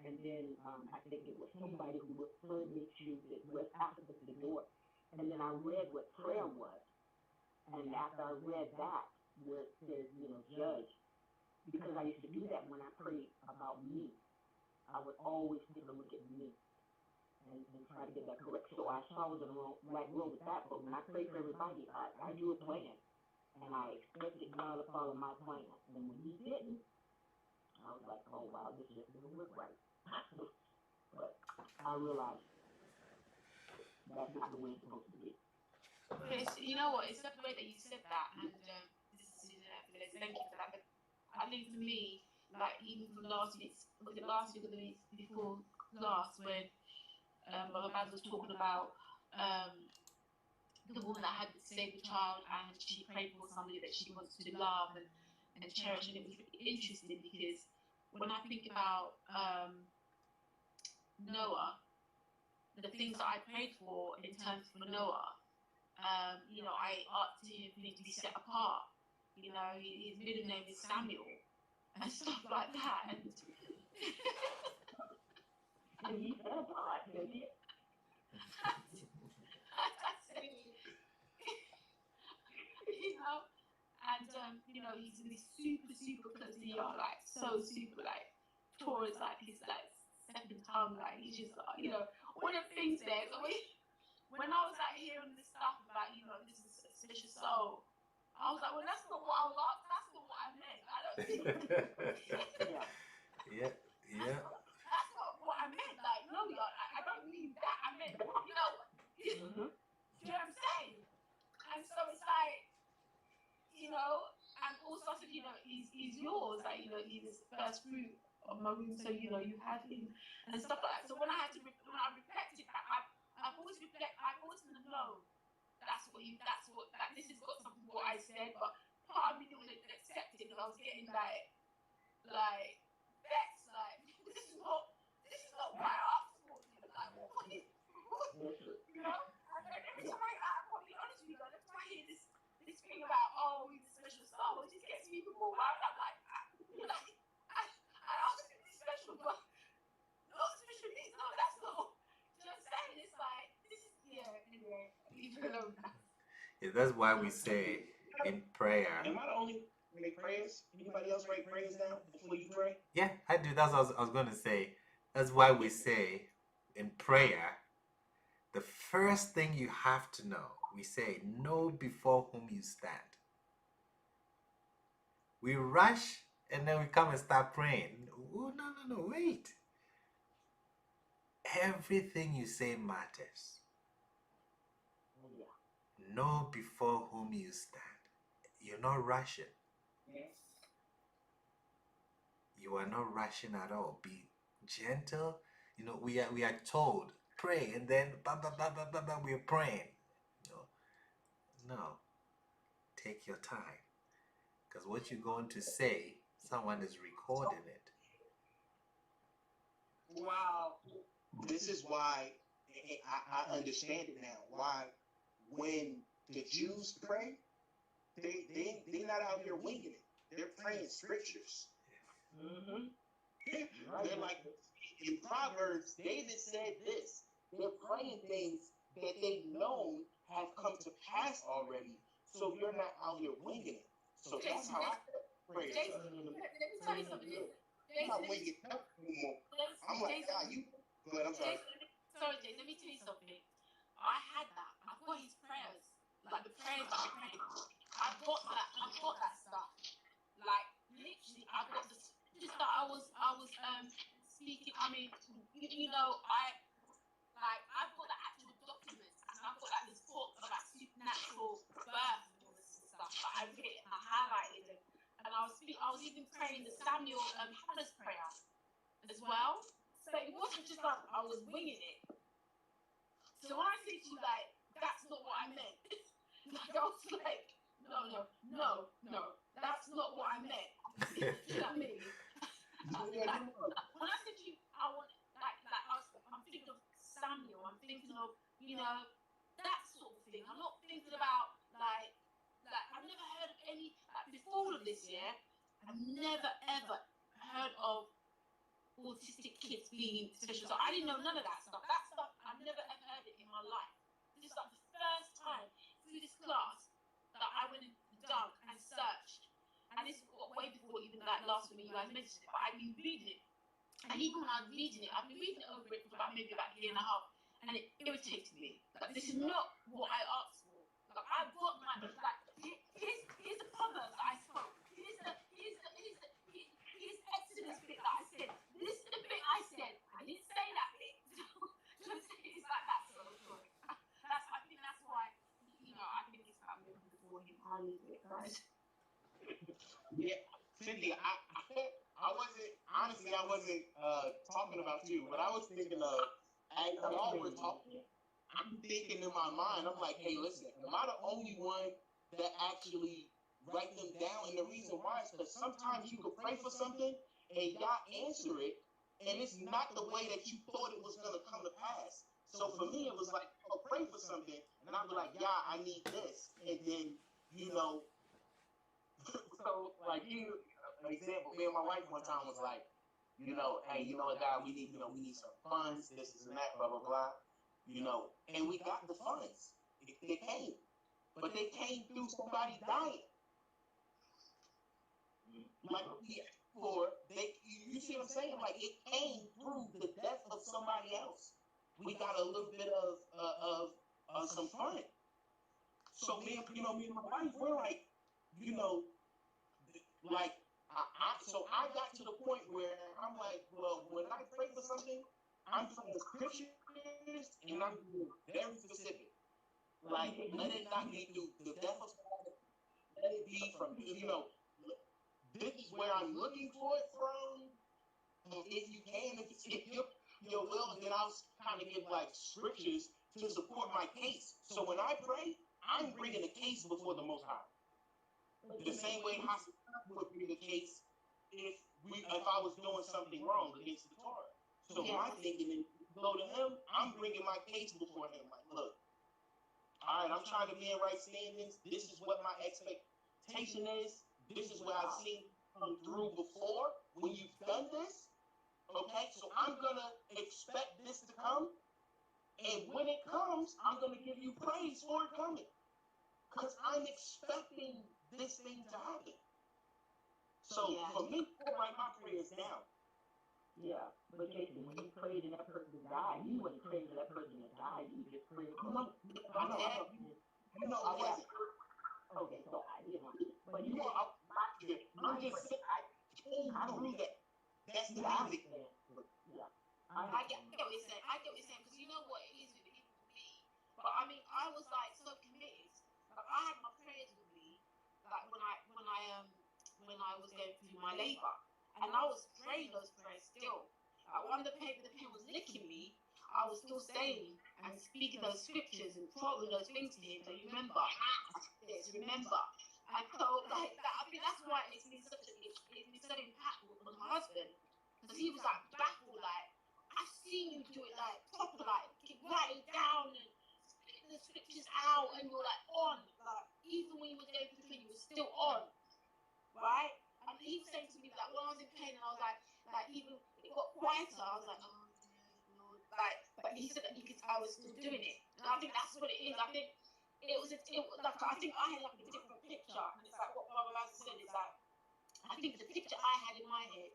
And then I think it was somebody who referred me to the Africa to the door. And then I read what prayer was. And after I read that, where it says, judge, because I used to do that when I prayed about me. I would always take a look at me and try to get that correct. So I saw I was in the right road with that, but when I pray for everybody, I do a plan. And I expected God to follow my plan. And when he didn't, I was like, oh, wow, this just didn't look right. But I realized that's not the way it's supposed to be. You know what? It's the way that you said that, and this is Susan F. Thank you for that. But I think for me, like even from last week or the week before last, when Brother Baz was talking about the woman that had saved the child and she prayed for somebody that she wants to love and cherish, and it was really interesting because when I think about Noah, the things that I prayed for in terms for Noah, I asked him for him to be set apart. His middle name is Samuel and stuff like that. And he's set apart, baby. He's super, super close to you, like so super, like Torah is like his like second tongue, like he's just all the things there. So when I was like hearing this stuff about this is a special soul, I was like, well, that's not what I want. That's not what I meant. I don't think. Yeah. That's not what I meant. Like, no, I don't mean that. I meant, do you know what I'm saying? And so it's like, and also, he's yours. Like, he's the first fruit of my room. So, you have him and stuff like that. So when I reflected back, I've always kind of known that this has got something to what I said, but part of me didn't accept it because I was getting like vexed, like this is not what I asked for. Like what is And every time I'll be honest with you, every time I hear this thing about he's a special soul, it just gets me even more worried. I'm like, I asked him to be special, but no special needs. No, that's not. Do you know what I'm saying? It's like this is anyway, leave it alone now. Yeah, that's why we say in prayer. Am I the only make prayers? Anybody else write prayers down before you pray? Yeah, I do. That's what I was going to say. That's why we say in prayer, the first thing you have to know, we say, know before whom you stand. We rush and then we come and start praying. Oh, no, wait. Everything you say matters. Know before whom you stand. You're not rushing. Yes. You are not rushing at all. Be gentle. We are told, pray, and then we're praying. No. Take your time. Because what you're going to say, someone is recording it. Wow. This is why I understand it now. Why when the Jews pray, they're not out here winging it. They're praying scriptures. They're like, in Proverbs, David said this. They're praying things that they've known have come to pass already. So you're not out here winging it. So that's how I pray. Jason, let me tell you something. I'm not winging nothing anymore. I'm like, God, you. But I'm sorry. Sorry, Jason, let me tell you something. I had that. I've got his prayers. Like the prayers that I prayed. I've got that stuff. Like literally, I've got this. Just that I was speaking. I mean, you know, I've got the actual documents, and I've got like this book of like supernatural birth and all this stuff that I read and I highlighted it. And I was even praying the Samuel Hannah's prayer as well. So it wasn't just like I was winging it. So when I say to you like that's not what I meant, like I was like, no, that's not what I meant. Do you know what I mean? When I said to you, I want I'm thinking of Samuel. I'm thinking of that sort of thing. I'm not thinking about like I've never heard of any before all of this. Yeah, I've never ever heard of autistic kids being special. So I didn't know none of that stuff. That stuff I've never ever heard it in my life. This is like the first time through this class that I went and dug and searched. And this is way before even like last week you guys mentioned it, but I've been reading it. And even when I was reading it, I've been reading it over it for maybe about a year and a half, and it irritates me. Like this is not what I asked for. Like I've got my here's the proverbs that I spoke. Here's Exodus bit that I said. This is the bit I said. I didn't say that bit. Just it's like that. So sorry. I think that's why I think it's about moving before him. I'll leave it, guys. Yeah, Cynthia, I wasn't talking about you, but I was thinking of, as y'all were talking, I'm thinking in my mind, I'm like, hey, listen, am I the only one that actually write them down? And the reason why is because sometimes you could pray for something and God answer it, and it's not the way that you thought it was going to come to pass. So for me, it was like, I'll pray for something, and I'll be like, yeah, I need this. And then, so like an example, me and my wife one time was like, hey, God, we need some funds, this and that, blah, blah, blah, and we got the funds. They came, but they came through somebody dying. Like you see what I'm saying? Like it came through the death of somebody else. We got a little bit of some fun. So me and my wife, we're like, so I got to the point where I'm like, well, when I pray for something, I'm praying scriptures and I'm being very specific. Like, let it not be through the death of somebody. Let it be from, this is where I'm looking for it from. If you can, if your will, and then I'll kind of give like scriptures to support my case. So when I pray, I'm bringing a case before the Most High. The same way Hassan would bring a case if I was doing something wrong against the Torah. So my thinking is, go to him, I'm bringing my case before him. Like, look, all right, I'm trying to be in right standings. This is what my expectation is. This is what I've seen come through before when you've done this. Okay, so I'm going to expect this to come. And when it comes, I'm going to give you praise for it coming. Because I'm expecting this thing to happen. So for me, I write my prayers down. Yeah, but Jason, when you prayed and that person died, you wouldn't pray for that person to die. You just prayed for them. I know, I wasn't. Okay, so I didn't. But I'm just saying, I came through that. That's the music. Yeah. I get what you're saying. Because you know what it is with me. But I mean, I was like so committed. Like I had my prayers with me, like when I was going through my labor, and I was praying those prayers still. Like when the pen was licking me, I was still saying and speaking those scriptures and quoting those things to him. So remember, remember. And so like that, I think that's why it's been so impactful on my husband, because he was like baffled, like I've seen you do it like proper, like write it down and spit the scriptures out, and you're like on, like even when you was going through pain, you were still on, right? And he was saying to me like when I was in pain, and I was like like even it got quieter. I was like, oh dear Lord, like, but he said that I was still doing it, and I think that's what it is. I think I think I had like a different picture, and it's like what Brother Razzie said. It's like I think the picture I had in my head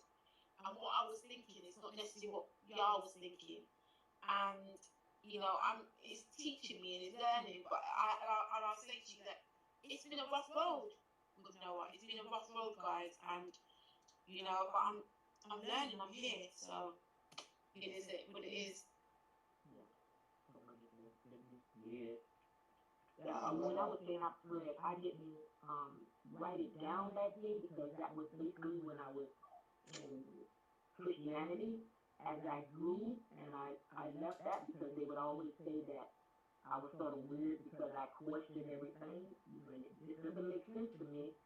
and what I was thinking is not necessarily what Yah was thinking, and it's teaching me and it's learning. But I'll say to you that it's been a rough road with Noah. It's been a rough road, guys, and but I'm learning. I'm here, so it is what it is. Yeah. When I was saying I read, I didn't write it down back then because that was basically when I was in Christianity. As I grew, and I left that because they would always say that I was sort of weird because I questioned everything. This doesn't make sense to me,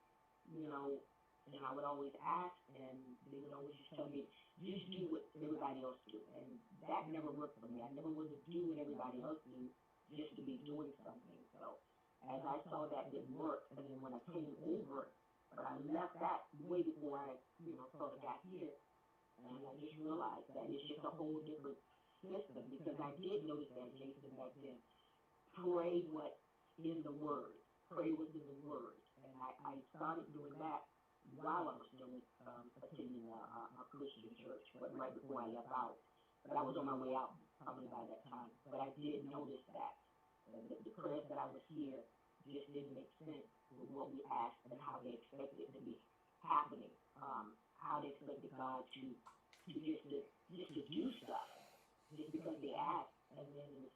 and I would always ask, and they would always just tell me, just do what everybody else do. And that never worked for me. I never wanted to do what everybody else do just to be doing something. So as I saw that didn't work, and then when I came over, but I left that way before I, sort of got here, and I just realized that it's just a whole different system because I did notice that Jason back then. Pray what in the Word. Pray what's in the Word. And I started doing that while I was still attending a Christian church, but right before I left out. But I was on my way out probably by that time. But I did notice that the prayers that I was here just didn't make sense with what we asked and how they expected it to be happening. How they expected God to do stuff just because they asked, and then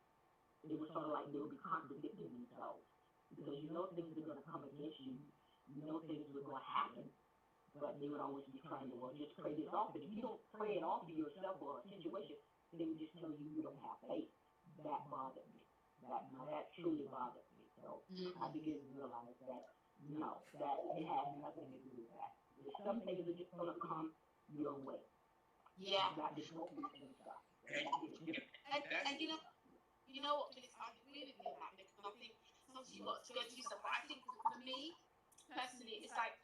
it was sort of like they would be contradicting themselves because things are going to come against you, things were going to happen, but they would always be trying to just pray this off. But if you don't pray it off to yourself or a situation, they would just tell you you don't have faith. That bothered me. That truly bothered me. So I began to realize that that it has nothing to do with that. Some things are just going to come your way. Yeah. Not just go through some stuff. And what, Phyllis, I agree with you on that because I think sometimes you've got to go through stuff. But I think for me, personally, it's like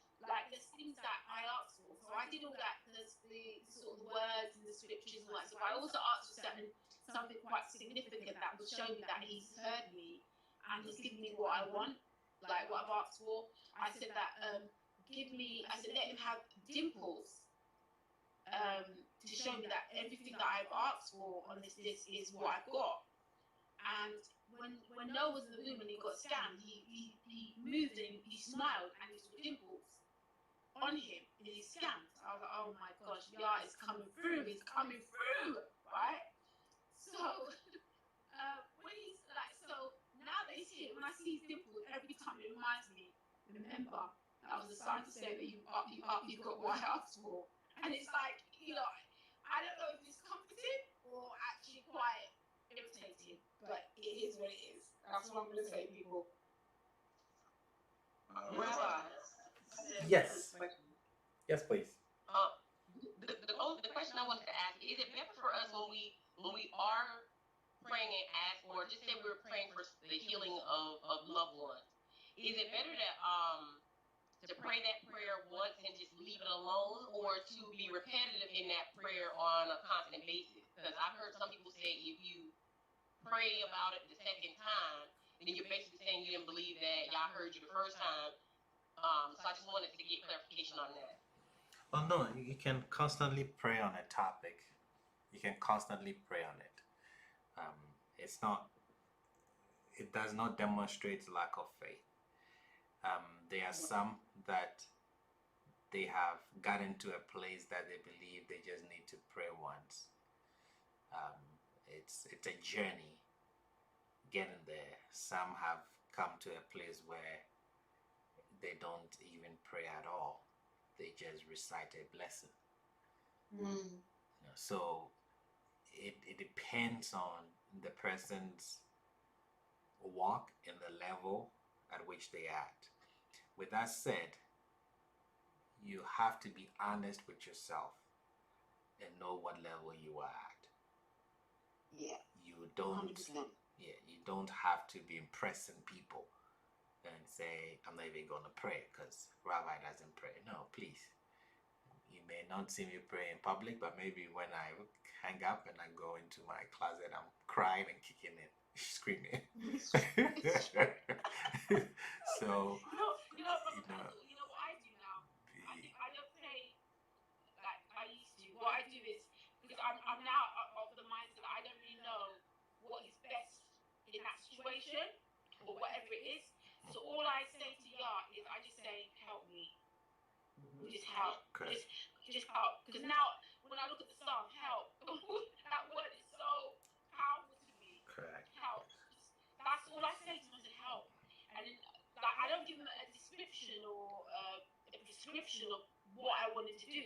there's things that I asked for. So I did all that, the sort of the words and the scriptures and all that stuff. I also asked for something quite significant that would show me that he's heard me and he's given me what I want, like what I've asked for. I said that let him have dimples. To show me that everything that I've asked for on this disc is what I've got. And when Noah was in the womb and he got scanned, he moved and he smiled and he saw dimples on him in his scans. I was like, oh my gosh, Yah is coming through. He's coming through, right? So when he's like, so now that he's here, when I see his dimples, every time it reminds me, remember, that was a sign to say that you've got what I asked for. And it's like, I don't know if it's comforting or actually quite irritating, but it is what it is. That's what I'm going to say, people. Yes. Yes, please. The question I wanted to ask is it better for us when we are praying and ask, or just say we're praying for the healing of loved ones? Is it better to pray that prayer once and just leave it alone, or to be repetitive in that prayer on a constant basis? Because I've heard some people say if you pray about it the second time, then you're basically saying you didn't believe that y'all heard you the first time. So I just wanted to get clarification on that. Oh no, you can constantly pray on a topic. You can constantly pray on it. It does not demonstrate lack of faith. There are some that they have gotten to a place that they believe they just need to pray once. It's a journey getting there. Some have come to a place where they don't even pray at all. They just recite a blessing. So it depends on the person's walk and the level at which they are at. With that said, you have to be honest with yourself and know what level you are at. Yeah. You don't 100%. You don't have to be impressing people and say, I'm not even going to pray because Rabbi doesn't pray. No, please. You may not see me pray in public, but maybe when I hang up and I go into my closet, I'm crying and kicking it, screaming. So, You know, Brother you know, Pastor, you know what I do now? the, I don't pray like I used to. What I do is, because I'm now of the mindset that I don't really know what is best in that situation or whatever it is. So all I say to Yah is I just say, help me. Just help. correct. Just help. Because now when I look at the song, help, that word is so powerful to me. Correct. Help. That's all I say to him. I said help. And then, like, I don't give him a description or a prescription of what I wanted to do.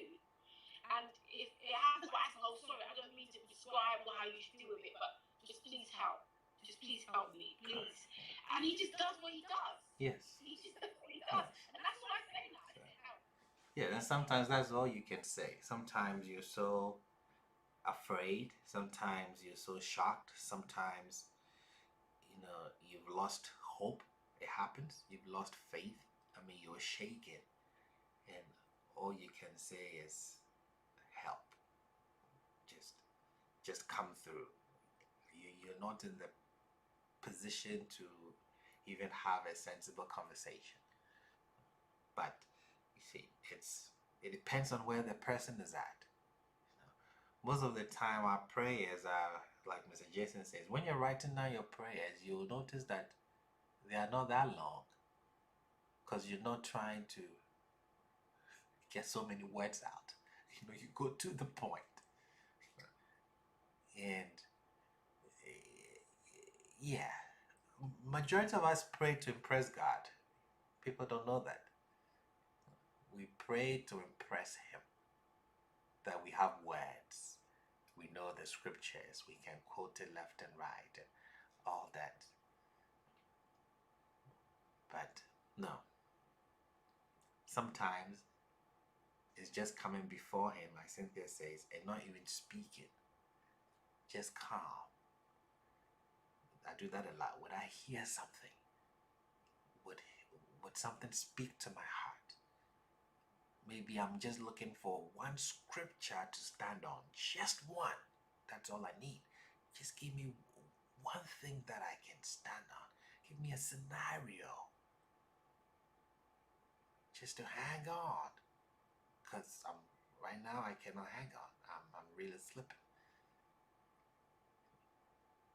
And if it happens by accident, oh sorry, I don't mean to prescribe how you should deal with it, but just please help. Just please help me, please. And he just does what he does. Yes. He just does what he does. And that's all I say now. I say help. Yeah, and sometimes that's all you can say. Sometimes you're so afraid. Sometimes you're so shocked. Sometimes, you've lost hope. It happens. You've lost faith. I mean, you're shaken. And all you can say is help. Just come through. You're not in the position to even have a sensible conversation. But you see, it depends on where the person is at. Most of the time, our prayers are like Mr. Jason says. When you're writing down your prayers, you'll notice that they are not that long, because you're not trying to get so many words out. You go to the point. And yeah, majority of us pray to impress God. People don't know that. We pray to impress Him. That we have words. We know the scriptures. We can quote it left and right and all that. But no. Sometimes it's just coming before Him, like Cynthia says, and not even speaking. Just calm. I do that a lot. Would I hear something? Would something speak to my heart? Maybe I'm just looking for one scripture to stand on. Just one. That's all I need. Just give me one thing that I can stand on. Give me a scenario. Just to hang on. Because right now I cannot hang on. I'm really slipping.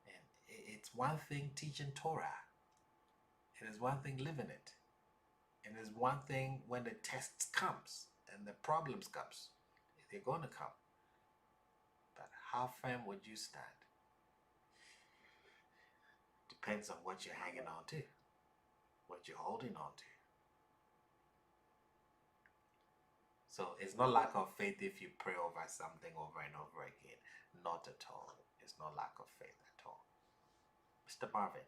And it's one thing teaching Torah. It is one thing living it. And it's one thing when the tests comes and the problems comes. They're going to come. But how firm would you stand? Depends on what you're hanging on to. What you're holding on to. So it's not lack of faith if you pray over something over and over again. Not at all. It's not lack of faith at all. Mr. Marvin.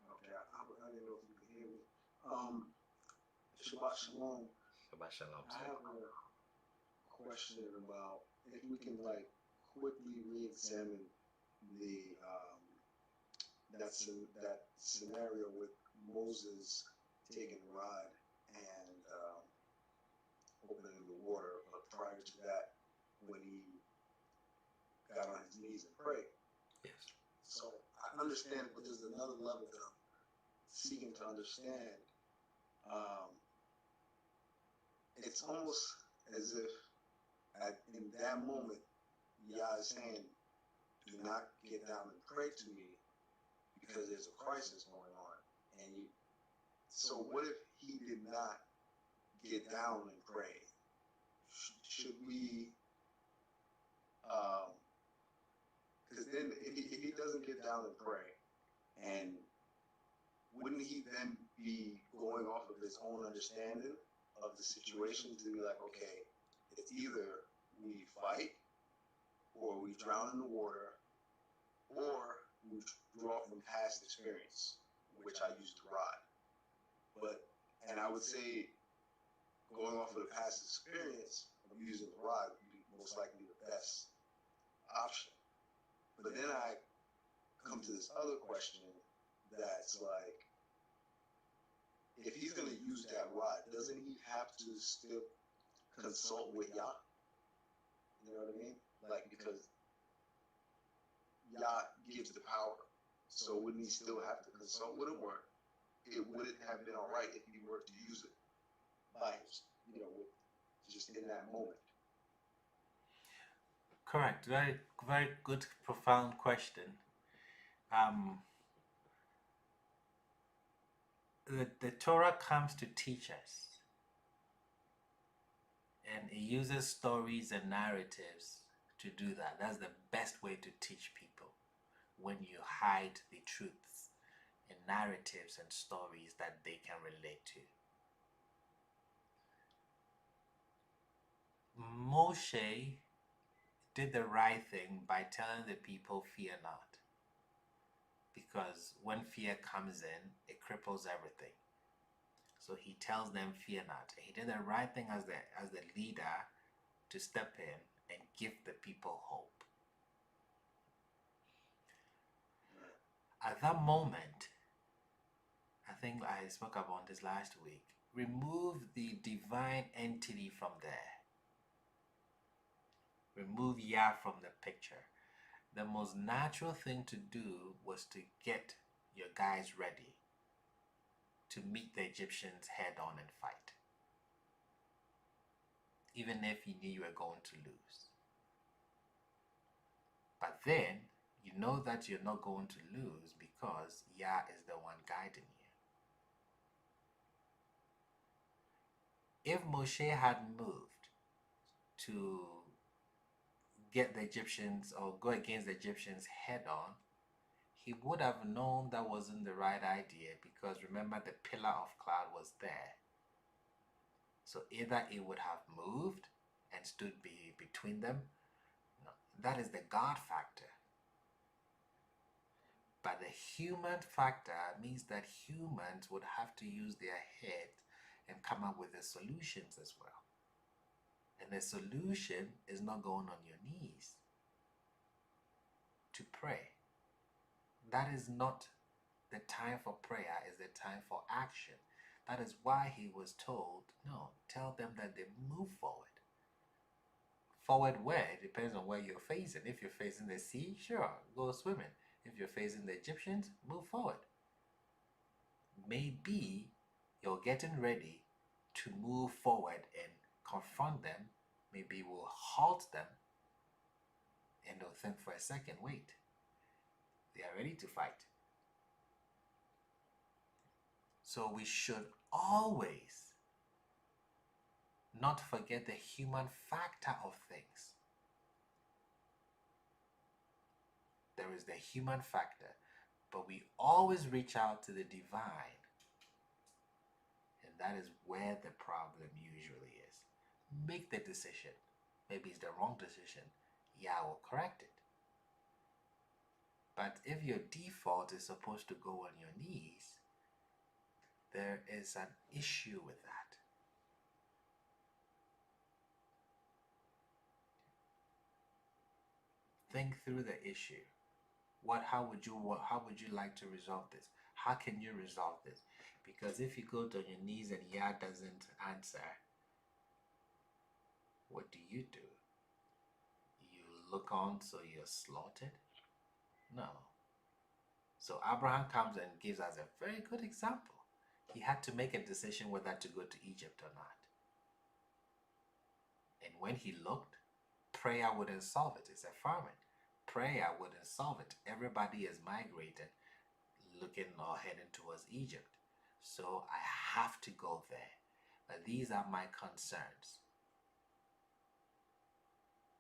Okay, I didn't know if you could hear me. Shabbat Shalom. Shabbat Shalom. I have a question about if we can quickly re-examine that scenario with Moses taking the rod and opening the water, but prior to that, when he got on his knees and prayed. Yes. So I understand, but there's another level that I'm seeking to understand. It's almost as if in that moment, Yah is saying, do not get down and pray to me because there's a crisis going on. So what if he did not get down and pray? Should we, because then if he doesn't get down and pray, and wouldn't he then be going off of his own understanding of the situation to be like, okay, it's either we fight or we drown in the water or we draw from past experience, which I used the rod. And I would say going off of the past experience of using the rod would be most likely the best option. But then I come to this other question that's like, if he's going to use that rod, doesn't he have to still consult with Yah? You know what I mean? Like, because Yah gives the power. So wouldn't he still have to consult with him, or it wouldn't have been all right if he were to use it by, with just in that moment? Correct. Very, very good, profound question. The Torah comes to teach us, and it uses stories and narratives to do that. That's the best way to teach people, when you hide the truths in narratives and stories that they can relate to. Moshe did the right thing by telling the people, fear not. Because when fear comes in, it cripples everything. So he tells them, fear not. He did the right thing as the leader to step in and give the people hope. At that moment, I think I spoke about this last week, remove the divine entity from there. Remove Yah from the picture. The most natural thing to do was to get your guys ready to meet the Egyptians head on and fight, even if you knew you were going to lose. But then you know that you're not going to lose because Yah is the one guiding you. If Moshe had moved to get the Egyptians or go against the Egyptians head on, he would have known that wasn't the right idea, because remember, the pillar of cloud was there. So either it would have moved and stood between them. No, that is the God factor. But the human factor means that humans would have to use their head and come up with the solutions as well. And the solution is not going on your knees to pray. That is not the time for prayer, is the time for action. That is why he was told, no, tell them that they move forward. Forward where? It depends on where you're facing. If you're facing the sea, sure, go swimming. If you're facing the Egyptians, move forward. Maybe you're getting ready to move forward and confront them. Maybe we'll halt them, and they'll think for a second, wait, they are ready to fight. So we should always not forget the human factor of things. There is the human factor, but we always reach out to the divine. And that is where the problem usually is. Make the decision. Maybe it's the wrong decision. Yah will correct it. But if your default is supposed to go on your knees, there is an issue with that. Think through the issue. How would you like to resolve this? How can you resolve this? Because if you go to your knees and Yah doesn't answer, what do? You look on so you're slaughtered? No. So Abraham comes and gives us a very good example. He had to make a decision whether to go to Egypt or not. And when he looked, prayer wouldn't solve it. It's a famine. Prayer wouldn't solve it. Everybody is migrating, looking or heading towards Egypt. So I have to go there. But these are my concerns.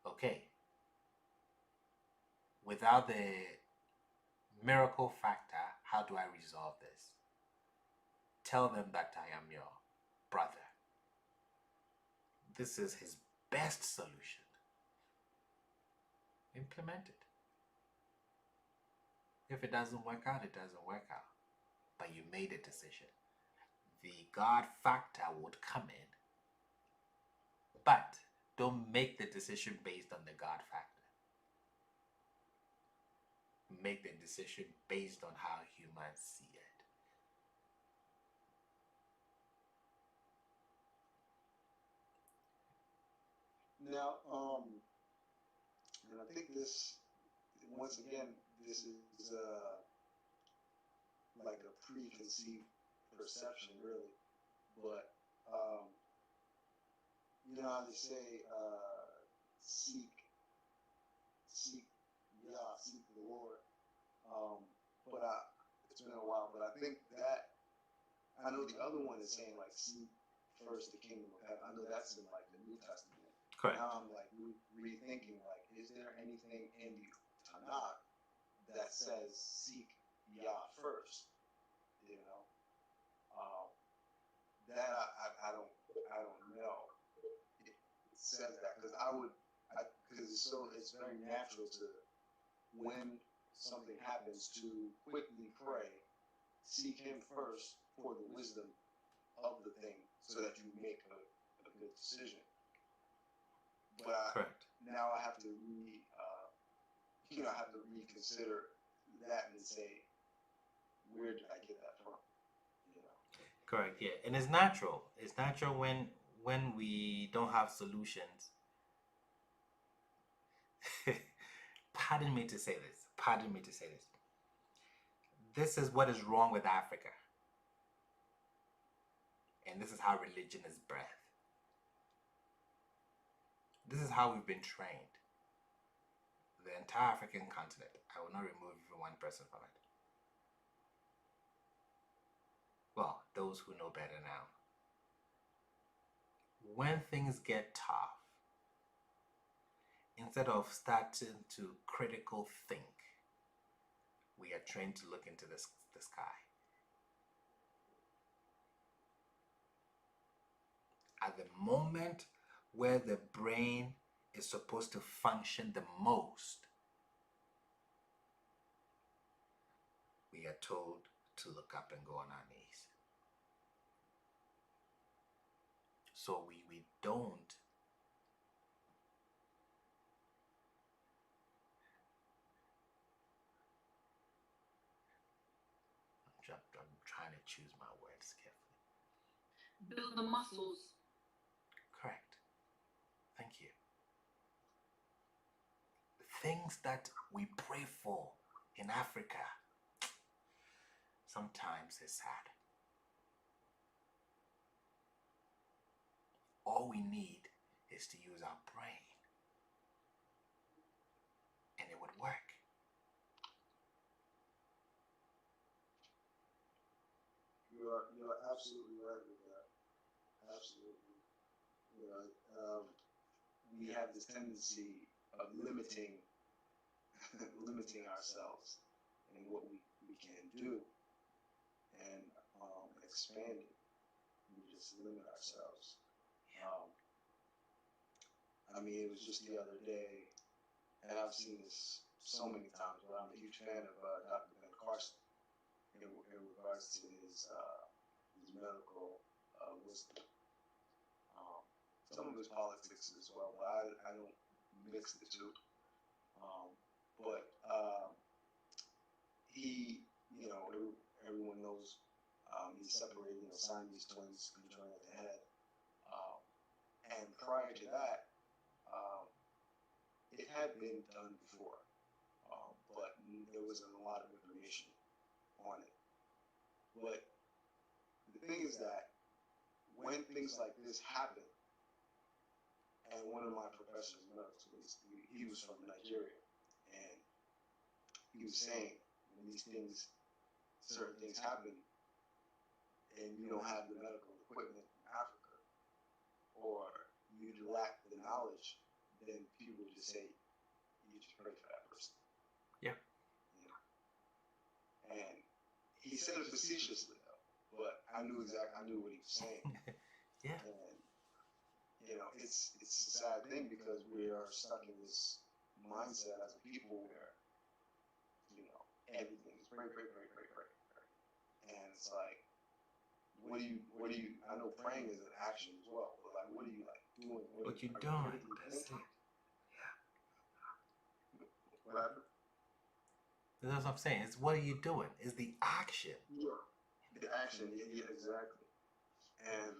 Okay. Without the miracle factor, how do I resolve this? Tell them that I am your brother. This is his best solution. Implement it. If it doesn't work out, it doesn't work out. But you made a decision. The God factor would come in. But don't make the decision based on the God factor. Make the decision based on how humans see it. Now, and I think this, once again, this is like a preconceived perception, really. But you know how they say, seek the Lord. But it's been a while. But I think that I know the other one is saying like seek first the kingdom of heaven. I know that's in like the New Testament. Correct. Now I'm like rethinking like, is there anything in the Tanakh that says seek Yah first? You know, that I don't know. It says that because because it's very natural to, when something happens, to quickly pray, seek Him first for the wisdom of the thing, so that you make a good decision. But Correct. now I have to reconsider that and say, where did I get that from? You know. Correct. Yeah, and it's natural. It's natural when we don't have solutions. Pardon me to say this. Pardon me to say this. This is what is wrong with Africa. And this is how religion is birthed. This is how we've been trained. The entire African continent. I will not remove even one person from it. Well, those who know better now. When things get tough, instead of starting to critical think, we are trained to look into the sky. At the moment where the brain is supposed to function the most, we are told to look up and go on our knees. So we don't I'm trying to choose my words carefully. Build the muscles. Correct. Thank you. The things that we pray for in Africa sometimes is sad. All we need is to use our brain, and it would work. You're absolutely right with that. Absolutely. You know, we have this tendency of limiting ourselves in what we can do, and expanding. We just limit ourselves. I mean, it was just the other day, and I've seen this so many times, but I'm a huge fan of Dr. Ben Carson in regards to his medical wisdom. Some of his politics as well, but I don't mix the two. But he, you know, everyone knows he separated, you know, Siamese twins conjoined at the head. And prior to that, it had been done before, but there wasn't a lot of information on it. But the thing is that when things like this happen, and one of my professors in medical school, he was from Nigeria, and he was saying when these things, certain things happen, and you don't have the medical equipment in Africa, or you lack the knowledge, then people just say, you just pray for that person. Yeah. You know? And he said it facetiously though, but I knew what he was saying. Yeah. And you know, it's a sad thing because we are stuck in this mindset as a people where, you know, everything is pray. And it's like, what do you, I know praying is an action as well, but like, what are you like doing? What you doing? That's it. What happened? That's what I'm saying. It's what are you doing? It's the action. Yeah. The action, yeah, exactly. And,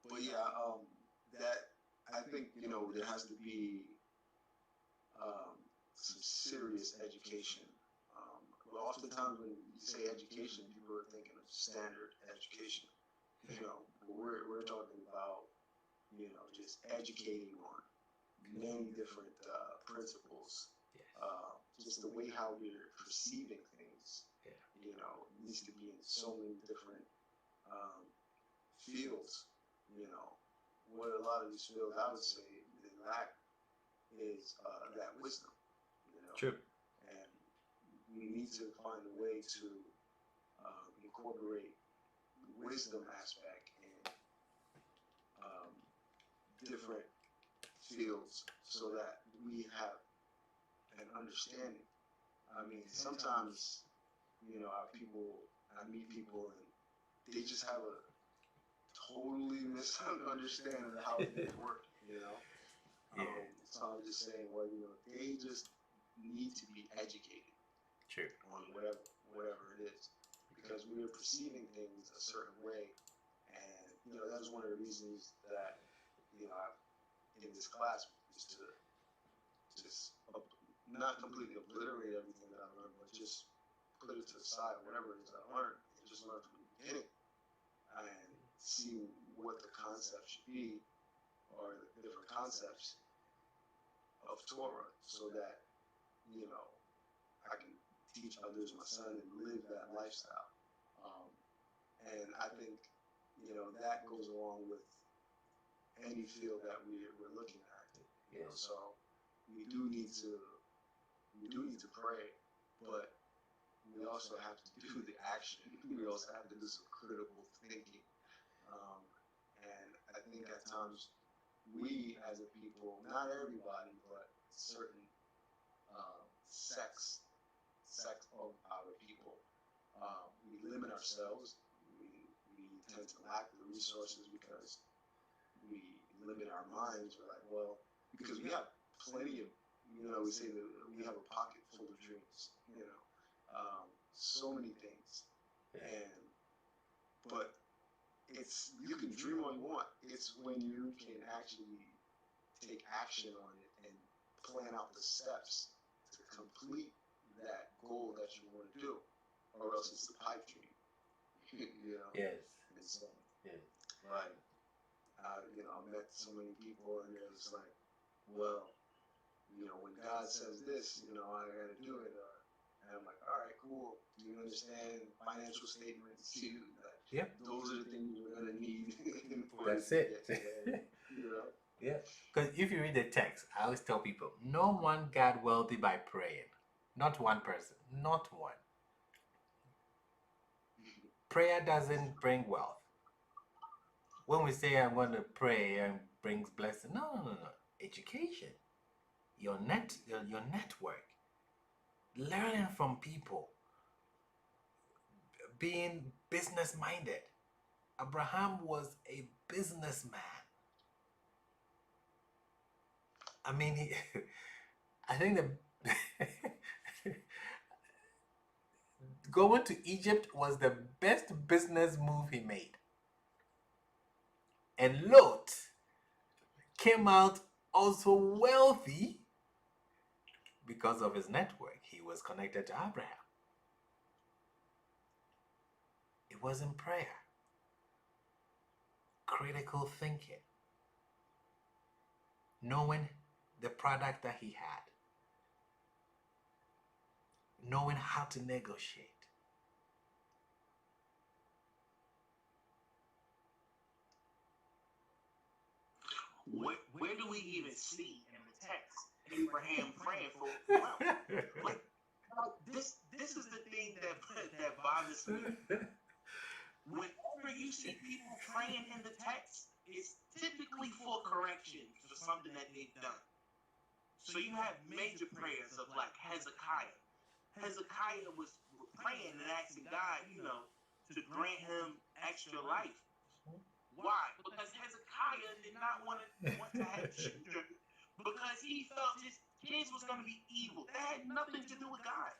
but yeah, I think, there has to be some serious education. But oftentimes when you say education, people are thinking of standard education. We're talking about, just educating on many different principles. Just the way how we're perceiving things, needs to be in so many different fields. What a lot of these fields, I would say, they lack is that wisdom. True. And we need to find a way to incorporate the wisdom aspect in different fields so that we have an understanding. I mean, sometimes, I meet people and they just have a totally misunderstanding of how things work, So I'm just saying, well, they just need to be educated. True. On whatever it is, because we are perceiving things a certain way, and that was one of the reasons that in this class is to just not completely obliterate everything that I learned, but just put it to the side, whatever it is I learned, and just learn from the beginning and see what the concept should be, or the different concepts of Torah, so that I can teach others, my son, and live that lifestyle. And I think that goes along with any field that we're looking at. So we do need to pray, but we also have to do the action. We also have to do some critical thinking. And I think at times we as a people, not everybody, but certain sects of our people, we limit ourselves. We tend to lack the resources because we limit our minds. We're like, well, because we have plenty of, we say that we have a pocket full of dreams, so many things. But you can dream all you want. It's when you can actually take action on it and plan out the steps to complete that goal that you want to do, or else it's the pipe dream. Yes. And so, Yes. like, I met so many people, and they're just like, well, when God says this, I got to do it. And I'm like, all right, cool. Do you understand financial statements? Yep. Those are the things you're going to need. That's it. Yeah. Because if you read the text, I always tell people, no one got wealthy by praying. Not one person. Not one. Prayer doesn't bring wealth. When we say I'm going to pray and brings blessing, no. Education. Your network. Learning from people. Being business minded. Abraham was a businessman. I mean, I think going to Egypt was the best business move he made. And Lot came out also wealthy because of his network. He was connected to Abraham. It wasn't prayer. Critical thinking. Knowing the product that he had. Knowing how to negotiate. Where do we even see in the text Abraham praying for wealth? Like this is the thing that bothers me. Whenever you see people praying in the text, it's typically for correction for something that they've done. So you have major prayers of like Hezekiah. Hezekiah was praying and asking God, to grant him extra life. Why? Because Hezekiah did not want to have children because he felt his kids was going to be evil. That had nothing to do with God.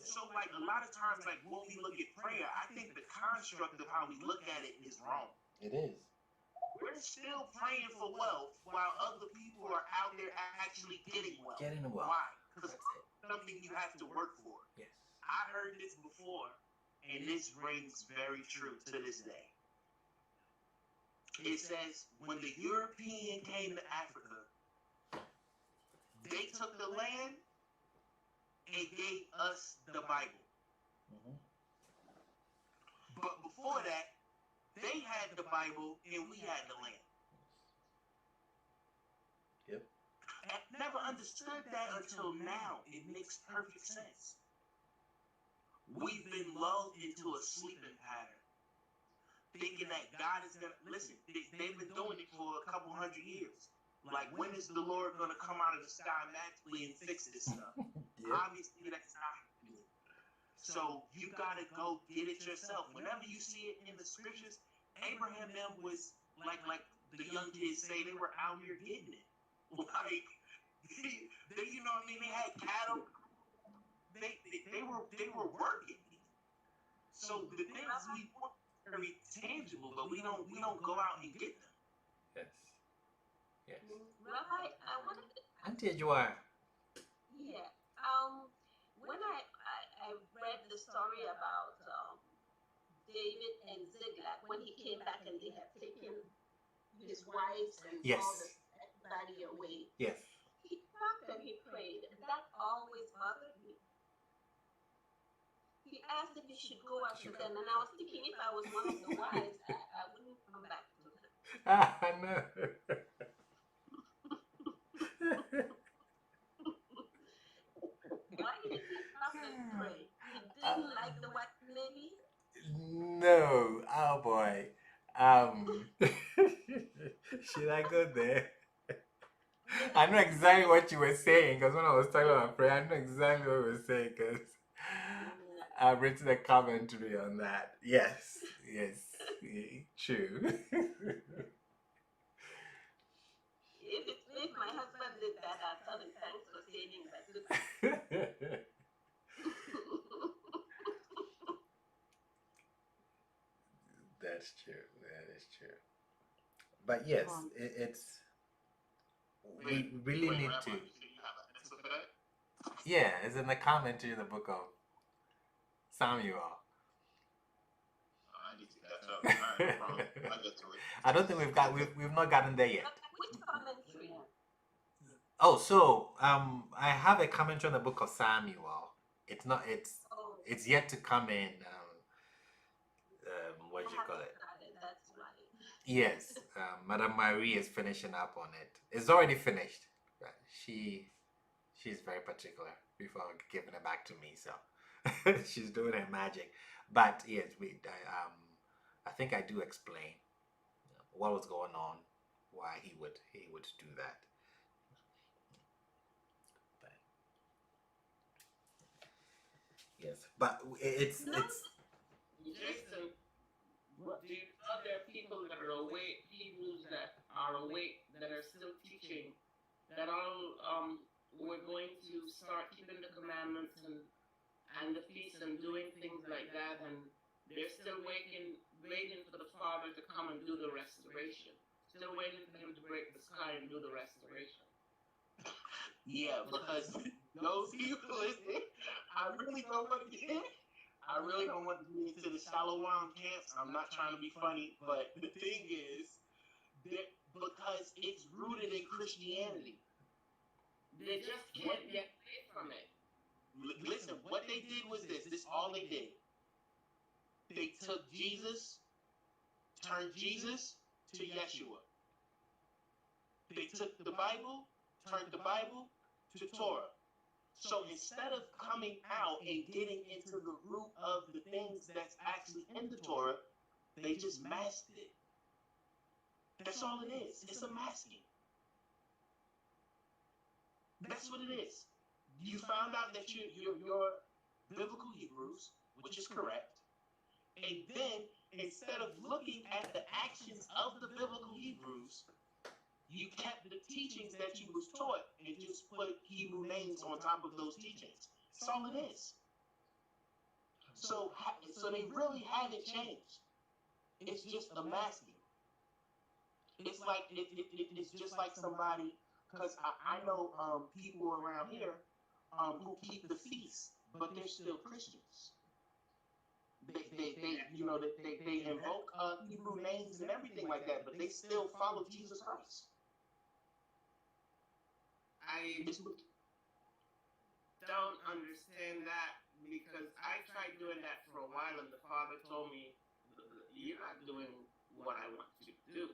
So, like, a lot of times, like, when we look at prayer, I think the construct of how we look at it is wrong. It is. we're still praying for wealth while other people are out there actually getting wealth. Getting the wealth. Why? Because That's it. it's something you have to work for. Yes. I heard this before, and this rings very true to this day. It says, when the European came to Africa, they took the land and gave us the Bible. Mm-hmm. But before that, they had the Bible and we had the land. Yep. I never understood that until now. It makes perfect sense. We've been lulled into a sleeping pattern, thinking that God is going to, listen, they've been doing it for a couple hundred years. Like, when is the Lord going to come out of the sky magically and fix this stuff? Yep. Obviously, that's not happening. So you got to go get it yourself. Whenever you see it in the scriptures, Abraham them was like the young kids say, they were out here getting it. Like, they you know what I mean? They had cattle. They were working. So the things we want are very tangible, but we don't go out and get them. Yes. Yes. Rabbi, I wanted to, Auntie Joa. yeah. When I read the story about David and Ziklag, when he came back and they had taken his wives and Yes. all everybody away, Yes. he talked and he prayed. That always bothered me. He asked if he should go after them, and I was thinking if I was one of the wives, I wouldn't come back to them. No. Why did he stop and pray? He didn't like the wife, maybe? No. Oh boy. Should I go there? I know exactly what you were saying, because when I was talking about prayer, I know exactly what you were saying, because I've written a commentary on that. Yes, yes, true. If my husband did that, I'd tell him thanks for saving that. That's true. That is true. But yes, it's we really need Rabbi, to. you say you have an answer for that? Yeah, it's in the commentary in the book of Samuel. I need to catch up. All right, no problem. I'll get to it. I don't think we've not gotten there yet. Which commentary? Oh, so I have a commentary on the book of Samuel. It's not. It's yet to come in. What do you call it? That's right. Yes, Madame Marie is finishing up on it. It's already finished. But she's very particular before giving it back to me. So she's doing her magic. But yes, I think I do explain what was going on, why he would do that. Yes, but it's Jason, do you know there are people that are awake, Hebrews that are awake, that are still teaching, that we're going to start keeping the commandments and the feasts and doing things like that, and they're still waiting for the Father to come and do the restoration. Still waiting for him to break the sky and do the restoration. Yeah, because those people, listen, I really don't want to get into the Shalom camps. I'm not trying to be funny, but the thing is, that because it's rooted in Christianity. They just can't get away from it. Listen, what they did was this. This is all they did. They took Jesus, turned Jesus to Yeshua. They took the Bible, turned the Bible to Torah. So instead of coming out and getting into the root of the things that's actually in the Torah, they just masked it. That's all it is. It's a masking. That's what it is. You found out that you're biblical Hebrews, which is correct. And then instead of looking at the actions of the biblical Hebrews, you kept the teachings that you was taught and just put Hebrew names on top of those teachings. That's all it is. So they really haven't changed. It's just a masking. it's like it's just like somebody, because I know people around here who keep the feast, but they're still Christians. They you know they invoke Hebrew names and everything like that, but they still follow Jesus Christ. I don't understand that because I tried doing that for a while, and the Father told me, "You're not doing what I want you to do."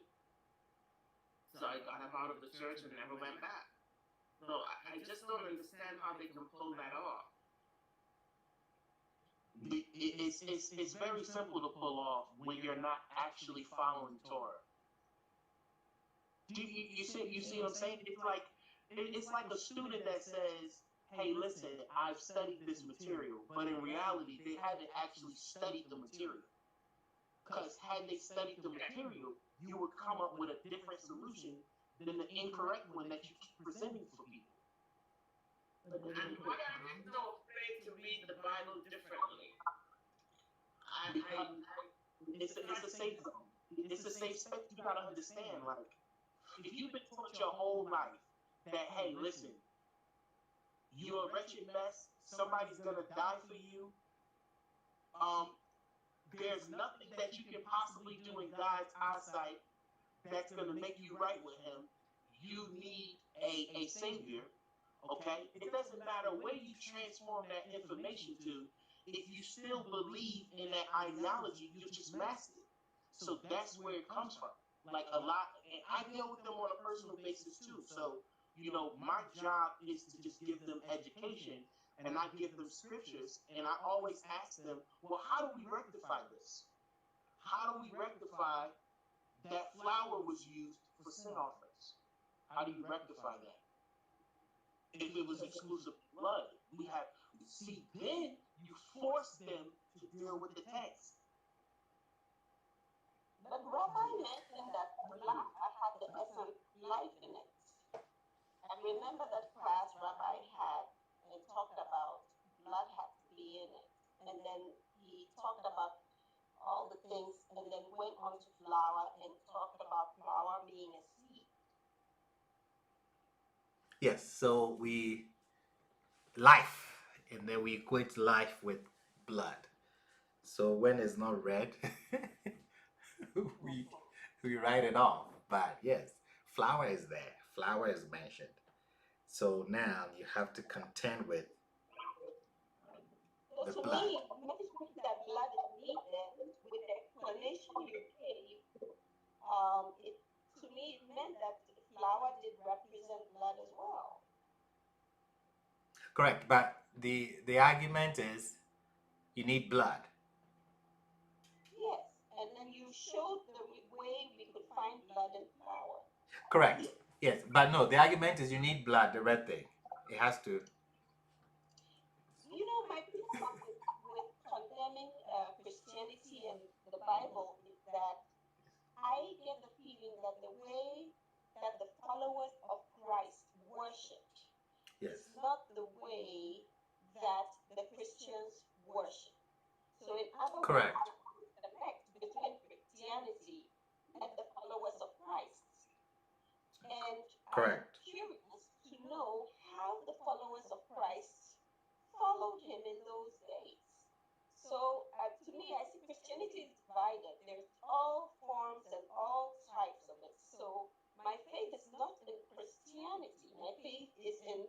So I got him out of the church and never went back. So I just don't understand how they can pull that off. It's very simple to pull off when you're not actually following Torah. Do you see what I'm saying? It's like a student that says, "Hey, listen, I've studied this material," but in reality, they haven't actually studied the material. Because had they studied the material, you would come up with a different solution than the incorrect one that you keep presenting for people. And why are they so afraid to read the Bible differently? It's a safe zone. It's a safe space. You gotta understand, like, if you've been taught your whole life that, hey, listen, you're a wretched mess, somebody's gonna die for you, there's nothing that you can possibly do in God's eyesight that's gonna make you right with Him. You need a savior, okay? It doesn't matter where you transform that information to. If you still believe in that ideology, you just masked it. So that's where it comes from. Like a lot, and I deal with them on a personal basis too. So, you know, my job is to just give them education, and I give them scriptures, and I always ask them, well, how do we rectify this? How do we rectify that flour was used for sin offerings? How do you rectify that? If it was exclusive blood, then you force them to deal with the text. But Rabbi mentioned that blood had the essence life in it. I remember that class Rabbi had and talked about blood had to be in it. And then he talked about all the things and then went on to flour and talked about flour being a seed. Yes, so life, and then we equate life with blood. So when it's not red, we write it off. But yes, flour is there. Flour is mentioned. So now you have to contend with So the to blood. me, mentioning that blood is needed with the explanation you gave, to me it meant that flour did represent blood as well. Correct, but the argument is you need blood. Yes, and then you showed the way we could find blood in flour. Correct. Yes, but no, the argument is you need blood, the red thing. It has to. You know, my problem with condemning Christianity and the Bible is that I get the feeling that the way that the followers of Christ worshipped Yes. is not the way that the Christians worship. So, in other Correct. words, there is a disconnect between Christianity and the followers of Christ. And I'm Correct. curious to know how the followers of Christ followed him in those days. So, to me, I see Christianity is divided. There's all forms and all types of it. So, my faith is not in Christianity. My faith is in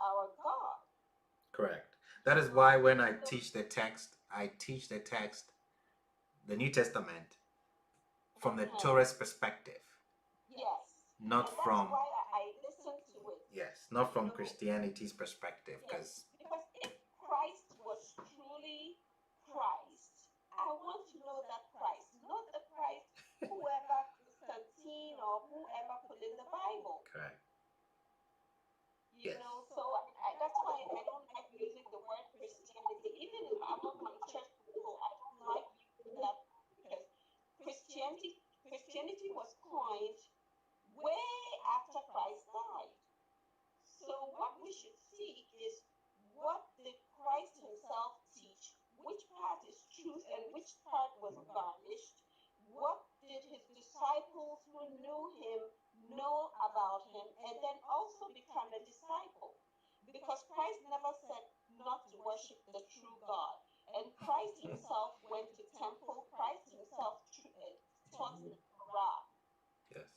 our God. Correct. That is why when I teach the text, the New Testament, from the Torah's perspective. Yes. Not and from. that's why I listen to it. Yes, not from Christianity's perspective, Yes. Because if Christ was truly Christ, I want to know that Christ, not the Christ whoever Constantine or whoever put in the Bible. Correct. You know, so that's why I don't like using the word Christianity. Even among my church people, I don't like using that because Christianity was coined way after Christ died. So what we should seek is what did Christ himself teach? Which part is truth and which part was garnished? What did his disciples who who knew him know about him and then also become a disciple. Because Christ never said not to worship the true God. And Christ himself went to temple. Christ himself taught in the Torah. Yes.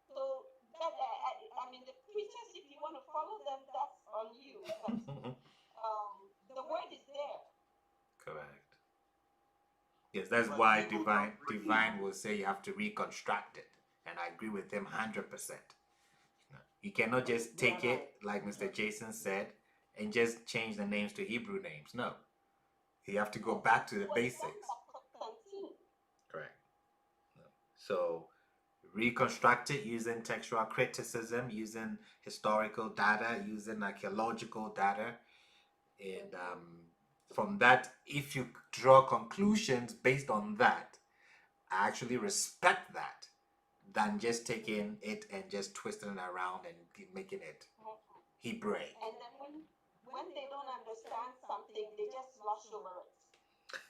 So that I mean, the preachers, if you want to follow them, that's on you. But the word is there. Correct. Yes, that's why divine will say you have to reconstruct it, and I agree with him 100%. You cannot just take it like Mr. Jason said and just change the names to Hebrew names. No, you have to go back to the basics. Correct. So reconstruct it using textual criticism, using historical data, using archaeological data, and from that, if you draw conclusions based on that, I actually respect that than just taking it and just twisting it around and making it Hebraic. And then when they don't understand something, they just slosh over it.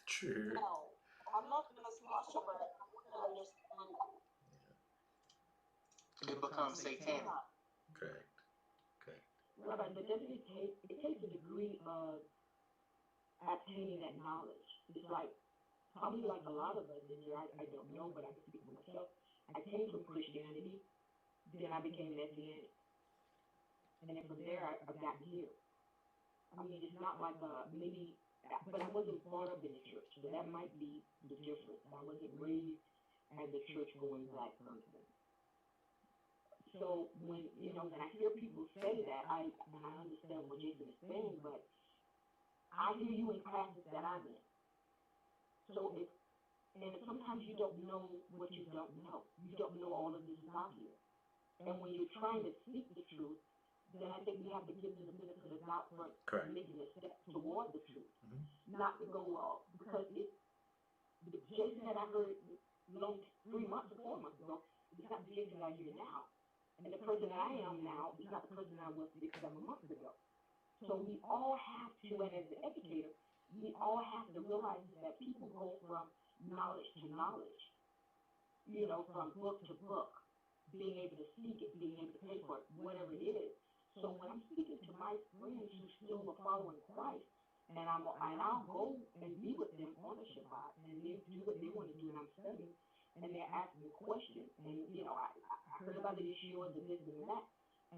True. No, I'm not going to slosh over it. I want to understand it. It becomes satanic. Correct. Correct. Rabbi, but doesn't it takes a degree of attaining that knowledge. It's like, probably like a lot of us in here, I don't know, but I can speak for myself. I came from Christianity, then I became Messianic. And then from there, I've gotten here. I mean, it's not like maybe, but I wasn't brought up in the church, so that might be the difference. I wasn't raised as a church-going black person. So when I hear people say that, I understand what Jason is saying, but I hear you in classes that I'm in. So and sometimes you don't know what you don't know. You don't know all of this is out here. And when you're trying to seek the truth, then I think we have to give them the benefit of the doubt for making a step toward the truth. Mm-hmm. Not to go off. Because the Jason that I heard 3 months or 4 months ago is not the Jason I hear now. And the person that I am now is not the person I was 6, 7 months ago. So we all have to, and as an educator, we all have to realize that people go from knowledge to knowledge, from book to book, being able to seek it, being able to pay for it, whatever it is. So when I'm speaking to my friends who still are following Christ, and I'll go and be with them on the Shabbat, and they do what they want to do, and I'm studying, and they're asking me questions, and I heard about the issue and this and that,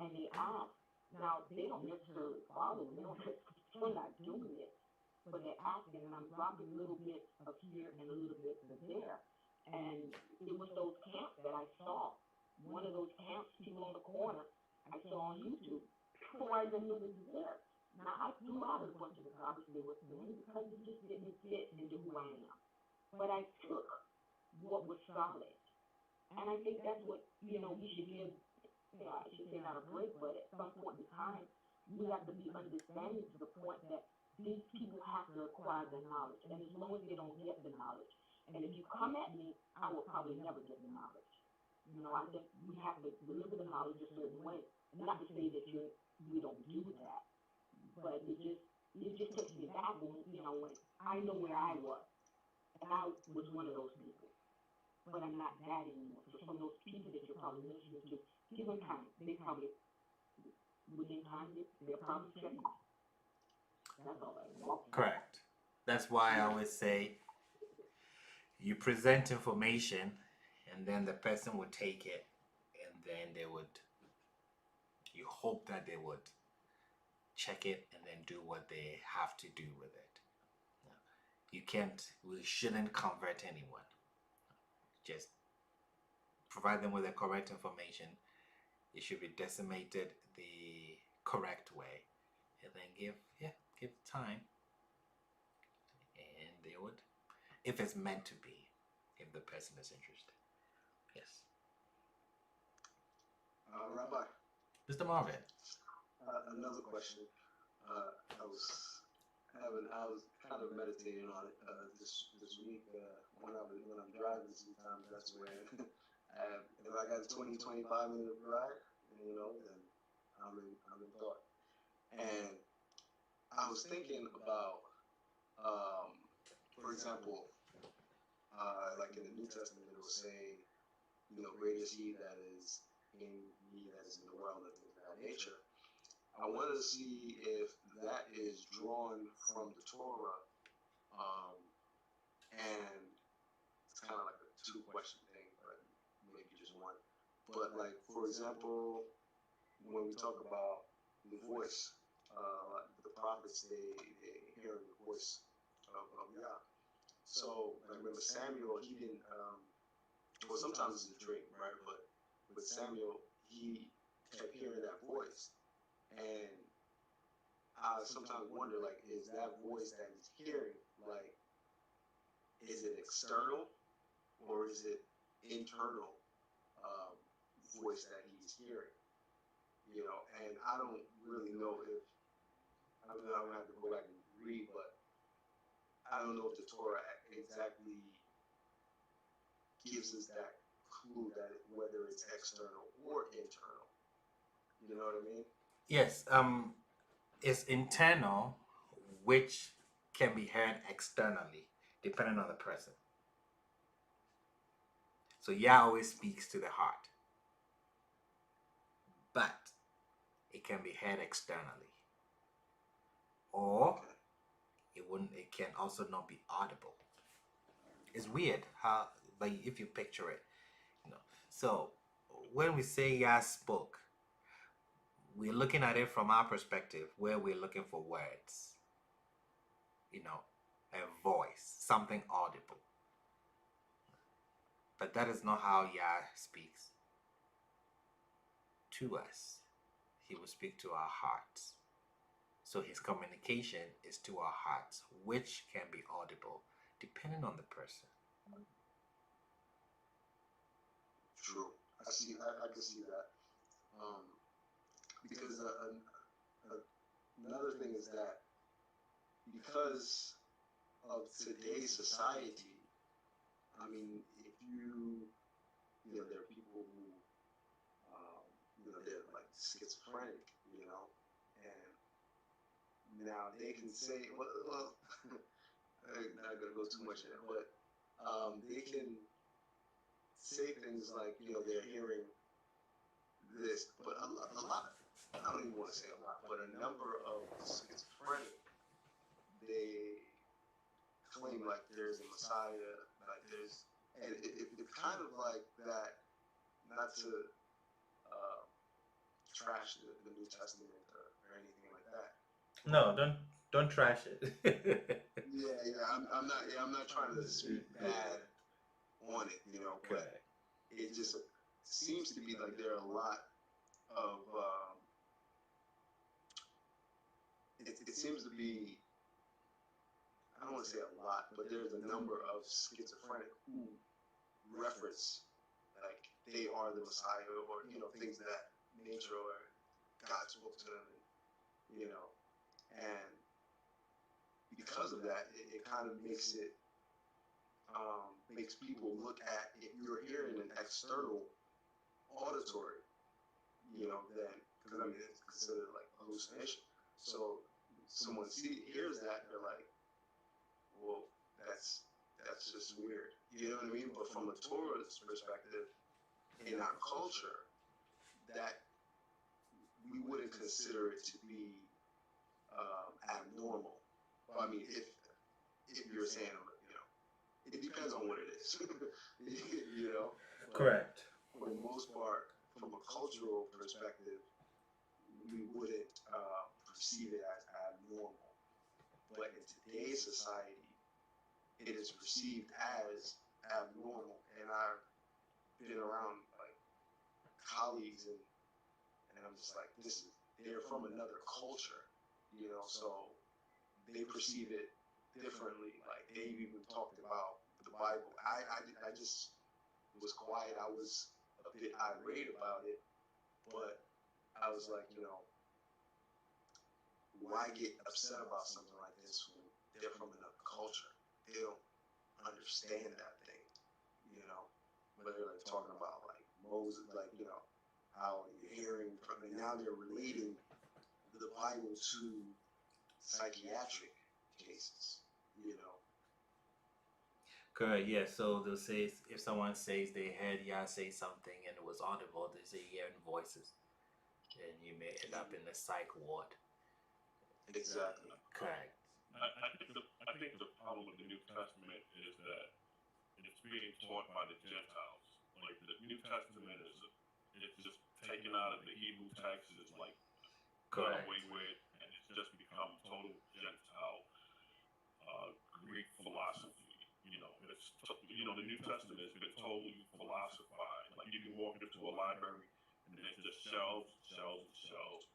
and they ask. Now they don't necessarily follow, they're not doing it, but they're asking, and I'm dropping little bits of here and a little bits of there, and it was those camps that I saw. One of those camps, people on the corner, I saw on YouTube before I even knew this was there. Now, I threw out a bunch of the garbage they were saying because it just didn't fit into who I am. But I took what was solid. And I think that's what, we should give, I should say not a break, but at some point in time, we have to be understanding to the point that these people have to acquire the knowledge. And as long as they don't get the knowledge, and if you come at me, I will probably never get the knowledge. I think we have to deliver the knowledge a certain way. And not to say that we don't do that, but it just takes me back when I know where I was. And I was one of those people. But I'm not that anymore. So some of those people that you're probably listening to, give them time. They probably, within time, they're probably changing. That's all I know. Correct. That's why I always say you present information and then the person would take it and then you hope that they would check it and then do what they have to do with it. We shouldn't convert anyone. Just provide them with the correct information. It should be decimated the correct way. And then give time. And they would, if it's meant to be, if the person is interested. Yes. Rabbi. Mr. Marvin. Another question. I was kind of meditating on it this week when I'm driving. Sometimes that's where if I got a 20-25 minute ride, then I'm in thought. And I was thinking about, for example, like in the New Testament, it will say, greater is He that is in me that is in the world, and things of that nature. I wanted to see if that is drawn from the Torah, and it's kind of like a two-question thing, but maybe just one. But like, for example, when we talk about the voice, the prophets, they hear the voice of Yah. So I remember Samuel, he didn't, well, sometimes it's a dream, right? But with Samuel, he kept hearing that voice. And I sometimes wonder, like, is that voice that he's hearing, like, is it external or is it internal voice that he's hearing? And I don't really know if, I mean, I'm gonna have to go back and read, but I don't know if the Torah exactly gives us that clue that whether it's external or internal. You know what I mean? Yes, it's internal, which can be heard externally, depending on the person. So Yah always speaks to the heart, but it can be heard externally, or it can also not be audible. It's weird how, like, if you picture it, So when we say Yah spoke, we're looking at it from our perspective, where we're looking for words, a voice, something audible. But that is not how Yah speaks to us. He will speak to our hearts. So his communication is to our hearts, which can be audible depending on the person. True. I can see that. Because another thing is that because of today's society, I mean, if there are people who, they're like schizophrenic, and now they can say, well, I'm not gonna go too much in it, but they can say things like, they're hearing this, but a lot, I don't even want to say a lot, but a number of schizophrenic, they claim like there's a Messiah, like there's, and it's kind of like that, not to trash the New Testament or anything like that. No, don't trash it. I'm not trying to speak bad on it, but it just seems to be like there are a lot of it seems to be, I don't want to say a lot, but there's a number of schizophrenic who reference like they are the Messiah, or things of that nature, or God spoke to them, and because of that, it kind of makes it makes people look at, if you're hearing an external auditory, then, because I mean it's considered like hallucination. So someone hears that, they're like, well, that's just weird. You know what I mean? But from a Torah's perspective, in our culture, that we wouldn't consider it to be abnormal. I mean, if you're saying, it depends on what it is. Correct. For the most part, from a cultural perspective, we wouldn't perceive it as abnormal. But in today's society, it is perceived as abnormal. And I've been around like colleagues, and I'm just like, they're from another culture, so they perceive it differently. Like, they've even talked about the Bible. I just was quiet. I was a bit irate about it, but I was like, why get upset about something like this when they're from another culture? They don't understand that thing, But they're like talking about like Moses, like, how you're hearing from, and now they're relating the Bible to psychiatric cases, Correct. Yeah. So they'll say if someone says they heard Yah say something and it was audible, they say hearing voices, and you may end up in a psych ward. Exactly. Correct. I think the problem with the New Testament is that it's being taught by the Gentiles. Like the New Testament it's just taken out of the Hebrew text, is like done Correct. away with, and it's just become total Gentile Greek philosophy. The New Testament has been totally philosophized. Like you can walk into a library and there's just shelves, shelves, and shelves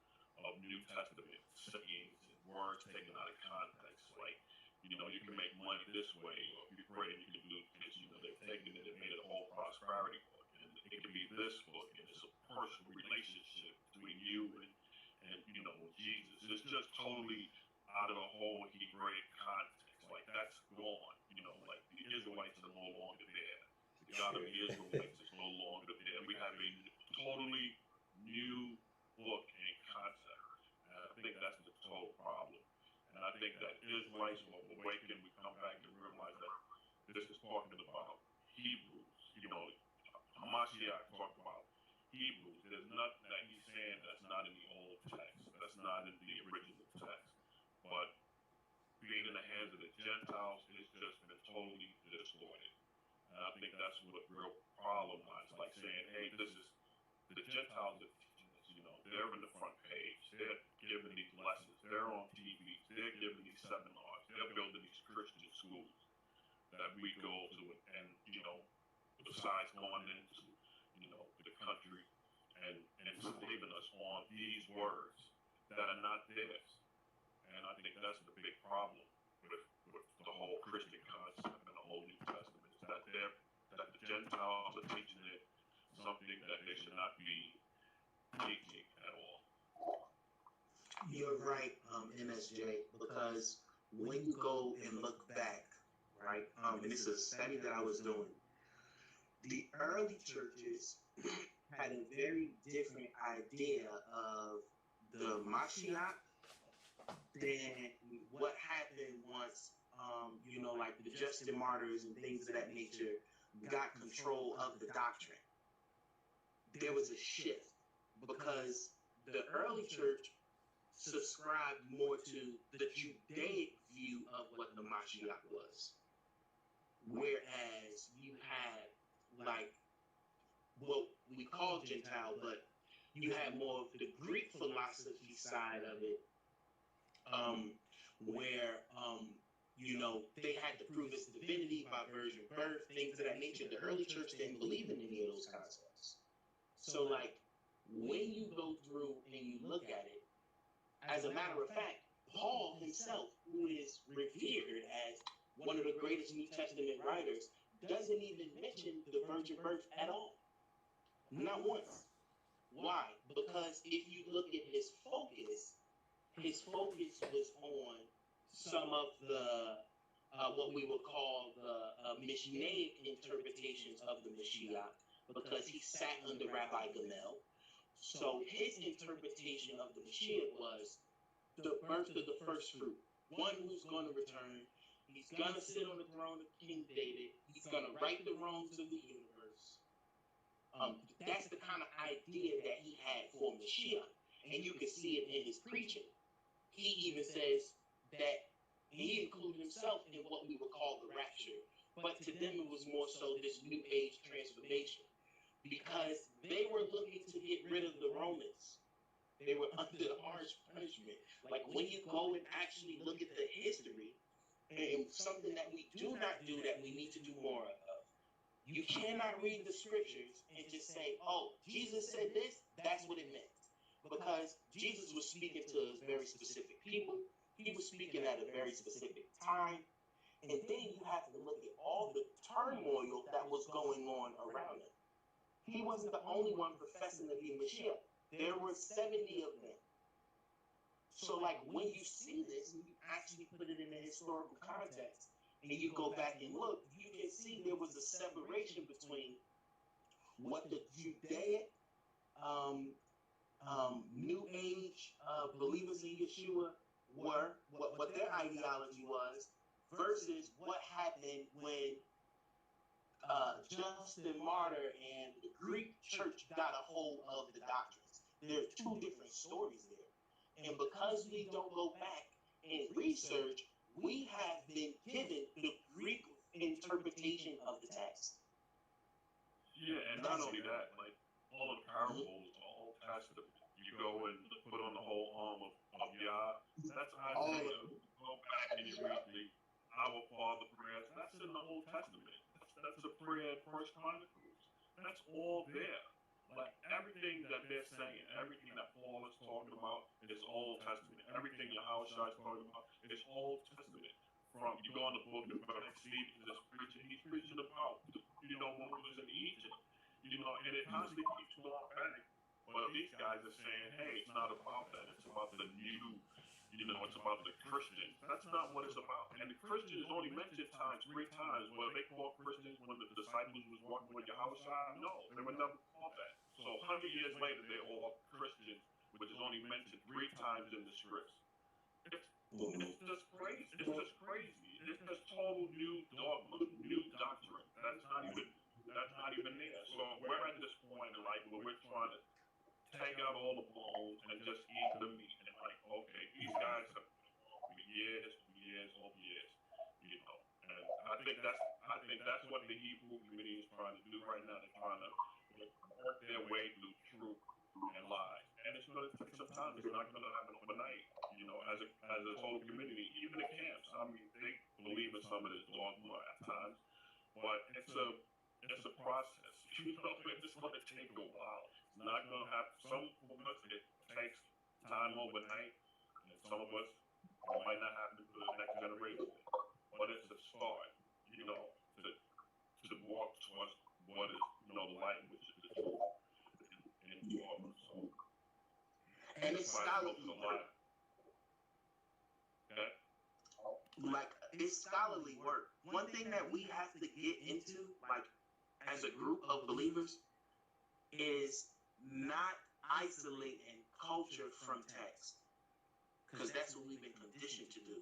of New Testament sayings and words taken out of context. Like, you can make money this way, or if you pray, you can do this. They've taken it and made it a whole prosperity book, and it can be this book, and it's a personal relationship between you and Jesus. It's just totally out of the whole Hebraic context. Like that's gone. Like the Israelites are no longer there. The God of the Israelites is no longer there. We have a totally new book and concept. And I think that's the total problem. And I think that Israelites will awaken. We come back and realize that this is talking about Hebrews. Hamashiach talked about Hebrews. There's nothing that he's saying that's not in the old text. That's not in the original text. But being in the hands of the Gentiles, it's just been totally distorted. And I think that's what the real problem is. Like saying, hey, this is the Gentiles are teaching us. They're in the front page. They're giving these lessons. They're on TV. They're giving these seminars. They're building these Christian schools that we go to, and besides going into the country and enslaving us on these words that are not theirs. And I think that's the big problem with the whole Christian concept and the whole New Testament, is that the Gentiles are teaching it something that they should not be teaching at all. You're right, MSJ, because when you go and look back, right, and this is a study that I was doing, the early churches had a very different idea of the Mashiach than what happened once, like the Justin Martyrs and things of that nature got control of the doctrine. There was a shift because the early church subscribed more to the Judaic view of what the Mashiach was, whereas you had like what we call Gentile, but you had more of the Greek philosophy side of it, where they had to prove its divinity by virgin birth, things of that nature. The early church didn't believe in any of those concepts. So, like, when you go through and you look at it, as a matter of fact, Paul himself, who is revered as one of the greatest New Testament writers, doesn't even mention the virgin birth at all. Not once. Why? Because if you look at his focus was on some of the what we would call the Mishnaic interpretations of the Mashiach, because he sat under Rabbi Gamel. So his interpretation of the Mashiach was the birth of the first fruit, one who's going to return. He's going to sit on the throne of King David. He's going to right the wrongs of the universe. That's the kind of idea that he had for Mashiach, and you can see it in his preaching. He even says that he included himself in what we would call the rapture, but to them it was more so this new age transformation, because they were looking to get rid of the Romans. They were under the harsh punishment. Like when you go and actually look at the history, and something that we do not do that we need to do more of, you cannot read the scriptures and just say, oh, Jesus said this, that's what it meant. Because Jesus was speaking to a very specific people. He was speaking at a very specific time. And then you have to look at all the turmoil that was going on around him. He wasn't the only one professing to be Mashiach. There were 70 of them. So, like, when you see this, and you actually put it in a historical context, and you go back and look, you can see there was a separation between what the Judaic New Age believers in Yeshua were, what their ideology was, versus what happened when Justin Martyr and the Greek church got a hold of the doctrines. There are two different stories there. And because we don't go back and research, we have been given the Greek interpretation of the text. Yeah, and not only that, like all of the parables, the Old Testament, you go and put on the whole arm of Yah. That's Isaiah. Go back and you read the Our Father prayers. That's in the Old Testament. That's the prayer in First Chronicles. That's all there. Like everything that they're saying, everything that Paul is talking about is Old Testament. Everything Yahushua is talking about is Old Testament. From you go in the book of Stephen is preaching, he's preaching about when we was in Egypt. And it constantly keeps going back. But these guys are saying, hey, it's not about that. It's about the new, it's about the Christians. That's not what it's about. And the Christians only mentioned three times. Were they called Christians when the disciples was walking with Yahushua? No, they were never called that. So 100 years later, they're all Christians, which is only mentioned 3 times in the scripts. It's just crazy. It's just crazy. It's just total new dogma, new doctrine. That's not even there. So we're at this point in life where we're trying to take out all the bones and just eat the meat. And like, okay, these guys have been for years, And I think that's what the Hebrew community is trying to do right now. They're trying to work their way through truth and lies. And it's going to take some time. It's not going to happen overnight. As a total community, even the camps. I mean, they believe in some of this dogma at times, but it's a process. It's going to take a while. It's not going to happen. Some of us, it takes time overnight, and some of us, it might not happen for the next generation. But it's a start, to walk towards what is, the light, which is the truth. And it's scholarly work. Okay. Like, it's scholarly work. One thing that we have to get into, like, as a group of believers, is not isolating culture from text. Because that's what we've been conditioned to do.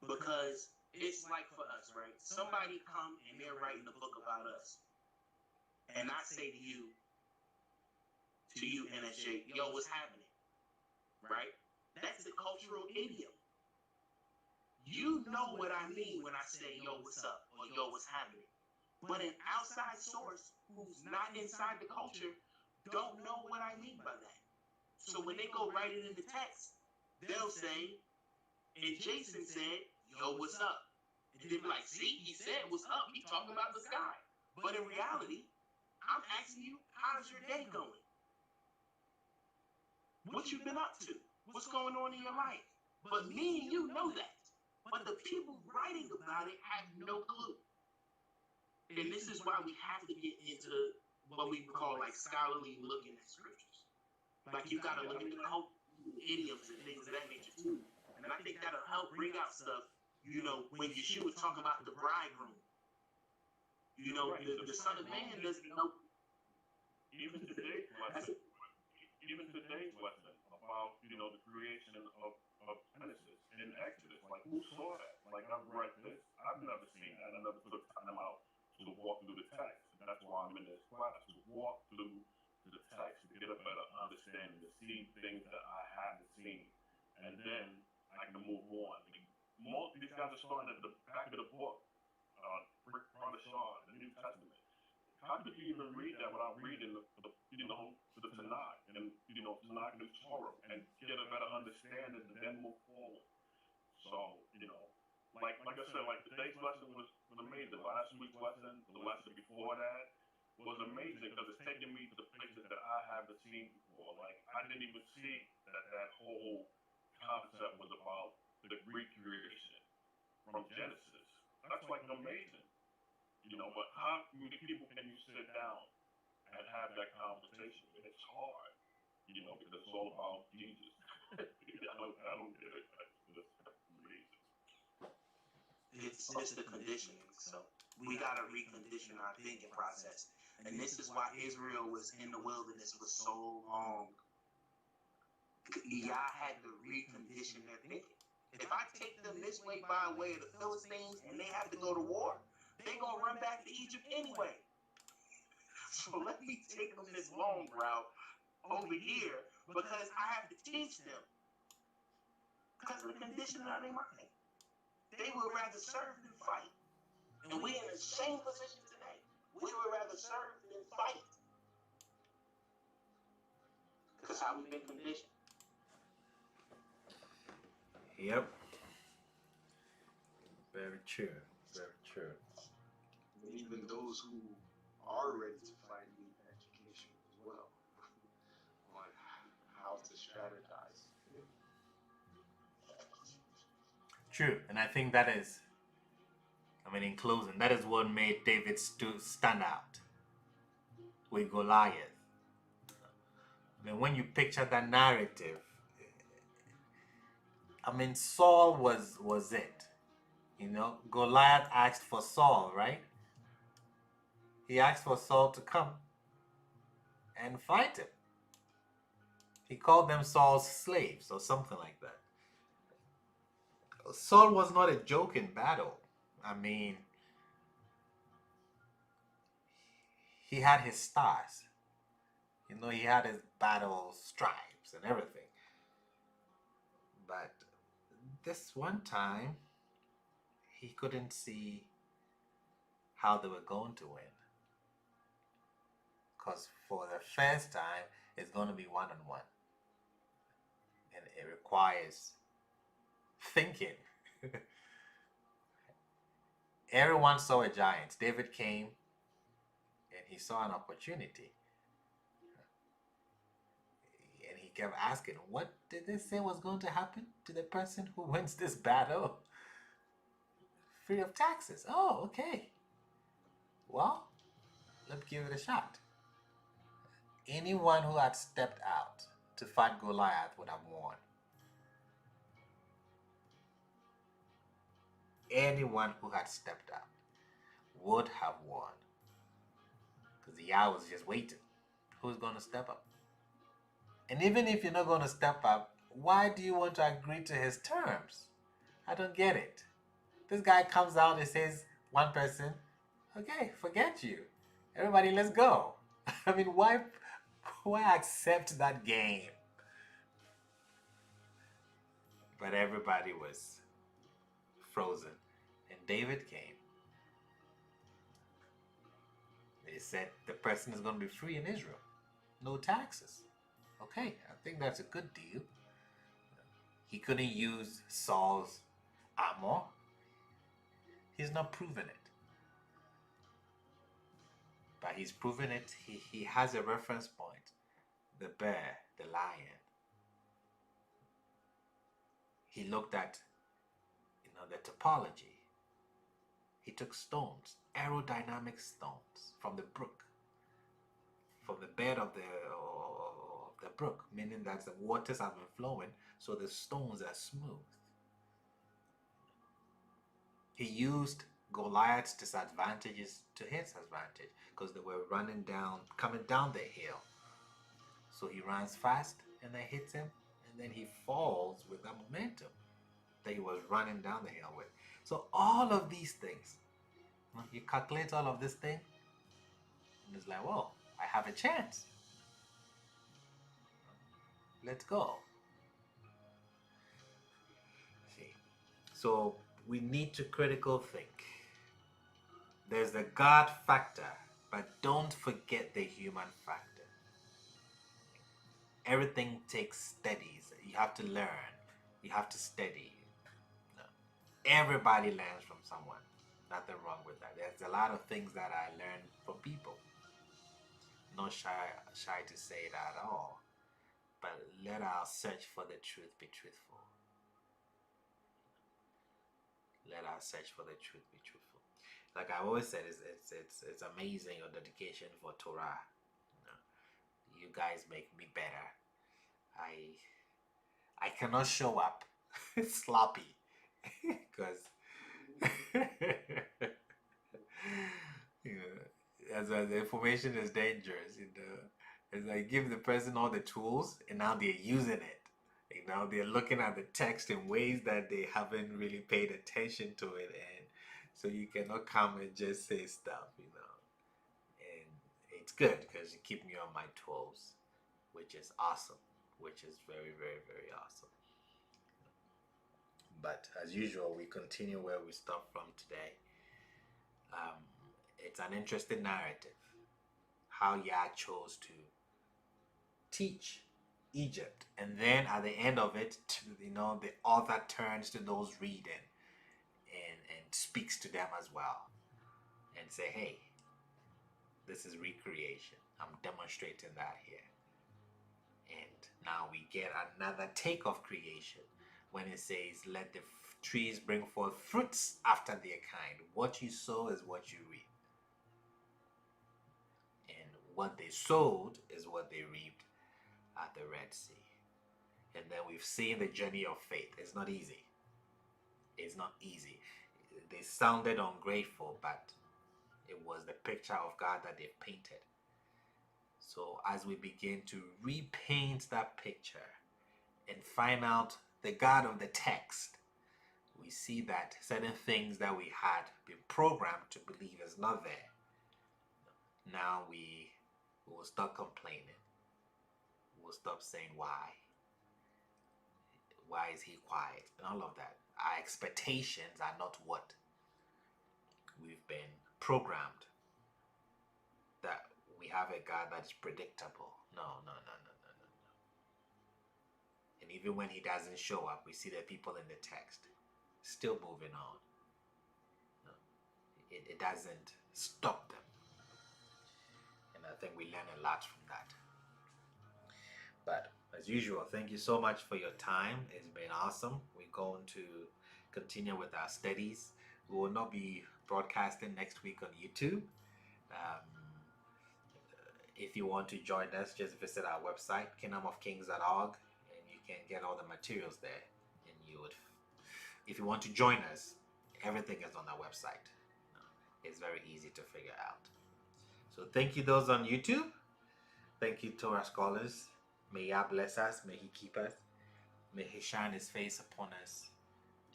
Because it's like for us, right? Somebody come and they're writing a book about us. And I say to you, NSJ, yo, what's happening? Right? That's a cultural idiom. You know what I mean when I say, yo, what's up? Or yo, what's happening? But an outside source who's not inside the culture don't know what I mean by that. So when they go write it in the text, they'll say, and Jason said, yo, what's up? And they'll be like, see, he said what's up. He talking about the sky. But in reality, I'm asking you, how's your day going? What you been up to? What's going on in your life? But me and you know that. But the people writing about it have no clue. And this is why we have to get into what we call like scholarly looking at scriptures. Like you gotta look at the cult idioms and things of that nature too. And I think that'll help bring out stuff, when Yeshua talk about the bridegroom. The Son of Man doesn't know. Even today's lesson about, the creation of Genesis in Exodus. Like, who saw that? Like, I've read this. I've never seen that. I never took time out to walk through the text. And that's why I'm in this class, to walk through the text, to get a better understanding, to see things that I haven't seen. And then I can move on. Most of these guys are starting at the back of the book, Rick Pradeshaw, the New Testament. How could you even read that without reading the Tanakh and Tanakh and Torah and get a better understanding and then move forward? So, like I said, like today's lesson was amazing. Last week's lesson, the lesson before that was amazing because it's taking me to places that I haven't seen before. Like I didn't even see that whole concept was about the Greek creation from Genesis. That's like amazing. But how many people can you sit down and have that conversation? It's hard, because it's all about Jesus. I don't get it. It's just the conditioning. So we got to recondition our thinking process. And this is why Israel was in the wilderness for so long. Y'all had to recondition their thinking. If I take them this way by way of the Philistines and they have to go to war, they gonna run back to Egypt anyway. So let me take them this long route over here because I have to teach them. Because of the condition of their mind. They would rather serve than fight. And we're in the same position today. We would rather serve than fight. Because how we've been conditioned. Yep. Very true. Very true. And even those who are ready to fight need education as well on how to strategize. True. And I think that is, in closing, that is what made David stand out with Goliath. When you picture that narrative, Saul was it. Goliath asked for Saul, right? He asked for Saul to come and fight him. He called them Saul's slaves or something like that. Saul was not a joke in battle. He had his stars. He had his battle stripes and everything. But this one time, he couldn't see how they were going to win. Because for the first time, it's going to be one-on-one. And it requires thinking. Everyone saw a giant. David came and he saw an opportunity. And he kept asking, what did they say was going to happen to the person who wins this battle? Free of taxes. Oh, okay. Well, let's give it a shot. Anyone who had stepped out to fight Goliath would have won. Anyone who had stepped out would have won. Because the Yah was just waiting. Who's going to step up? And even if you're not going to step up, why do you want to agree to his terms? I don't get it. This guy comes out and says, one person, okay, forget you. Everybody, let's go. Why accept that game? But everybody was frozen. And David came. They said the person is going to be free in Israel. No taxes. Okay, I think that's a good deal. He couldn't use Saul's armor. He's not proven it. But he's proven it. He has a reference point. The bear, the lion. He looked at the topology. He took stones, aerodynamic stones from the brook, from the bed of the brook, meaning that the waters have been flowing, so the stones are smooth. He used Goliath's disadvantages to his advantage because they were coming down the hill. So he runs fast and then hits him, and then he falls with that momentum that he was running down the hill with. So all of these things, you calculate all of this thing, and it's like, whoa, I have a chance. Let's go. See, so we need to critical think. There's the God factor, but don't forget the human factor. Everything takes studies. You have to learn. You have to study. Everybody learns from someone. Nothing wrong with that. There's a lot of things that I learned from people. Not shy to say it at all. But let our search for the truth be truthful. Let our search for the truth be truthful. Like I always said, it's amazing your dedication for Torah. You guys make me better. I cannot show up sloppy because as the information is dangerous. As I give the person all the tools, and now they're using it. They're looking at the text in ways that they haven't really paid attention to it, and So you cannot come and just say stuff, And it's good because you keep me on my toes, which is awesome, which is very, very, very awesome. But as usual, we continue where we stopped from today. It's an interesting narrative how Yah chose to teach Egypt, and then at the end of it, the author turns to those reading and speaks to them as well, and say, "Hey, this is recreation. I'm demonstrating that here." And now we get another take of creation when it says, "Let the trees bring forth fruits after their kind. What you sow is what you reap." And what they sowed is what they reaped at the Red Sea. And then we've seen the journey of faith. It's not easy. It's not easy. They sounded ungrateful, but it was the picture of God that they painted. So as we begin to repaint that picture and find out the God of the text, we see that certain things that we had been programmed to believe is not there. Now we will stop complaining. We'll stop saying why. Why is he quiet? And all of that. Our expectations are not what we've been programmed. That we have a God that's predictable. No. And even when he doesn't show up, we see the people in the text still moving on. No, it doesn't stop them. And I think we learn a lot from that. But as usual, thank you so much for your time. It's been awesome. We're going to continue with our studies. We will not be broadcasting next week on YouTube. If you want to join us, just visit our website, kingdomofkings.org, and you can get all the materials there. And if you want to join us, everything is on our website. It's very easy to figure out. So thank you those on YouTube. Thank you Torah scholars. May Yah bless us. May he keep us. May he shine his face upon us.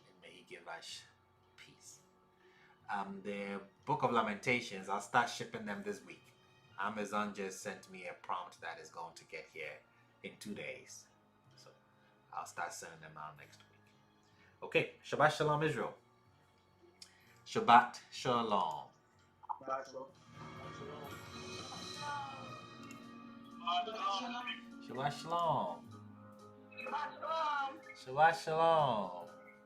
And may he give us peace. The Book of Lamentations, I'll start shipping them this week. Amazon just sent me a prompt that is going to get here in 2 days. So I'll start sending them out next week. Okay, Shabbat Shalom Israel. Shabbat Shalom. Shabbat shalom. Shabbat Shalom. Shalom. Shabbat Shalom.